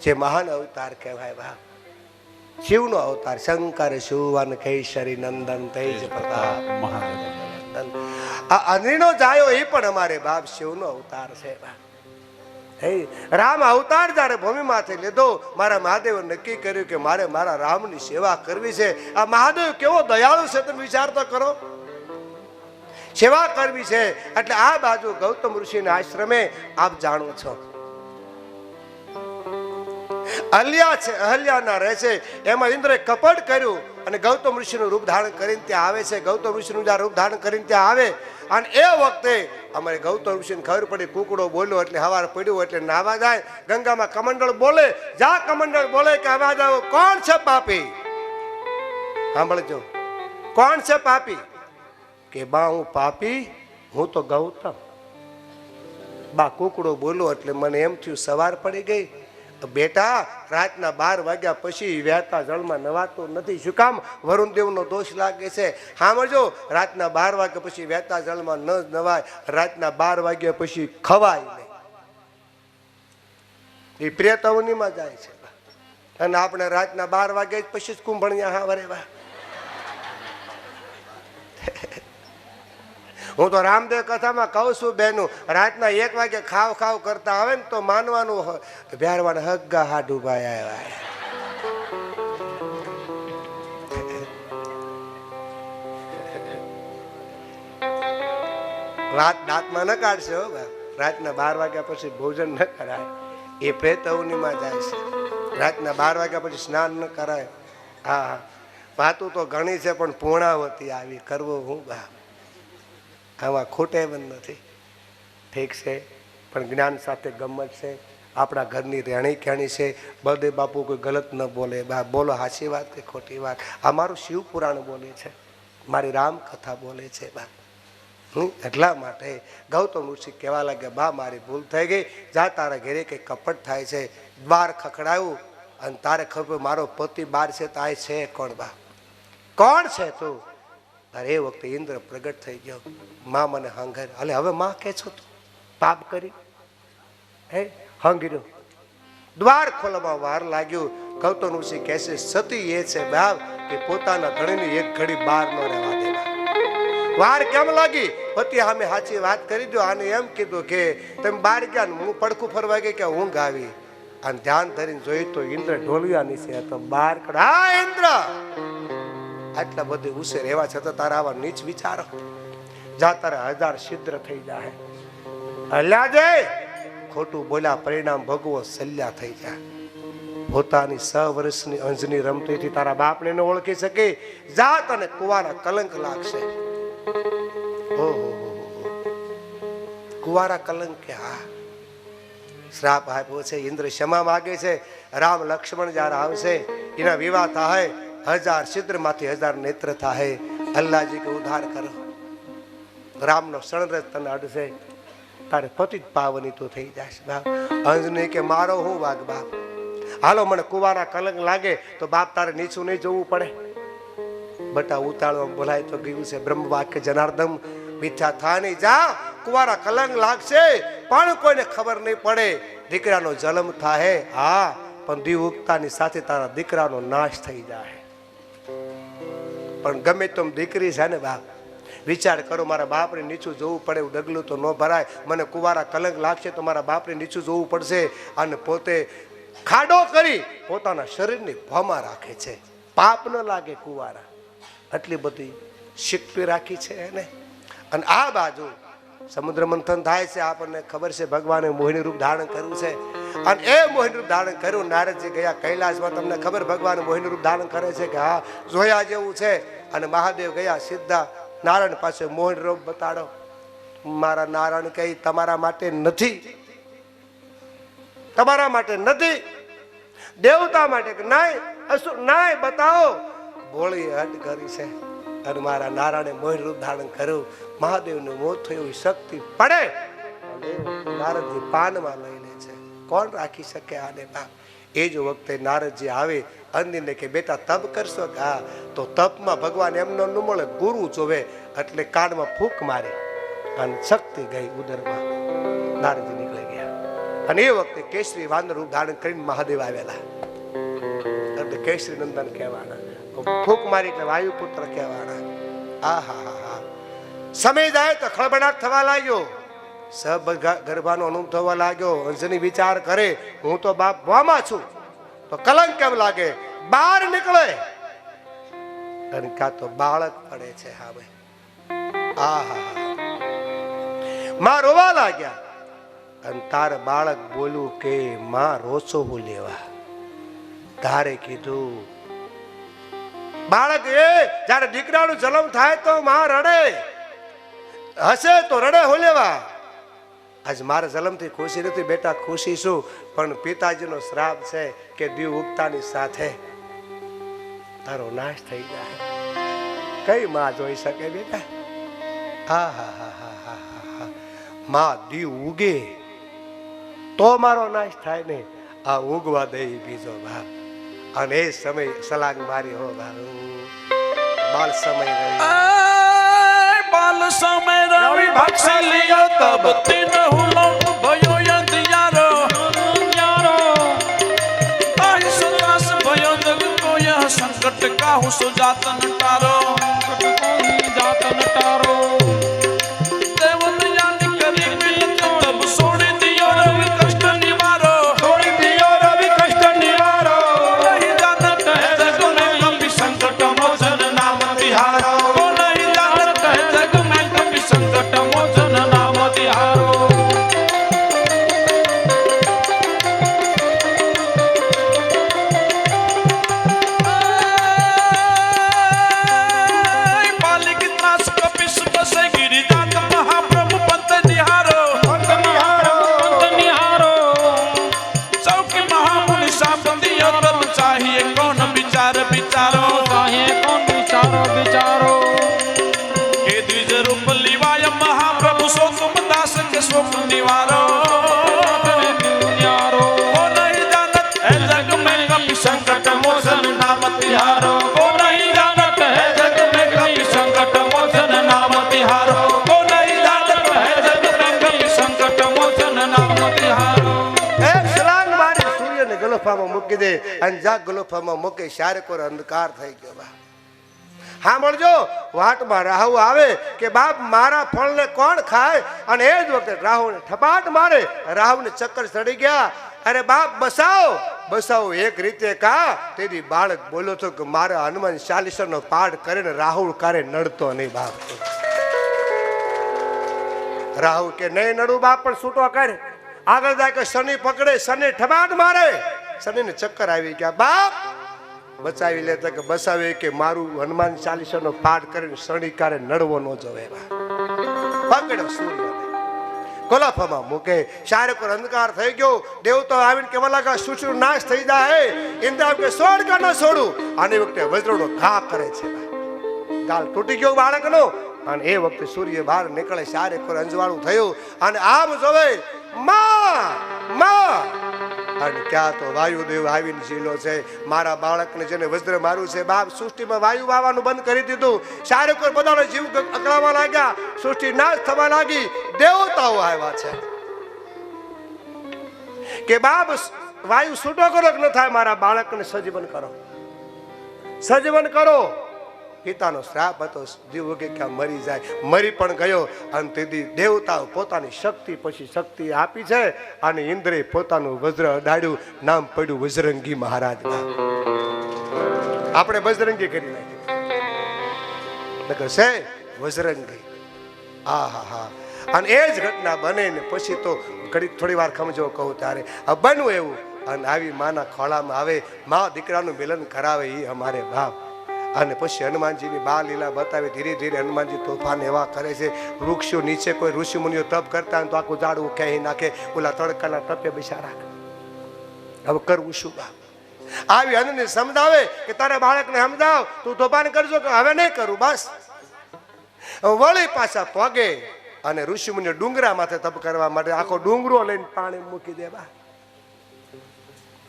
જે મહાન અવતાર કહેવાય. વાહ, શિવનો અવતાર. શંકર સુવન કેસરી નંદન તેજ પ્રતાપ. આ અગ્નિનો જાયો એ પણ અમારે બાપ શિવનો અવતાર છે. રામ અવતાર જયારે ભૂમિ માથે લીધો, મારા મહાદેવ નક્કી કર્યું કે મારે મારા રામની સેવા કરવી છે. આ મહાદેવ કેવો દયાળુ છે તમે વિચાર તો કરો. સેવા કરવી છે એટલે આ બાજુ ગૌતમ ઋષિના આશ્રમે આપ જાણો છો અહલ્યા છે, અહલ્યાના રહે છે. એમાં ઇન્દ્રએ કપટ કર્યું અને ગૌતમ ઋષિનું રૂપ ધારણ કરીને ત્યાં આવે છે. ગૌતમ ઋષિનું જ્યાં રૂપ ધારણ કરીને ત્યાં આવે અને એ વખતે અમારે ગૌતમ ઋષિને ખબર પડી કુકડો બોલ્યો એટલે હવાર પડ્યું એટલે નાવા જાય. ગંગામાં કમંડળ બોલે, જા કમંડળ બોલે કે અવાજ આવ્યો, કોણ છે પાપી? સાંભળજો, કોણ છે પાપી? કે બા હું પાપી, હું તો ગૌતમ. બા કુકડો બોલ્યો એટલે મને એમ થયું સવાર પડી ગઈ. બેટા, રાતના 12 વાગ્યા પછી વહેતા જળમાં નવાતું નથી. શું કામ? વરુણદેવનો દોષ લાગે છે. સાંભળજો, રાતના 12 વાગ્યા પછી વહેતા જળમાં ન નવાય. રાતના 12 વાગ્યા પછી ખવાય નહીં. એ પ્રેતવનીમાં જાય છે. અને આપણે રાતના 12 વાગ્યા પછી જ કુંભણિયા હા વરેવા. હું તો રામદેવ કથામાં કહું છું બેનું, રાતના 1 વાગે ખાવ ખાવ કરતા આવે ને તો માનવાનું ભ્યારવાના હગ્ગા હાડું ભાઈ આવ્યા. વાત દાંતમાં ન કાઢશે હો. રાતના 12 વાગ્યા પછી ભોજન ન કરાય. એ પ્રેત અવનીમાં જાય છે. રાતના 12 વાગ્યા પછી સ્નાન ન કરાય. હા, વાતું તો ઘણી છે પણ પૂર્ણાવતી આવી કરવું હું બા. આમાં ખોટે બંધ નથી. ઠીક છે, પણ જ્ઞાન સાથે ગમત છે. આપણા ઘરની રહેણી કહેણી છે. બળદેવ બાપુ કોઈ ગલત ન બોલે. બા બોલો હાચી વાત કે ખોટી વાત? આ મારું શિવ પુરાણ બોલે છે, મારી રામકથા બોલે છે. બા એટલા માટે ગૌતમ ઋષિ કહેવા લાગ્યા, બા મારી ભૂલ થઈ ગઈ. જા તારા ઘરે કંઈ કપટ થાય છે. દ્વાર ખખડાયું અને તારે ખબર મારો પતિ બાર છે તો આ છે કોણ? બા કોણ છે તું? અરે એ વખતે ઇન્દ્ર પ્રગટ થઈ ગયો. માં મને હંગર. અલે હવે માં કે છો તું પાપ કરી? હે હંગર્યો. દ્વાર ખોલવામાં વાર લાગ્યું. ગૌતમ ઋષિ કહેશે સતી એ છે બાપ કે પોતાના ધણીની એક ઘડી બહાર ન રહેવા દેવા. વાર કેમ લાગી? પતિ સામે સાચી વાત કરી દો. આને એમ કીધું કે તમે બહાર ગયા ને હું પડખું ફરવા ગઈ કે ઊંઘ આવી. અને ધ્યાન ધરીને જોયું તો ઇન્દ્ર ઢોલિયા નીચે હતો. બહાર કડ હા ઇન્દ્ર, આટલા બધી ઉસે રહેવા છતાં તારા આવા નીચ વિચારો. જા તારા 1000 છિદ્ર થઈ જાય. અલ્યા જય ખોટું બોલ્યા પરિણામ ભોગવો સલ્યા થઈ જાય. પોતાની 6 વર્ષની અંજની રમતીથી તારા બાપને ન ઓળખી શકે, જાત અને કુવારા કલંક લાગશે. ઓહો, કુવારા કલંક કે હા, શ્રાપ આપ્યો છે. ઇન્દ્ર ક્ષમા માગે છે. રામ લક્ષ્મણ જ્યારે આવશે એના વિવાહ થાય, 1000 છિદ્રમાંથી 1000 નેત્ર થાય. અલ્લાહજી કે ઉદ્ધાર કરો. રામનો શણરજ તને અડશે, તારે પતિ પાવની તો થઈ જશે. બાપ અંજની કે મારો હું વાગ બાપ, હાલો મને કુવારા કલંક લાગે તો બાપ તારે નીચું નહીં જોવું પડે. બટા ઉતાળવા બોલાય તો ગયું છે બ્રહ્મ વાક્ય જનાર્દન મીઠા થા નહીં જા. કુવારા કલંક લાગશે પણ કોઈને ખબર નહીં પડે. દીકરાનો જન્મ થાય હા, પણ દીવ ઉગતાની સાથે તારા દીકરાનો નાશ થઈ જાય. પણ ગમે તેમ દીકરી છે ને બાપ, વિચાર કરો મારા બાપને નીચું જોવું પડે એવું ડગલું તો ન ભરાય. મને કુવારા કલંક લાગશે તો મારા બાપને નીચું જોવું પડશે. અને પોતે ખાડો કરી પોતાના શરીરની ભોમાં રાખે છે, પાપ ન લાગે કુવારા. આટલી બધી શક્તિ રાખી છે એને. અને આ બાજુ સમુદ્ર મંથન થાય છે, આપણને ખબર છે ભગવાને મોહિની રૂપ ધારણ કર્યું છે. અને એ મોહિની રૂપ ધારણ કર્યું. નારદજી ગયા કૈલાસમાં, તમને ખબર ભગવાન મોહિની રૂપ ધારણ કરે છે કે હા જોયા જેવું છે. અને મહાદેવ ગયા સીધા નારાયણ પાસે મોહિની રૂપ બતાડો. મારા નારાયણ કહે તમારા માટે નથી, તમારા માટે નથી, દેવતા માટે કે નાય બતાવો. ભોળી હટ કરી છે. અને મારા નારાયણે મોહિની રૂપ ધારણ કર્યું. મહાદેવનું મોત થયું, શક્તિ પડે નારદજી પાનમાં લઈ લે છે. કોણ રાખી શકે આને બાપ? એ જ વખતે નારદજી આવે અંદિરને કે બેટા તપ કરશો કે હા, તો તપમાં ભગવાન એમનો ન મળે, ગુરુ જોવે. એટલે કાનમાં ફૂંક મારી અને શક્તિ ગઈ ઉદરમાં. નારદજી નીકળી ગયા. અને એ વખતે કેસરી વાનર રૂપ ધારણ કરીને મહાદેવ આવેલા. એટલે કેસરી નંદન કહેવાના, ફૂંક મારી એટલે વાયુપુત્ર કહેવાના. આ હા હા હા, સમય જાય તો ખળભળાટ થવા લાગ્યો, સબ ગર્ભાનો અનુભવ થવા લાગ્યો. અંજની વિચાર કરે હું તો બાપ ભોમાં છું તો કલંક કેમ લાગે? બહાર નીકળે અને કાં તો બાળક પડે છે. હા ભાઈ, આ હા માં રોવા લાગ્યા. અને તાર બાળક બોલ્યું કે માં રોસો હું લેવા. તારે કીધું બાળક એ જયારે દીકરાનો જન્મ થાય તો માં રડે, હશે તો રડે હો લેવા. આજ મારા જન્મથી ખુશી નથી બેટા, ખુશી શું, પણ પિતાજીનો શ્રાપ છે કે દીવ ઉગતાની સાથે તારો નાશ થઈ જાય. કઈ માં જોઈ શકે બેટા? હા હા હા હા હા હા હા, માં દીવ ઉગે તો મારો નાશ થાય ને. આ ઉગવા દે બીજો બાપ. અને એ સમય સલાંગ મારી હો બાપ. બાલ સમય રહી, બાલ સમય રવિ ભક્ષી લિયો તબ તિન હુલમ ભયો યંધિયારો યારો આહી સુદાસ ભયો જગ કો યહ સંકટ કાહુ સુજાતન તારો જાતન તારો દેવન યાદ કરી મિલત તબ છોડી દિયો રવિ કષ્ટ નિવારો, છોડી દિયો રવિ કષ્ટ નિવારો. નહીં જાનત હે જગ મેં કભી સંકટ મોચન નામ તિહારો. સંકટ મોચન નામ તિહારો. પાલિક ત્રાસ કપિસ બસે ગિરિજાત મહાપ્રભુ પંત નિહારો, પંત નિહારો, પંત નિહારો. ચૌકી મહામુનિ સાપ દિયો તબ ચાહીએ કોન વિચાર વિચારો, ચાહીએ કોન વિચારો વિચારો. એ દ્વિજ રૂપ લીવાય મહાપ્રભુ શોક દાસ કે શોક નિવારો. કો નહીં જાનત હે જગ મેં કભી સંકટ મોચન નામ તિહારો. કો નહીં જાનત હે જગ મેં કભી સંકટ મોચન નામ તિહારો. કો નહીં જાનત હે જગ મેં કભી સંકટ મોચન નામ તિહારો. એ સલાંગ મારી સૂર્યને ગલોફામાં મૂકી દે. અને જા ગલોફામાં મૂકે શારે કોર અંધકાર થઈ ગયો બા. સાંભળજો, વાટમાં રાહુ આવે કે બાપ મારા ફળને કોણ ખાય? અને એ જ વખતે રાહુને ઠપાટ મારે, રાહુને ચક્કર ચડી ગયા. અરે બાપ બસાવો બસાવો. એક રીતે કા તેથી બાળક બોલ્યો હતો કે મારા હનુમાન ચાલીસાનો પાઠ કરીને રાહુલ કારે નડતો નહીં બાપ. રાહુ કે નહીં નડું બાપ, પણ છૂટો કરે. આગળ જાય કે શનિ પકડે, શનિ ઠબાટ મારે, શનિને ચક્કર આવી ગયા. બાપ બચાવી લેતા કે બસાવે કે મારું હનુમાન ચાલીસાનો પાઠ કરીને શનિ કારે નડવો ન જવે. પકડ્યો સૂર્ય કોલાફામાં મૂકે. ચારે પર અંધકાર થઈ ગયો. દેવતા આવીને કેવા લાગા સૃષ્ટિનો નાશ થઈ જાય. ઇન્દ્ર કે છોડ કે ન છોડું. આની વખતે વજ્રનો ઘા કરે છે. ગાલ તૂટી ગયો બાળકનો. અને એ વખતે સૂર્ય બહાર નીકળે. ચારે પર અંજવાળું થયું અને આમ જોવે માં. અને ક્યાં તો વાયુદેવ આવીને ઝીલો છે. મારા બાળકને જેને વજ્ર માર્યું છે બાપ, સૃષ્ટિમાં વાયુ વાવાનું બંધ કરી દીધું. ચારે પર બધાનો જીવ અકળાવા લાગ્યા. સૃષ્ટિ નાશ થવા લાગી. દેવતાઓ આવ્યા છે કે બાપ વાયુ છૂટો કરો કે ન થાય, મારા બાળકને સજીવન કરો, સજીવન કરો. પિતાનો શ્રાપ હતો, જીવ કે ક્યાં મરી જાય. મરી પણ ગયો. અને તેથી દેવતાઓ પોતાની શક્તિ પછી શક્તિ આપી છે. અને ઇન્દ્રે પોતાનું વજ્ર અડાડ્યું. નામ પડ્યું બજરંગી મહારાજ. આપણે બજરંગી કરી નાખી છે બજરંગી. હા. અને એ જ ઘટના બને ને પછી તો ઘડી થોડી વાર સમજો કહું ત્યારે બન્યું એવું. અને આવી માના ખોળામાં આવે, મા દીકરાનું મિલન કરાવે, એ અમારે બાપ. અને પછી હનુમાનજીની બાળ લીલા બતાવે. ધીરે ધીરે હનુમાનજી તોફાન એવા કરે છે. વૃક્ષો નીચે કોઈ ઋષિ મુનિઓ તપ કરતા હોય તો આખું ઝાડવું કહી નાખે. ઓલા તડકાના તપે બિચારા. હવે કરવું શું બાપ? આવી હનુને સમજાવે કે તારા બાળકને સમજાવ, તું તોફાન કરજો કે હવે નહીં કરું બસ. વળી પાછા પગે અને ઋષિ મુનિઓ ડુંગરા માથે તપ કરવા માટે આખો ડુંગરો લઈને પાણી મૂકી દે બા.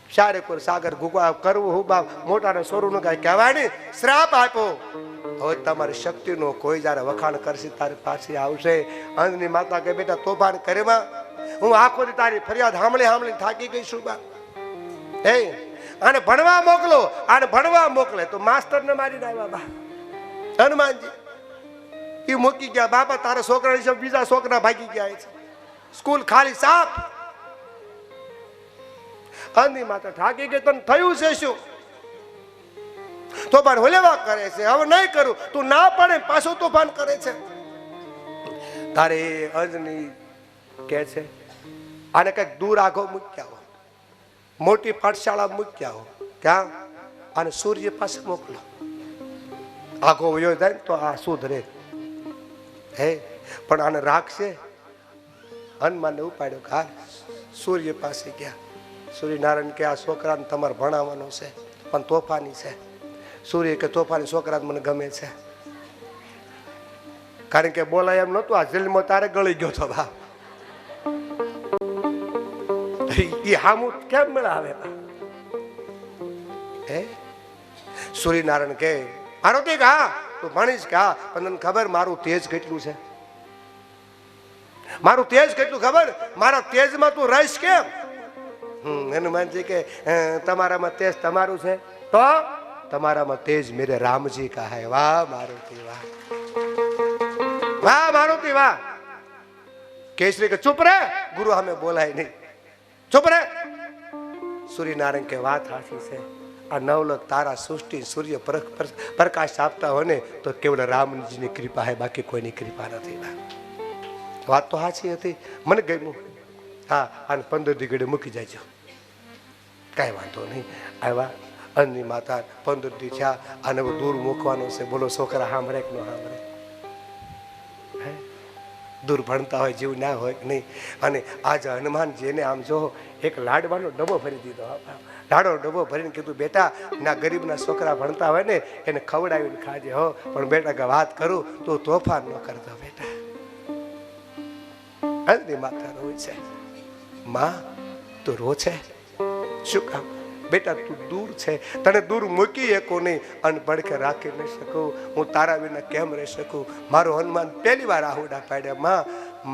ચારે કોર સાગર ગુગા કરવું હું બાપ. મોટાને સોરું કઈ કહેવાય નહીં. શ્રાપ આપ્યો. હવે તમારી શક્તિનો કોઈ જયારે વખાણ કરશે તારી પાછી આવશે. અંજની માતા કે બેટા તોફાન કરેમાં હું આખો દી તારી ફરિયાદ સાંભળી થાકી ગઈ છું બાપ. હે આને ભણવા મોકલો. આને ભણવા મોકલે તો માસ્તરને મારી ડાવ્યા બા. હનુમાનજી એ મૂકી ગયા. બાપા તારા છોકરા બીજા છોકરા ભાગી ગયા છે. સ્કૂલ ખાલી સાફ. અંધી માતા થાકી ગઈ. તને થયું છે શું? તોફાન હોલેવા કરે છે. હવે નહીં કરું. તું ના પડે પાછું તોફાન કરે છે. તારે અંજની કે છે આને કઈક દૂર આગો મૂક્યા હો, મોટી પાઠશાળા મૂક્યા હો. ક્યાં? અને સૂર્ય પાસે મોકલો. આગો વયો જાય તો આ સુધરે. હે પણ આને રાખશે. હનુમાનને ઉપાડ્યો. હા સૂર્ય પાસે ગયા. સૂર્યનારાયણ કે આ છોકરાને તમારે ભણાવવાનો છે પણ તોફાની છે. સૂર્ય કે તોફાની છોકરા મને ગમે છે. કારણ કે બોલાય એમ નતું. આ જેલમાં તારે ગળી ગયો તો બા. એ હામું કેમ મેળાવે? હે સૂર્યનારાયણ કે મારો કે હા તું ભણીશ કે હા, પણ તને ખબર મારું તેજ કેટલું છે? મારું તેજ કેટલું ખબર? મારા તેજમાં તું રહીશ કેમ? હનુમાનજી કે તમારામાં તેજ તમારું છે તો તમારામાં તેજ મેરે રામજી કા હૈ. વાહ મારુતિ વાહ, વાહ મારુતિ વાહ. કેસરી કે ચૂપ રે, ગુરુ હમે બોલાય નહીં, ચૂપ રે. સૂર્યનારાયણ કે વાત સાચી છે. આ નવલખ તારા સૃષ્ટિ સૂર્ય પ્રકાશ આપતા હોય ને તો કેવળ રામજીની કૃપા હે, બાકી કોઈની કૃપા નથી. વાત તો સાચી હતી, મને ગમ્યું. હા અને 15 દી મૂકી જાય કઈ વાંધો નહીં. આવ્યા અન્ની માતા 15 દી થયા અને દૂર મૂકવાનો છે. બોલો છોકરા સાંભળે કે ન સાંભળે? દૂર ભણતા હોય જેવું ના હોય કે નહીં. અને આજે હનુમાનજીને આમ જો એક લાડવાનો ડબ્બો ભરી દીધો. લાડો ડબ્બો ભરીને કીધું બેટા ના ગરીબના છોકરા ભણતા હોય ને એને ખવડાવીને ખાજે હો, પણ બેટા કે વાત કરું તું તોફાન ન કરતો બેટા. અંની માતા રોય છે. માં તું રો છે શું કામ? બેટા તું દૂર છે, તને દૂર મૂકી શકો નહીં અને પડખે રાખી નહીં શકું. હું તારા વિના કેમ રહી શકું? મારો હનુમાન પહેલી વાર આહુડા પાડ્યા.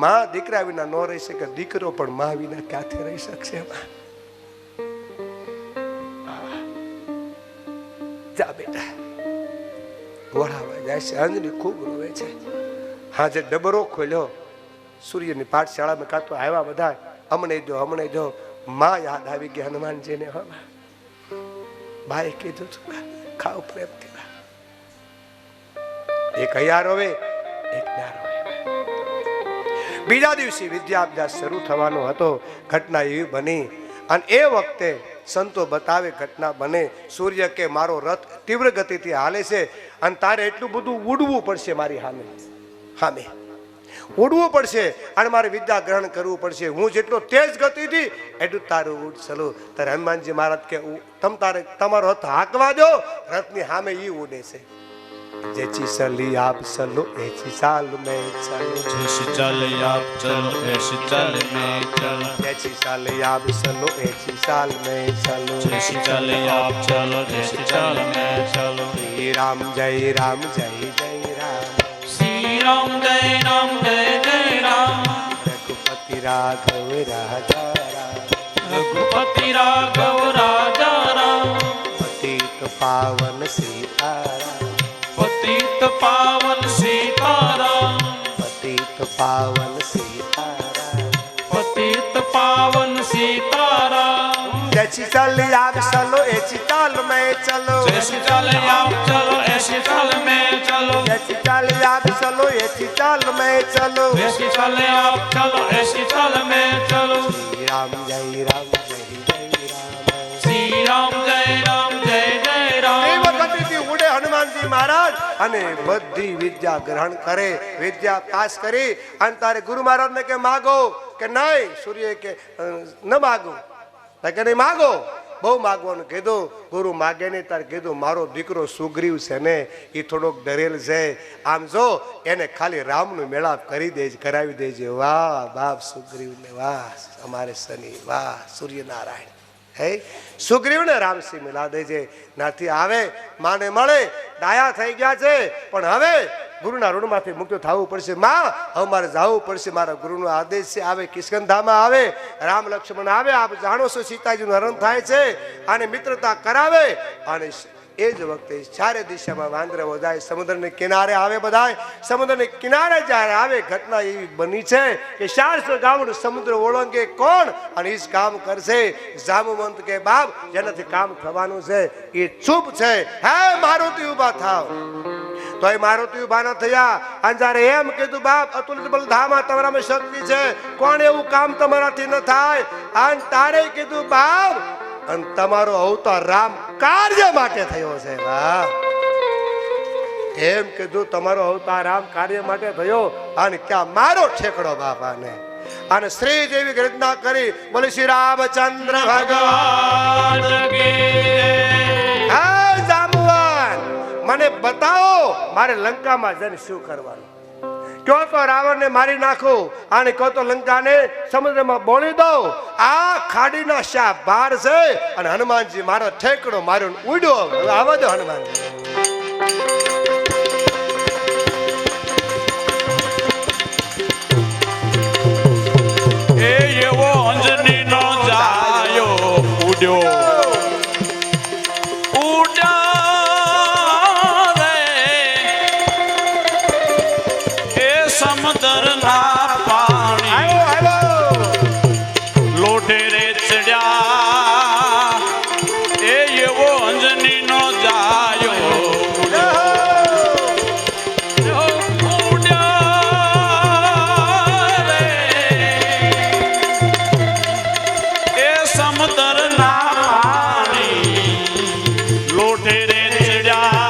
માં દીકરા વિના ન રહી શકે, દીકરો પણ માં વિના ક્યાંથી રહી શકશે? જા બેટા. વળાવા જાય છે. અંજની ખૂબ રોવે છે. હા જે ડબરો ખોલ્યો સૂર્યની પાઠશાળામાં કાં તો આવ્યા બધા હમણે જો માં યાદ આવી ગઈ હનુમાનજીને. બાએ કીધું ખાવ પ્રેમથી. એક અહીંયા રોવે એક ના રોવે. બીજા દિવસે વિદ્યાભ્યાસ શરૂ થવાનો હતો. ઘટના એવી બની અને એ વખતે સંતો બતાવે ઘટના બને. સૂર્ય કે મારો રથ તીવ્ર ગતિથી હાલે છે અને તારે એટલું બધું ઉડવું પડશે મારી સામે ઉડવું પડશે અને મારે વિદ્યા ગ્રહણ કરવું પડશે. હું જેટલો તેજ ગતિથી એટલું તારું ઉડ ચલો. ત્યારે હનુમાનજી મહારાજ કે તમારો રથ હાંકવા દો. રથની સામે ઈ ઉડે છે. जैसी चली आप चलो ऐसी चाल में चलो. जैसी चाल आप चलो ऐसी चाल में चलो. जैसी चाल आप चलो ऐसी चाल में चलो. जैसी चाल आप चलो ऐसी चाल में चलो. श्री राम जय राम जय जय राम. श्री राम जय राम जय जय राम. रघुपति राघव राजा राम. रघुपति राघव राजा राम. पतित पावन सीताराम. पतित पावन सीताराम. पतित पावन सीताराम. पतित पावन सीताराम. जैसी चाल आप चलो ऐसी चाल में चलो. जैसी चाल आप चलो ऐसी चाल में चलो. जैसी चाल आप चलो ऐसी चाल में चलो. जैसी चाल आप चलो ऐसी चाल में चलो. श्री राम जय राम जय जय राम. श्री राम जय राम जय जय राम. ઉડે હનુમાનજી મહારાજ અને બધી વિદ્યા ગ્રહણ કરે. વિદ્યા પાસ કરી અને તારે ગુરુ મહારાજ ને કે માગો કે નહીં. સૂર્ય કે ન માગો કે નહીં માગો. બહુ માગવાનું કીધું. ગુરુ માગે નહીં તારે કીધું મારો દીકરો સુગ્રીવ છે ને એ થોડોક ડરેલ છે. આમ જો એને ખાલી રામનું મેળાપ કરી દેજે કરાવી દેજે. વાહ બાપ સુગ્રીવ ને વાહ અમારે શનિ વાહ સૂર્યનારાયણ. હે સુગ્રીવ ને રામસિંહ મિલા દેજે. નાથી આવે માને મળે. ડાયા થઈ ગયા છે પણ હવે ગુરુના ઋણમાંથી મુક્ત થવું પડશે. માં હવે મારે જવું પડશે. મારા ગુરુનો આદેશ છે. આવે કિષ્કંધામાં આવે. રામ લક્ષ્મણ આવે. આપ જાણો છો સીતાજીનું હરણ થાય છે અને મિત્રતા કરાવે. અને એ જ વખતે ચારે દિશામાં વાંદરાઓ જાય. સમુદ્રને કિનારે આવે. બધા સમુદ્રને કિનારે જ્યારે આવે ઘટના એવી બની છે કે 400 ગામનું સમુદ્ર ઓળંગે કોણ અને એ જ કામ કરશે. જામુવંત કે બાપ જેનાથી કામ થવાનું છે એ ચૂપ છે. હે મારુતિ ઉભા થાવ. તો એ મારુતિ ઉભા ન થયા અને જ્યારે એમ કીધું બાપ અતુલિત બલધામા તમારામાં શક્તિ છે. કોણ એવું કામ તમારાથી ન થાય. અને તારે કીધું બાપ અને તમારો અવતાર રામ કાર્ય માટે થયો છે. વાહ એમ કીધું તમારો અવતાર રામ કાર્ય માટે થયો અને ક્યાં મારો ઠેકડો બાપાને. અને શ્રી જેવી ગર્જના કરી બોલે શ્રી રામચંદ્ર ભગવાન કી. હા જાંબુવાન મને બતાવો મારે લંકામાં જઈને શું કરવાનું. ક્યો તો રાવણને મારી નાખો અને કહો તો લંકાને સમુદ્રમાં બોલી દો. આ ખાડીના શા બાર છે અને હનુમાનજી મારો ઠેકડો માર્યો ઉડ્યો. હવે આવવા દો હનુમાનજી. એ એવો અંજની નો જાયો ઉડ્યો. સમુદ્ર ના પાણી લોઢે રે ચડ્યા. એ એવો અંજની નો જાયો ઉડ્યા રે. એ સમુદ્ર ના પાણી લોઢે રે ચડ્યા.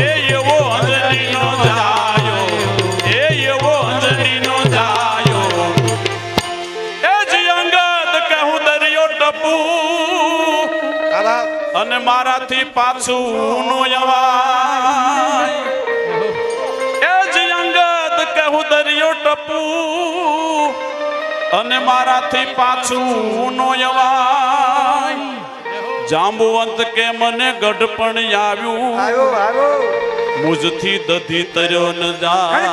એ એવો અંજની નો અને મારાથી પાછું નો અવાય. એ જ અંગદ કહું દરિયો ટપુ અને મારાથી પાછું નો અવાય. જાંબુવંત કે મને ગઢપણ આવ્યું મુજથી દધી તર્યો ન જાય.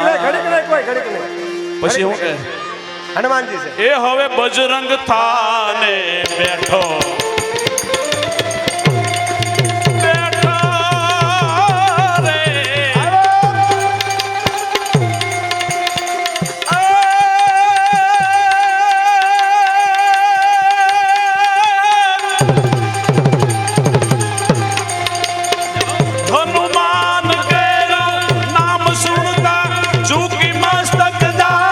પછી હું કે હનુમાનજી છે એ હવે બજરંગ થાને બેઠો. હનુમાન કેરો નામ સુનતા ઝૂકી મસ્તક જા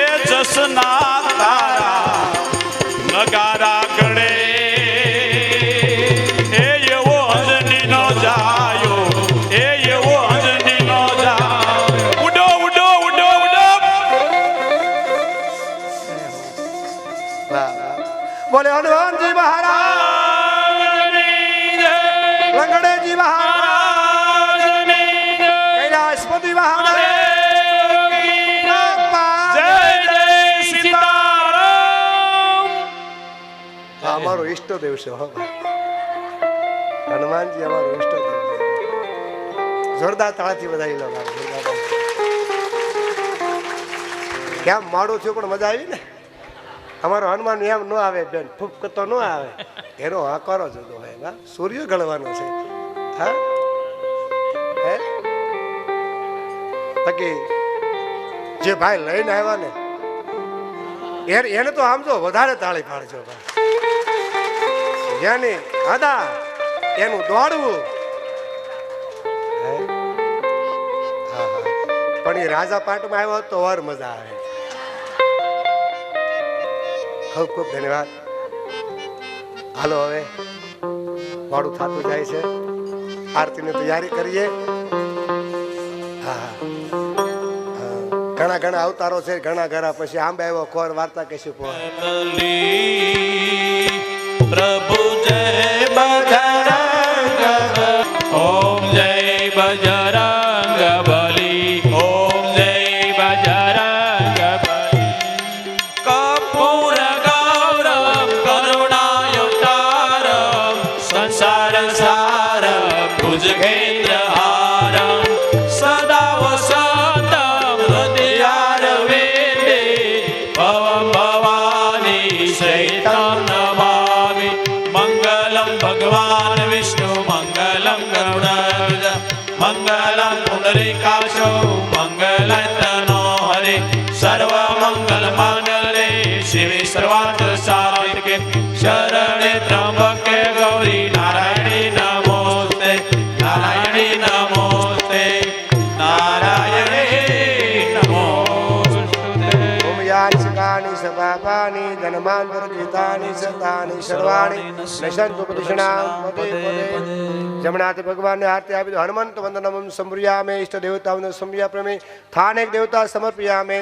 એ જસના તારા નગારા ગળે એ એવો અંજની નો જાયો એ એવો અંજની નો જાયો ઉડો ઉડો ઉડો ઉડો વાહ, વાહ. બોલે હનુમાનજી મહારાજ લંગડેજી મહારાજ કૈલાસપતિ મહારાજ આ અમારો ઈષ્ટદેવ છે હો ભાઈ. હનુમાનજી અમારો ઈષ્ટદેવ છે. જોરદાર તાળાથી વધાવી લો ભાઈ, જોરદાર તાળાથી. કેમ માડું થયું પણ મજા આવી ને. અમારો હનુમાન એમ ન આવે બેન, ફૂફકતો ન આવે, એનો આકારો જુદો હોય. હા, સૂર્ય ગળવાનો છે. હા હે બાકી જે ભાઈ લઈને આવ્યા ને એને તો આમ જો વધારે તાળી પાડજો ભાઈ. જેની આદા એનું દોડવું. હે? હા, હા. પણ એ રાજા પાટમાં આવ્યો તો વાર મજા આવે. ખૂબ ખૂબ ધન્યવાદ. હાલો હવે મોડું થતું જાય છે, આરતીની તૈયારી કરીએ. હા, હા. ઘણા ઘણા અવતારો છે, ઘણા ઘણા પછી આંબે આવ્યો ખોર વાર્તા કહીશું. પ્રભુ જય બજરંગ ઓમ જય બજરંગ બલી ઓમ જય બજરંગ બલી કપૂર ગૌરમ કરુણાયુતારમ સંસાર સારમ ભુજગેન્દ્ર હારમ સદા વસંતમ હૃદયારવિંદે ભવમ ભવાની સહિતમ નમામિ મંગલમ ભગવાન વિષ્ણુ મંગલમ ગરુડધ્વજ મંગલમ પુંડરીકાક્ષો મંગલતનો હરે સર્વ મંગલ માંગલ્યે શિવે સર્વાર્થ સાધિકે શરણે ત્ર્યંબકે ગૌરી નારાયણી નમોસ્તે નારાયણી નમોસ્તે નારાયણી નમોસ્તે ઓમ યાની સકાની સપાપાની ધનમાંતર ગીતાની સતાની સર્વાણી નશંતુ પ્રદિશણામ પદે પદે. જમણાથ ભગવાનને આરતી આપી દો. હનુમંત વંદનમ સંપ્રિયામે, ઈષ્ટ દેવતાઓને સંપ્રિયા પ્રમે, સ્થાનિક દેવતા સમર્પયામે.